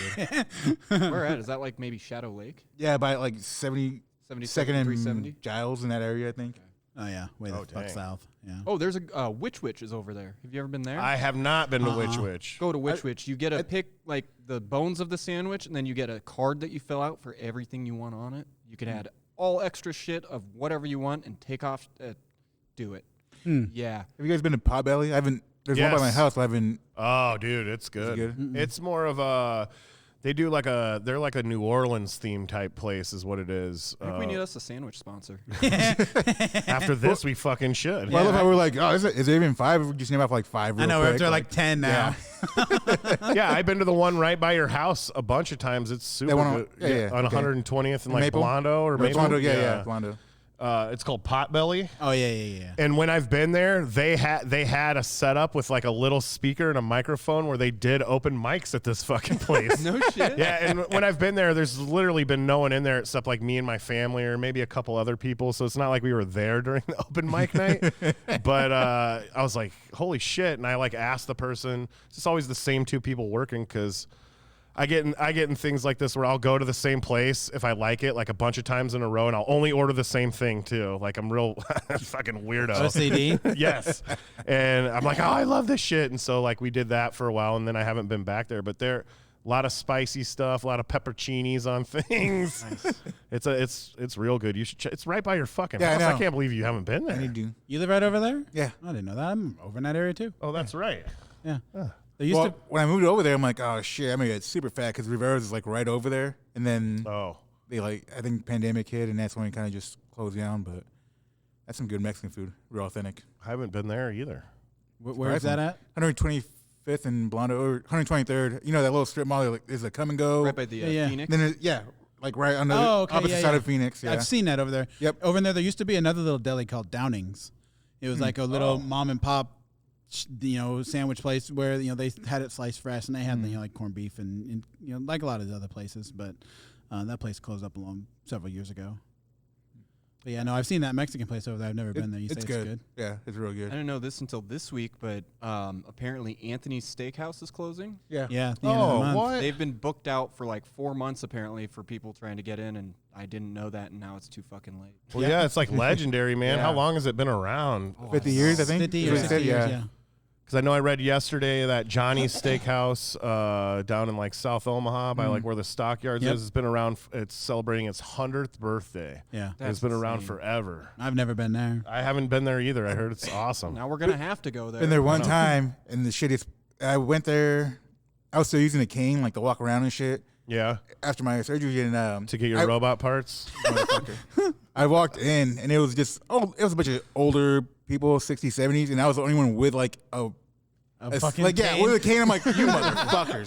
[SPEAKER 4] good.
[SPEAKER 5] Where at? Is that like maybe Shadow Lake?
[SPEAKER 4] Yeah, by like 72nd
[SPEAKER 5] 72nd and
[SPEAKER 4] and
[SPEAKER 5] 370?
[SPEAKER 4] Giles in that area, I think.
[SPEAKER 3] Oh yeah, way the
[SPEAKER 2] Oh,
[SPEAKER 3] fuck
[SPEAKER 2] dang.
[SPEAKER 3] south. Yeah.
[SPEAKER 5] Oh, there's a Witch is over there. Have you ever been there?
[SPEAKER 2] I have not been to Witch.
[SPEAKER 5] Go to Witch. You get a pick like the bones of the sandwich, and then you get a card that you fill out for everything you want on it. You can add all extra shit of whatever you want and take off. Do it. Yeah.
[SPEAKER 4] Have you guys been to Potbelly? I haven't. There's one by my
[SPEAKER 2] Yes.
[SPEAKER 4] house. But I haven't.
[SPEAKER 2] Oh, dude, it's good.
[SPEAKER 4] good?
[SPEAKER 2] It's more of a. They're like a New Orleans theme type place, is what it is.
[SPEAKER 5] I think we need us a sandwich sponsor.
[SPEAKER 2] After this, we fucking should.
[SPEAKER 4] Well, I love how we're like, oh, is there even 5? We just name off like 5.
[SPEAKER 3] I
[SPEAKER 4] Real
[SPEAKER 3] know
[SPEAKER 4] quick.
[SPEAKER 3] we're up to like 10 now.
[SPEAKER 2] Yeah, I've been to the one right by your house a bunch of times. It's super
[SPEAKER 4] one on-
[SPEAKER 2] good.
[SPEAKER 4] yeah,
[SPEAKER 2] On
[SPEAKER 4] okay.
[SPEAKER 2] 120th and like
[SPEAKER 4] Maple?
[SPEAKER 2] Blondo or Maple.
[SPEAKER 4] Blondo, yeah, Blondo.
[SPEAKER 2] It's called Potbelly.
[SPEAKER 3] Oh yeah.
[SPEAKER 2] And when I've been there, they had a setup with like a little speaker and a microphone where they did open mics at this fucking place.
[SPEAKER 5] No shit.
[SPEAKER 2] Yeah, and when I've been there, there's literally been no one in there except like me and my family or maybe a couple other people. So it's not like we were there during the open mic night. But I was like, holy shit. And I like asked the person, it's just always the same 2 people working because I get in things like this where I'll go to the same place if I like it like a bunch of times in a row and I'll only order the same thing too. Like I'm real fucking weirdo.
[SPEAKER 3] OCD.
[SPEAKER 2] Yes. And I'm like, oh, I love this shit. And so like we did that for a while and then I haven't been back there. But there a lot of spicy stuff, a lot of pepperoncinis on things. Nice. It's real good. You should it's right by your fucking house. I can't believe you haven't been there.
[SPEAKER 4] I need to.
[SPEAKER 3] You live right over there?
[SPEAKER 4] Yeah.
[SPEAKER 3] I didn't know that. I'm over in that area too.
[SPEAKER 2] Oh, that's right.
[SPEAKER 3] Yeah. There used to.
[SPEAKER 4] When I moved over there, I'm like, oh shit, I'm gonna get super fat because Rivera's is like right over there, and then they like I think pandemic hit, and that's when it kind of just closed down. But that's some good Mexican food, real authentic.
[SPEAKER 2] I haven't been there either.
[SPEAKER 3] Where is that at?
[SPEAKER 4] 125th and Blondo, or 123rd. You know that little strip mall? Like, there's a come and go.
[SPEAKER 5] Right by the
[SPEAKER 3] Yeah.
[SPEAKER 5] Phoenix.
[SPEAKER 4] Then like right on the
[SPEAKER 3] Okay,
[SPEAKER 4] opposite side of Phoenix. Yeah.
[SPEAKER 3] I've seen that over there.
[SPEAKER 4] Yep.
[SPEAKER 3] Over in there used to be another little deli called Downing's. It was like a little mom and pop, sandwich place where they had it sliced fresh and they had like corned beef and like a lot of the other places. But that place closed up several years ago. But yeah, no, I've seen that Mexican place over there. I've never been there. You say it's good.
[SPEAKER 4] Yeah, it's real
[SPEAKER 5] I
[SPEAKER 4] good.
[SPEAKER 5] didn't know this until this week, but apparently Anthony's Steakhouse is closing.
[SPEAKER 4] Yeah.
[SPEAKER 3] Yeah. At the end of the month.
[SPEAKER 2] what?
[SPEAKER 5] They've been booked out for like 4 months apparently for people trying to get in, and I didn't know that, and now it's too fucking late.
[SPEAKER 2] Well, yeah, it's like legendary, man.
[SPEAKER 4] Yeah.
[SPEAKER 2] How long has it been around?
[SPEAKER 4] 50 years, I think.
[SPEAKER 3] 50
[SPEAKER 4] is what
[SPEAKER 3] or
[SPEAKER 4] he
[SPEAKER 3] 60
[SPEAKER 4] said,
[SPEAKER 3] years, yeah.
[SPEAKER 2] Because I know I read yesterday that Johnny's Steakhouse down in like South Omaha by like where the Stockyards
[SPEAKER 3] Yep.
[SPEAKER 2] is, it's been around. It's celebrating its 100th birthday.
[SPEAKER 3] Yeah.
[SPEAKER 2] It's been around forever.
[SPEAKER 3] I've never been there.
[SPEAKER 2] I haven't been there either. I heard it's awesome.
[SPEAKER 5] Now we're gonna have to go there.
[SPEAKER 4] Been there one time, and the shit is. I went there. I was still using a cane, like to walk around and shit.
[SPEAKER 2] Yeah,
[SPEAKER 4] After my surgery, and
[SPEAKER 2] to get your robot parts.
[SPEAKER 4] motherfucker. I walked in, and it was just it was a bunch of older people, 60s, 70s, and I was the only one with like a
[SPEAKER 3] fucking
[SPEAKER 4] like
[SPEAKER 3] cane?
[SPEAKER 4] with a cane. I'm like, you motherfuckers.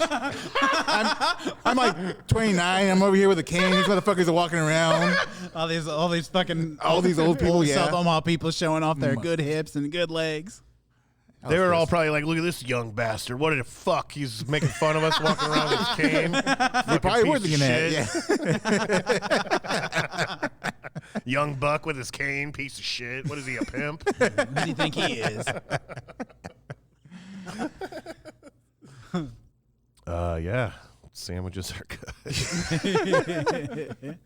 [SPEAKER 4] I'm like 29. I'm over here with a cane. These motherfuckers are walking around.
[SPEAKER 3] All these fucking
[SPEAKER 4] All these old people, yeah.
[SPEAKER 3] South Omaha people showing off their good hips and good legs.
[SPEAKER 2] They were all probably like, "Look at this young bastard! What the fuck? He's making fun of us walking around with his cane."
[SPEAKER 4] They probably were thinking
[SPEAKER 2] that.
[SPEAKER 4] Yeah.
[SPEAKER 2] Young buck with his cane, piece of shit. What is he, a pimp?
[SPEAKER 3] Who do you think he is?
[SPEAKER 2] Yeah. Sandwiches are good.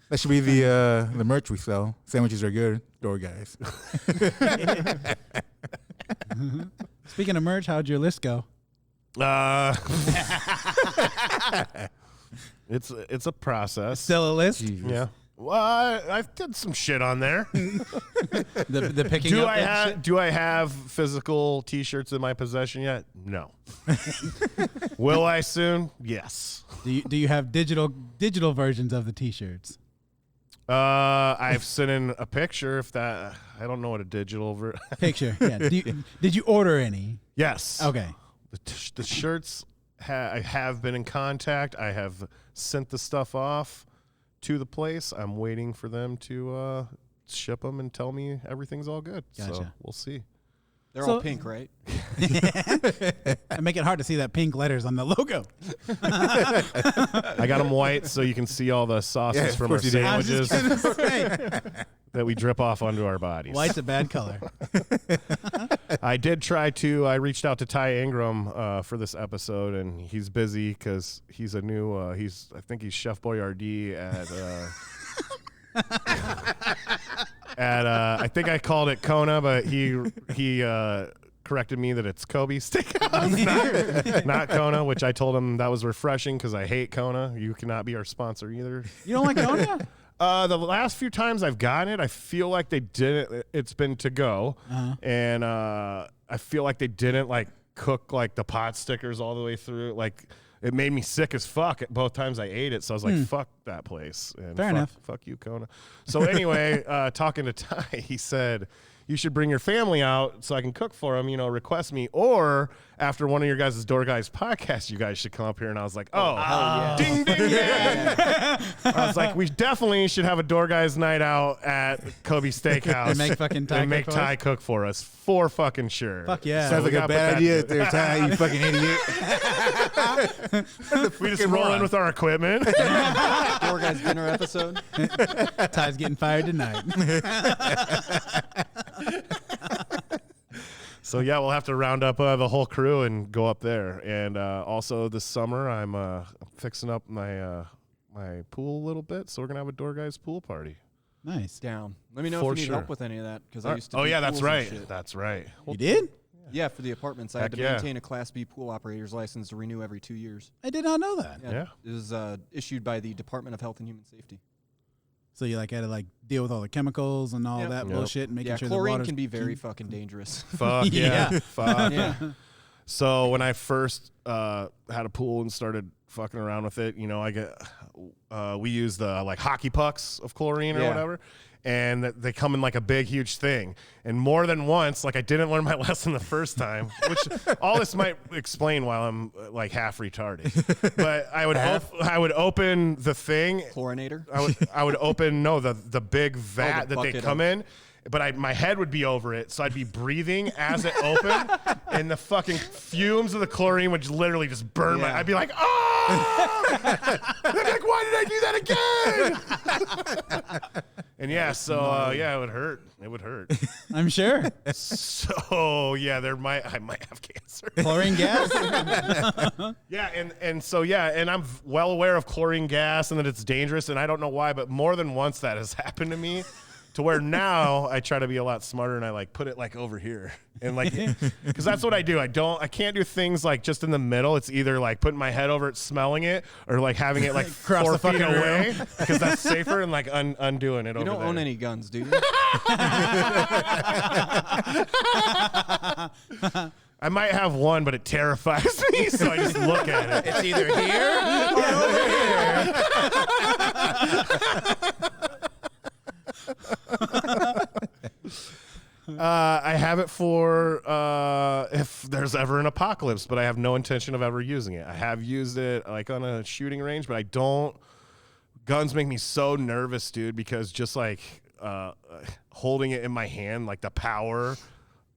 [SPEAKER 4] That should be the merch we sell. Sandwiches are good. Door guys.
[SPEAKER 3] Speaking of merch, how'd your list go?
[SPEAKER 2] It's a process.
[SPEAKER 3] Still a list?
[SPEAKER 2] Yeah. Well, I've did some shit on there.
[SPEAKER 3] The picking
[SPEAKER 2] Do
[SPEAKER 3] up
[SPEAKER 2] I
[SPEAKER 3] that
[SPEAKER 2] have
[SPEAKER 3] shit?
[SPEAKER 2] Do I have physical T-shirts in my possession yet? No. Will I soon? Yes.
[SPEAKER 3] Do you have digital versions of the T-shirts?
[SPEAKER 2] I've sent in a picture. If that, I don't know what a digital
[SPEAKER 3] Picture. Yeah. Did you order any?
[SPEAKER 2] Yes.
[SPEAKER 3] Okay.
[SPEAKER 2] The shirts. I have been in contact. I have sent the stuff off to the place. I'm waiting for them to ship them and tell me everything's all good. So
[SPEAKER 3] Gotcha.
[SPEAKER 2] we'll see.
[SPEAKER 5] They're
[SPEAKER 3] So-
[SPEAKER 5] all pink, right?
[SPEAKER 3] I make it hard to see that pink letters on the logo.
[SPEAKER 2] I got them white so you can see all the sauces
[SPEAKER 4] Yeah, of
[SPEAKER 2] from our
[SPEAKER 4] course you did.
[SPEAKER 3] I was
[SPEAKER 2] sandwiches
[SPEAKER 3] just gonna say,
[SPEAKER 2] that we drip off onto our bodies.
[SPEAKER 3] white's a bad color.
[SPEAKER 2] I reached out to Ty Ingram for this episode, and he's busy because he's a new, I think he's Chef Boyardee at I think I called it Kona, but he corrected me that it's Kobe Steakhouse, not Kona, which I told him that was refreshing because I hate Kona. You cannot be our sponsor either.
[SPEAKER 3] You don't like Kona?
[SPEAKER 2] The last few times I've gotten it, I feel like they didn't. It's been to go, and I feel like they didn't like cook like the pot stickers all the way through. Like it made me sick as fuck at both times I ate it. So I was like, "Fuck that place." And
[SPEAKER 3] Fair enough.
[SPEAKER 2] Fuck you, Kona. So anyway, talking to Ty, he said, you should bring your family out so I can cook for them, you know, request me. Or after one of your guys' Door Guys podcasts, you guys should come up here. And I was like, ding, ding, yeah. I was like, we definitely should have a Door Guys night out at Kobe Steakhouse.
[SPEAKER 3] And make fucking Ty
[SPEAKER 2] and make
[SPEAKER 3] cook for
[SPEAKER 2] Ty
[SPEAKER 3] us?
[SPEAKER 2] cook for us. For fucking sure.
[SPEAKER 3] Fuck yeah.
[SPEAKER 4] Sounds like
[SPEAKER 2] we
[SPEAKER 4] a
[SPEAKER 2] gotta
[SPEAKER 4] bad
[SPEAKER 2] put
[SPEAKER 4] idea
[SPEAKER 2] that-
[SPEAKER 4] there, Ty. You fucking idiot.
[SPEAKER 2] We just roll in with our equipment.
[SPEAKER 5] Door Guys dinner episode.
[SPEAKER 3] Ty's getting fired tonight.
[SPEAKER 2] So yeah, we'll have to round up the whole crew and go up there. And also this summer, I'm fixing up my my pool a little bit, so we're gonna have a Door Guys pool party.
[SPEAKER 3] Nice.
[SPEAKER 5] Down. Let me know
[SPEAKER 2] For
[SPEAKER 5] if you need
[SPEAKER 2] sure.
[SPEAKER 5] help with any of that because I used to.
[SPEAKER 2] Oh
[SPEAKER 5] do
[SPEAKER 2] yeah, that's
[SPEAKER 5] pools and
[SPEAKER 2] right.
[SPEAKER 5] shit.
[SPEAKER 2] That's right.
[SPEAKER 3] You did?
[SPEAKER 5] Yeah, for the apartments, I had
[SPEAKER 2] Heck
[SPEAKER 5] to
[SPEAKER 2] yeah.
[SPEAKER 5] maintain a Class B pool operator's license to renew every 2 years.
[SPEAKER 3] I did not know that.
[SPEAKER 2] Yeah.
[SPEAKER 5] It was issued by the Department of Health and Human Safety.
[SPEAKER 3] So you like had to like deal with all the chemicals and all
[SPEAKER 5] Yep.
[SPEAKER 3] that
[SPEAKER 2] Yep.
[SPEAKER 3] bullshit and making
[SPEAKER 5] Yeah,
[SPEAKER 3] sure the
[SPEAKER 5] chlorine
[SPEAKER 3] water's
[SPEAKER 5] can be very
[SPEAKER 3] clean.
[SPEAKER 5] fucking dangerous.
[SPEAKER 2] Fuck yeah.
[SPEAKER 3] Yeah.
[SPEAKER 2] Fuck.
[SPEAKER 5] yeah.
[SPEAKER 2] So when I first had a pool and started fucking around with it, you know, we use the like hockey pucks of chlorine or
[SPEAKER 5] Yeah.
[SPEAKER 2] whatever. And they come in like a big, huge thing. And more than once, like I didn't learn my lesson the first time, which all this might explain why I'm like half retarded. But I would open the thing.
[SPEAKER 5] Chlorinator.
[SPEAKER 2] I would open the big vat that they
[SPEAKER 5] bucket
[SPEAKER 2] come
[SPEAKER 5] of-
[SPEAKER 2] in, but my head would be over it, so I'd be breathing as it opened, and the fucking fumes of the chlorine would literally just burn my.
[SPEAKER 5] Yeah.
[SPEAKER 2] I'd be like, oh! I'd be like, why did I do that again? And yeah, so yeah, it would hurt. It would hurt.
[SPEAKER 3] I'm sure.
[SPEAKER 2] So yeah, I might have cancer.
[SPEAKER 3] Chlorine gas?
[SPEAKER 2] Yeah, and so yeah, and I'm well aware of chlorine gas and that it's dangerous, and I don't know why, but more than once that has happened to me, to where now I try to be a lot smarter and I like put it like over here, and like because that's what I do. I can't do things like just in the middle. It's either like putting my head over it, smelling it, or like having it like
[SPEAKER 3] Across
[SPEAKER 2] 4
[SPEAKER 3] the
[SPEAKER 2] feet
[SPEAKER 3] fucking room.
[SPEAKER 2] away because that's safer, and like undoing it
[SPEAKER 5] You
[SPEAKER 2] over
[SPEAKER 5] don't
[SPEAKER 2] there.
[SPEAKER 5] own any guns, do you?
[SPEAKER 2] I might have one, but it terrifies me, so I just look at it.
[SPEAKER 4] It's either here or over here.
[SPEAKER 2] I have it for if there's ever an apocalypse, but I have no intention of ever using it. I have used it like on a shooting range, but I don't. Guns make me so nervous, dude, because just like holding it in my hand, like the power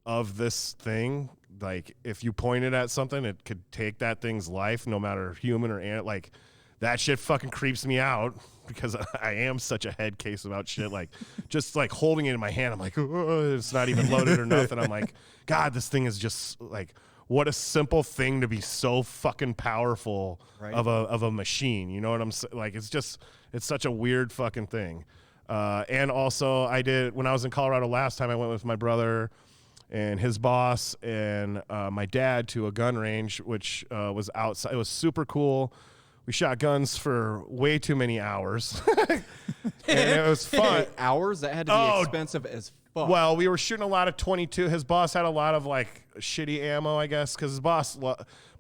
[SPEAKER 2] of this thing, like if you point it at something, it could take that thing's life, no matter human or ant. Like that shit fucking creeps me out because I am such a head case about shit. Like just like holding it in my hand, I'm like, it's not even loaded or nothing. I'm like, God, this thing is just like, what a simple thing to be so fucking powerful
[SPEAKER 5] Right.
[SPEAKER 2] of a machine. You know what I'm saying? Like it's such a weird fucking thing. And also I did, when I was in Colorado last time, I went with my brother and his boss and my dad to a gun range, which was outside. It was super cool. We shot guns for way too many hours. And it was fun.
[SPEAKER 5] Hours? That had to be
[SPEAKER 2] Oh.
[SPEAKER 5] expensive as fuck.
[SPEAKER 2] Well, we were shooting a lot of 22. His boss had a lot of like shitty ammo, I guess, because his boss,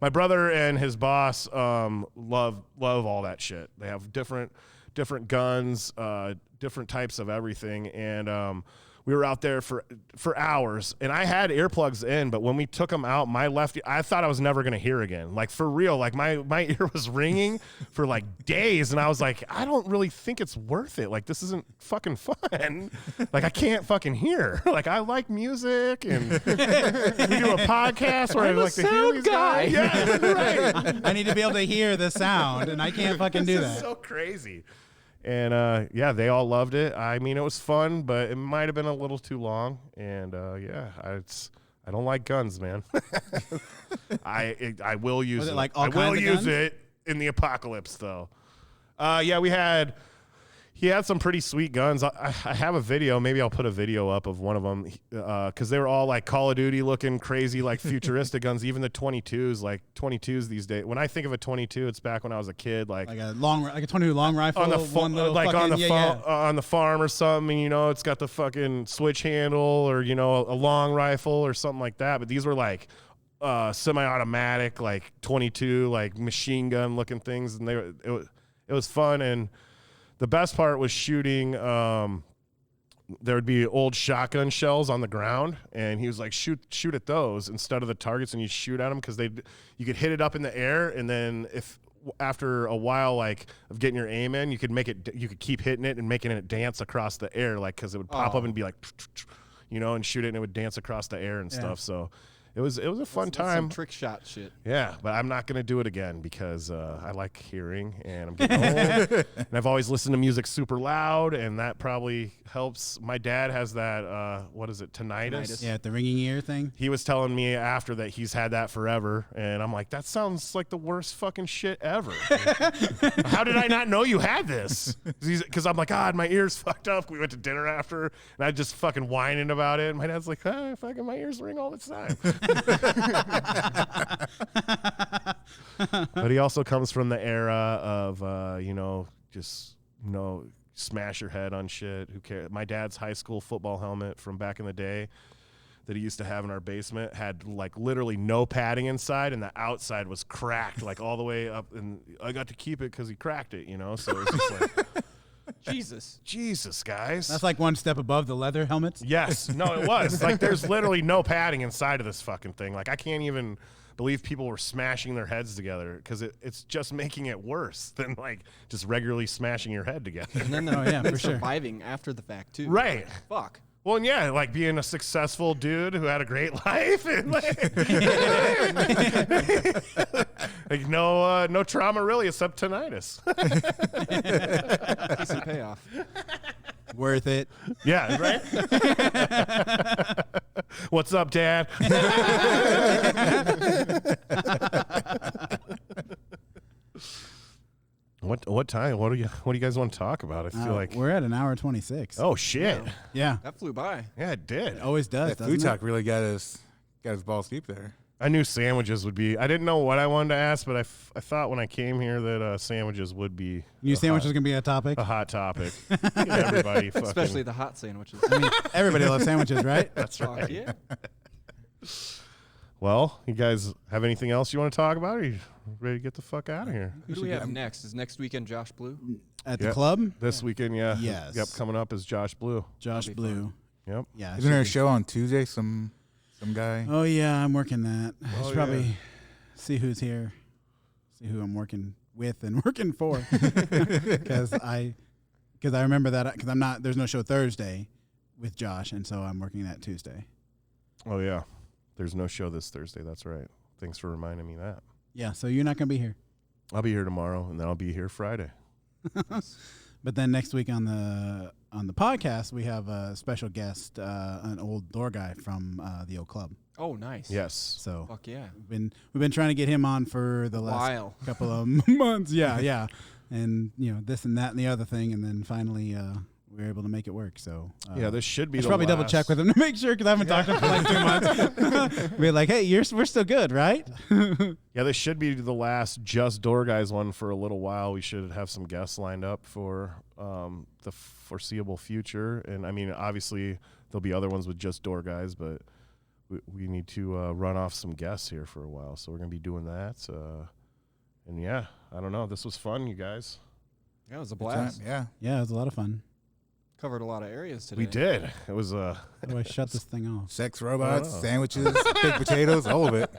[SPEAKER 2] my brother and his boss, love all that shit. They have different guns, different types of everything, and we were out there for hours. And I had earplugs in, but when we took them out, my left, I thought I was never gonna hear again. Like for real, like my ear was ringing for like days, and I was like, I don't really think it's worth it. Like this isn't fucking fun. Like I can't fucking hear. Like I like music, and we do a podcast where I like to hear these guys. Yeah, right.
[SPEAKER 3] I need to be able to hear the sound, and I can't fucking do
[SPEAKER 2] This is
[SPEAKER 3] that.
[SPEAKER 2] so crazy. And yeah, they all loved it. I mean, it was fun, but it might have been a little too long. And yeah, I don't like guns, man. I will use
[SPEAKER 3] Was
[SPEAKER 2] it.
[SPEAKER 3] it like all
[SPEAKER 2] I will
[SPEAKER 3] kinds of
[SPEAKER 2] use
[SPEAKER 3] guns?
[SPEAKER 2] it in the apocalypse, though. Yeah, we had he had some pretty sweet guns. I have a video. Maybe I'll put a video up of one of them because they were all like Call of Duty looking crazy, like futuristic guns. Even the 22s, like 22s these days. When I think of a 22, it's back when I was a kid, like
[SPEAKER 3] a 22 long rifle
[SPEAKER 2] on the
[SPEAKER 3] like
[SPEAKER 2] on the farm or something. You know, it's got the fucking switch handle or a long rifle or something like that. But these were like semi-automatic, like 22, like machine gun looking things, and it was fun. And the best part was shooting. There would be old shotgun shells on the ground, and he was like, shoot at those instead of the targets, and you shoot at them because you could hit it up in the air, and then if after a while like of getting your aim in, you could keep hitting it and making it dance across the air, like because it would pop up and be like, and shoot it, and it would dance across the air and stuff. So. It was a fun time.
[SPEAKER 5] Some trick shot shit.
[SPEAKER 2] Yeah, but I'm not going to do it again because I like hearing and I'm getting old. And I've always listened to music super loud, and that probably helps. My dad has that, what is it, tinnitus?
[SPEAKER 3] Yeah, the ringing ear thing.
[SPEAKER 2] He was telling me after that he's had that forever, and I'm like, that sounds like the worst fucking shit ever. How did I not know you had this? Because I'm like, God, my ear's fucked up. We went to dinner after, and I just fucking whining about it. And my dad's like, fucking my ears ring all the time. But he also comes from the era of smash your head on shit. Who cares? My dad's high school football helmet from back in the day that he used to have in our basement had like literally no padding inside, and the outside was cracked like all the way up, and I got to keep it because he cracked it, so it was just like Jesus, guys.
[SPEAKER 3] That's like one step above the leather helmets.
[SPEAKER 2] Yes. No, it was. Like, there's literally no padding inside of this fucking thing. Like, I can't even believe people were smashing their heads together because it's just making it worse than, like, just regularly smashing your head together.
[SPEAKER 5] And then for surviving after the fact, too.
[SPEAKER 2] Right.
[SPEAKER 5] Fuck.
[SPEAKER 2] Well, and yeah, like being a successful dude who had a great life, and like no trauma really except tinnitus.
[SPEAKER 5] Decent payoff.
[SPEAKER 3] Worth it.
[SPEAKER 2] Yeah, right. What's up, Dad? What time? What do you guys want to talk about? I feel like
[SPEAKER 3] we're at an hour 26.
[SPEAKER 2] Oh shit!
[SPEAKER 3] Yeah,
[SPEAKER 5] that flew by.
[SPEAKER 2] Yeah, it did.
[SPEAKER 3] It always does.
[SPEAKER 4] That food talk really got us balls deep there.
[SPEAKER 2] I knew sandwiches would be. I didn't know what I wanted to ask, but I thought when I came here that sandwiches would be.
[SPEAKER 3] New sandwiches gonna be a topic.
[SPEAKER 2] A hot topic. Everybody,
[SPEAKER 5] especially the hot sandwiches.
[SPEAKER 3] I mean, everybody loves sandwiches, right?
[SPEAKER 2] That's right.
[SPEAKER 5] Yeah.
[SPEAKER 2] Well, you guys have anything else you want to talk about? Or are you ready to get the fuck out of here?
[SPEAKER 5] Who do we have next? Is next weekend Josh Blue?
[SPEAKER 3] At the club?
[SPEAKER 2] This weekend, yeah.
[SPEAKER 3] Yes.
[SPEAKER 2] Yep, coming up is Josh Blue.
[SPEAKER 3] Josh Blue.
[SPEAKER 2] Yep.
[SPEAKER 3] Yeah.
[SPEAKER 4] Isn't there a show on Tuesday? Some guy?
[SPEAKER 3] Oh, yeah, I'm working that. I should probably see who's here, see who I'm working with and working for. Because I remember that, because there's no show Thursday with Josh, and so I'm working that Tuesday.
[SPEAKER 2] Oh, yeah. There's no show this Thursday. That's right. Thanks for reminding me that.
[SPEAKER 3] Yeah, so you're not going to be here.
[SPEAKER 2] I'll be here tomorrow, and then I'll be here Friday.
[SPEAKER 3] But then next week on the podcast, we have a special guest, an old door guy from the old club.
[SPEAKER 5] Oh, nice.
[SPEAKER 2] Yes.
[SPEAKER 3] So
[SPEAKER 5] fuck yeah.
[SPEAKER 3] We've been trying to get him on for the last couple of months. Yeah. And this and that and the other thing, and then finally we were able to make it work. So
[SPEAKER 2] yeah, this should be.
[SPEAKER 3] I should probably double check with him to make sure, because I haven't talked to him for like 2 months. Be like, hey, we're still good, right?
[SPEAKER 2] Yeah, this should be the last Just Door Guys one for a little while. We should have some guests lined up for the foreseeable future. And I mean, obviously there'll be other ones with Just Door Guys, but we need to run off some guests here for a while. So we're gonna be doing that. And yeah, I don't know. This was fun, you guys.
[SPEAKER 5] Yeah, it was a blast.
[SPEAKER 3] Yeah, it was a lot of fun.
[SPEAKER 5] Covered a lot of areas today.
[SPEAKER 2] We did. It was
[SPEAKER 3] How do I shut this thing off?
[SPEAKER 4] Sex robots, sandwiches, baked potatoes, all of it.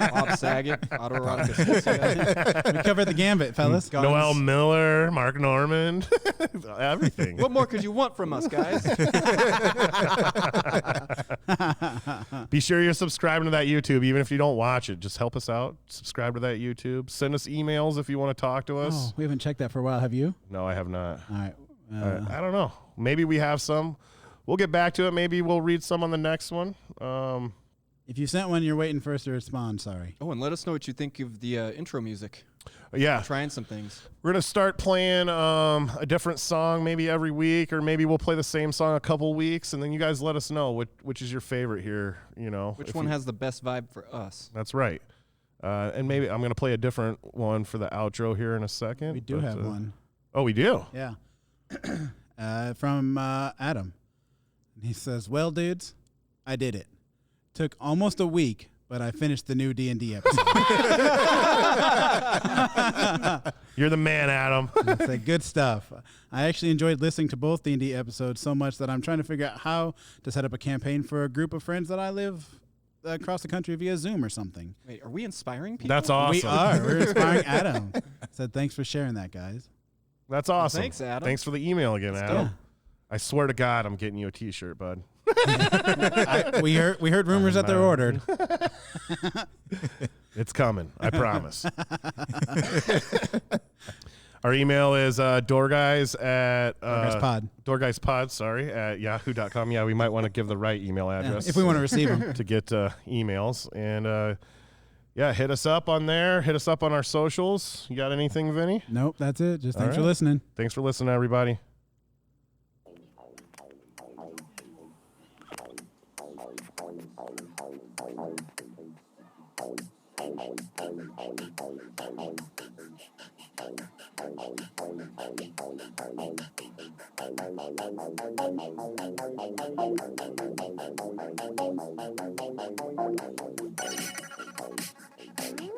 [SPEAKER 5] Bob Saget, autoerotic asphyxia.
[SPEAKER 3] We covered the gambit, fellas.
[SPEAKER 2] Noel Miller, Mark Normand, everything.
[SPEAKER 5] What more could you want from us, guys?
[SPEAKER 2] Be sure you're subscribing to that YouTube, even if you don't watch it. Just help us out. Subscribe to that YouTube. Send us emails if you want to talk to us.
[SPEAKER 3] Oh, we haven't checked that for a while. Have you?
[SPEAKER 2] No, I have not.
[SPEAKER 3] All right.
[SPEAKER 2] I don't know. Maybe we have some. We'll get back to it. Maybe we'll read some on the next one.
[SPEAKER 3] If you sent one, you're waiting for us to respond. Sorry.
[SPEAKER 5] Oh, and let us know what you think of the intro music.
[SPEAKER 2] Yeah.
[SPEAKER 5] Trying some things.
[SPEAKER 2] We're going to start playing a different song maybe every week, or maybe we'll play the same song a couple weeks, and then you guys let us know which is your favorite here, you know.
[SPEAKER 5] Which one has the best vibe for us?
[SPEAKER 2] That's right. And maybe I'm going to play a different one for the outro here in a second.
[SPEAKER 3] We do have one.
[SPEAKER 2] Oh, we do?
[SPEAKER 3] Yeah. From Adam. He says, well, dudes, I did it. Took almost a week, but I finished the new D&D episode.
[SPEAKER 2] You're the man, Adam.
[SPEAKER 3] I said, good stuff. I actually enjoyed listening to both D&D episodes so much that I'm trying to figure out how to set up a campaign for a group of friends that I live across the country via Zoom or something.
[SPEAKER 5] Wait, are we inspiring people?
[SPEAKER 2] That's awesome.
[SPEAKER 3] We are. We're inspiring Adam. Said, thanks for sharing that, guys.
[SPEAKER 2] That's awesome.
[SPEAKER 5] Thanks, Adam.
[SPEAKER 2] Thanks for the email again, Adam.
[SPEAKER 3] Yeah.
[SPEAKER 2] I swear to God, I'm getting you a T-shirt, bud.
[SPEAKER 3] We heard rumors that they're ordered.
[SPEAKER 2] It's coming. I promise. Our email is doorguys at
[SPEAKER 3] Doorguyspod.
[SPEAKER 2] sorry, at yahoo.com. Yeah, we might want to give the right email address
[SPEAKER 3] If we want to receive them.
[SPEAKER 2] to get emails. And yeah, hit us up on there. Hit us up on our socials. You got anything, Vinny?
[SPEAKER 3] Nope, that's it. Just thanks
[SPEAKER 2] All
[SPEAKER 3] for
[SPEAKER 2] right.
[SPEAKER 3] listening.
[SPEAKER 2] Thanks for listening, everybody.
[SPEAKER 6] Thank you.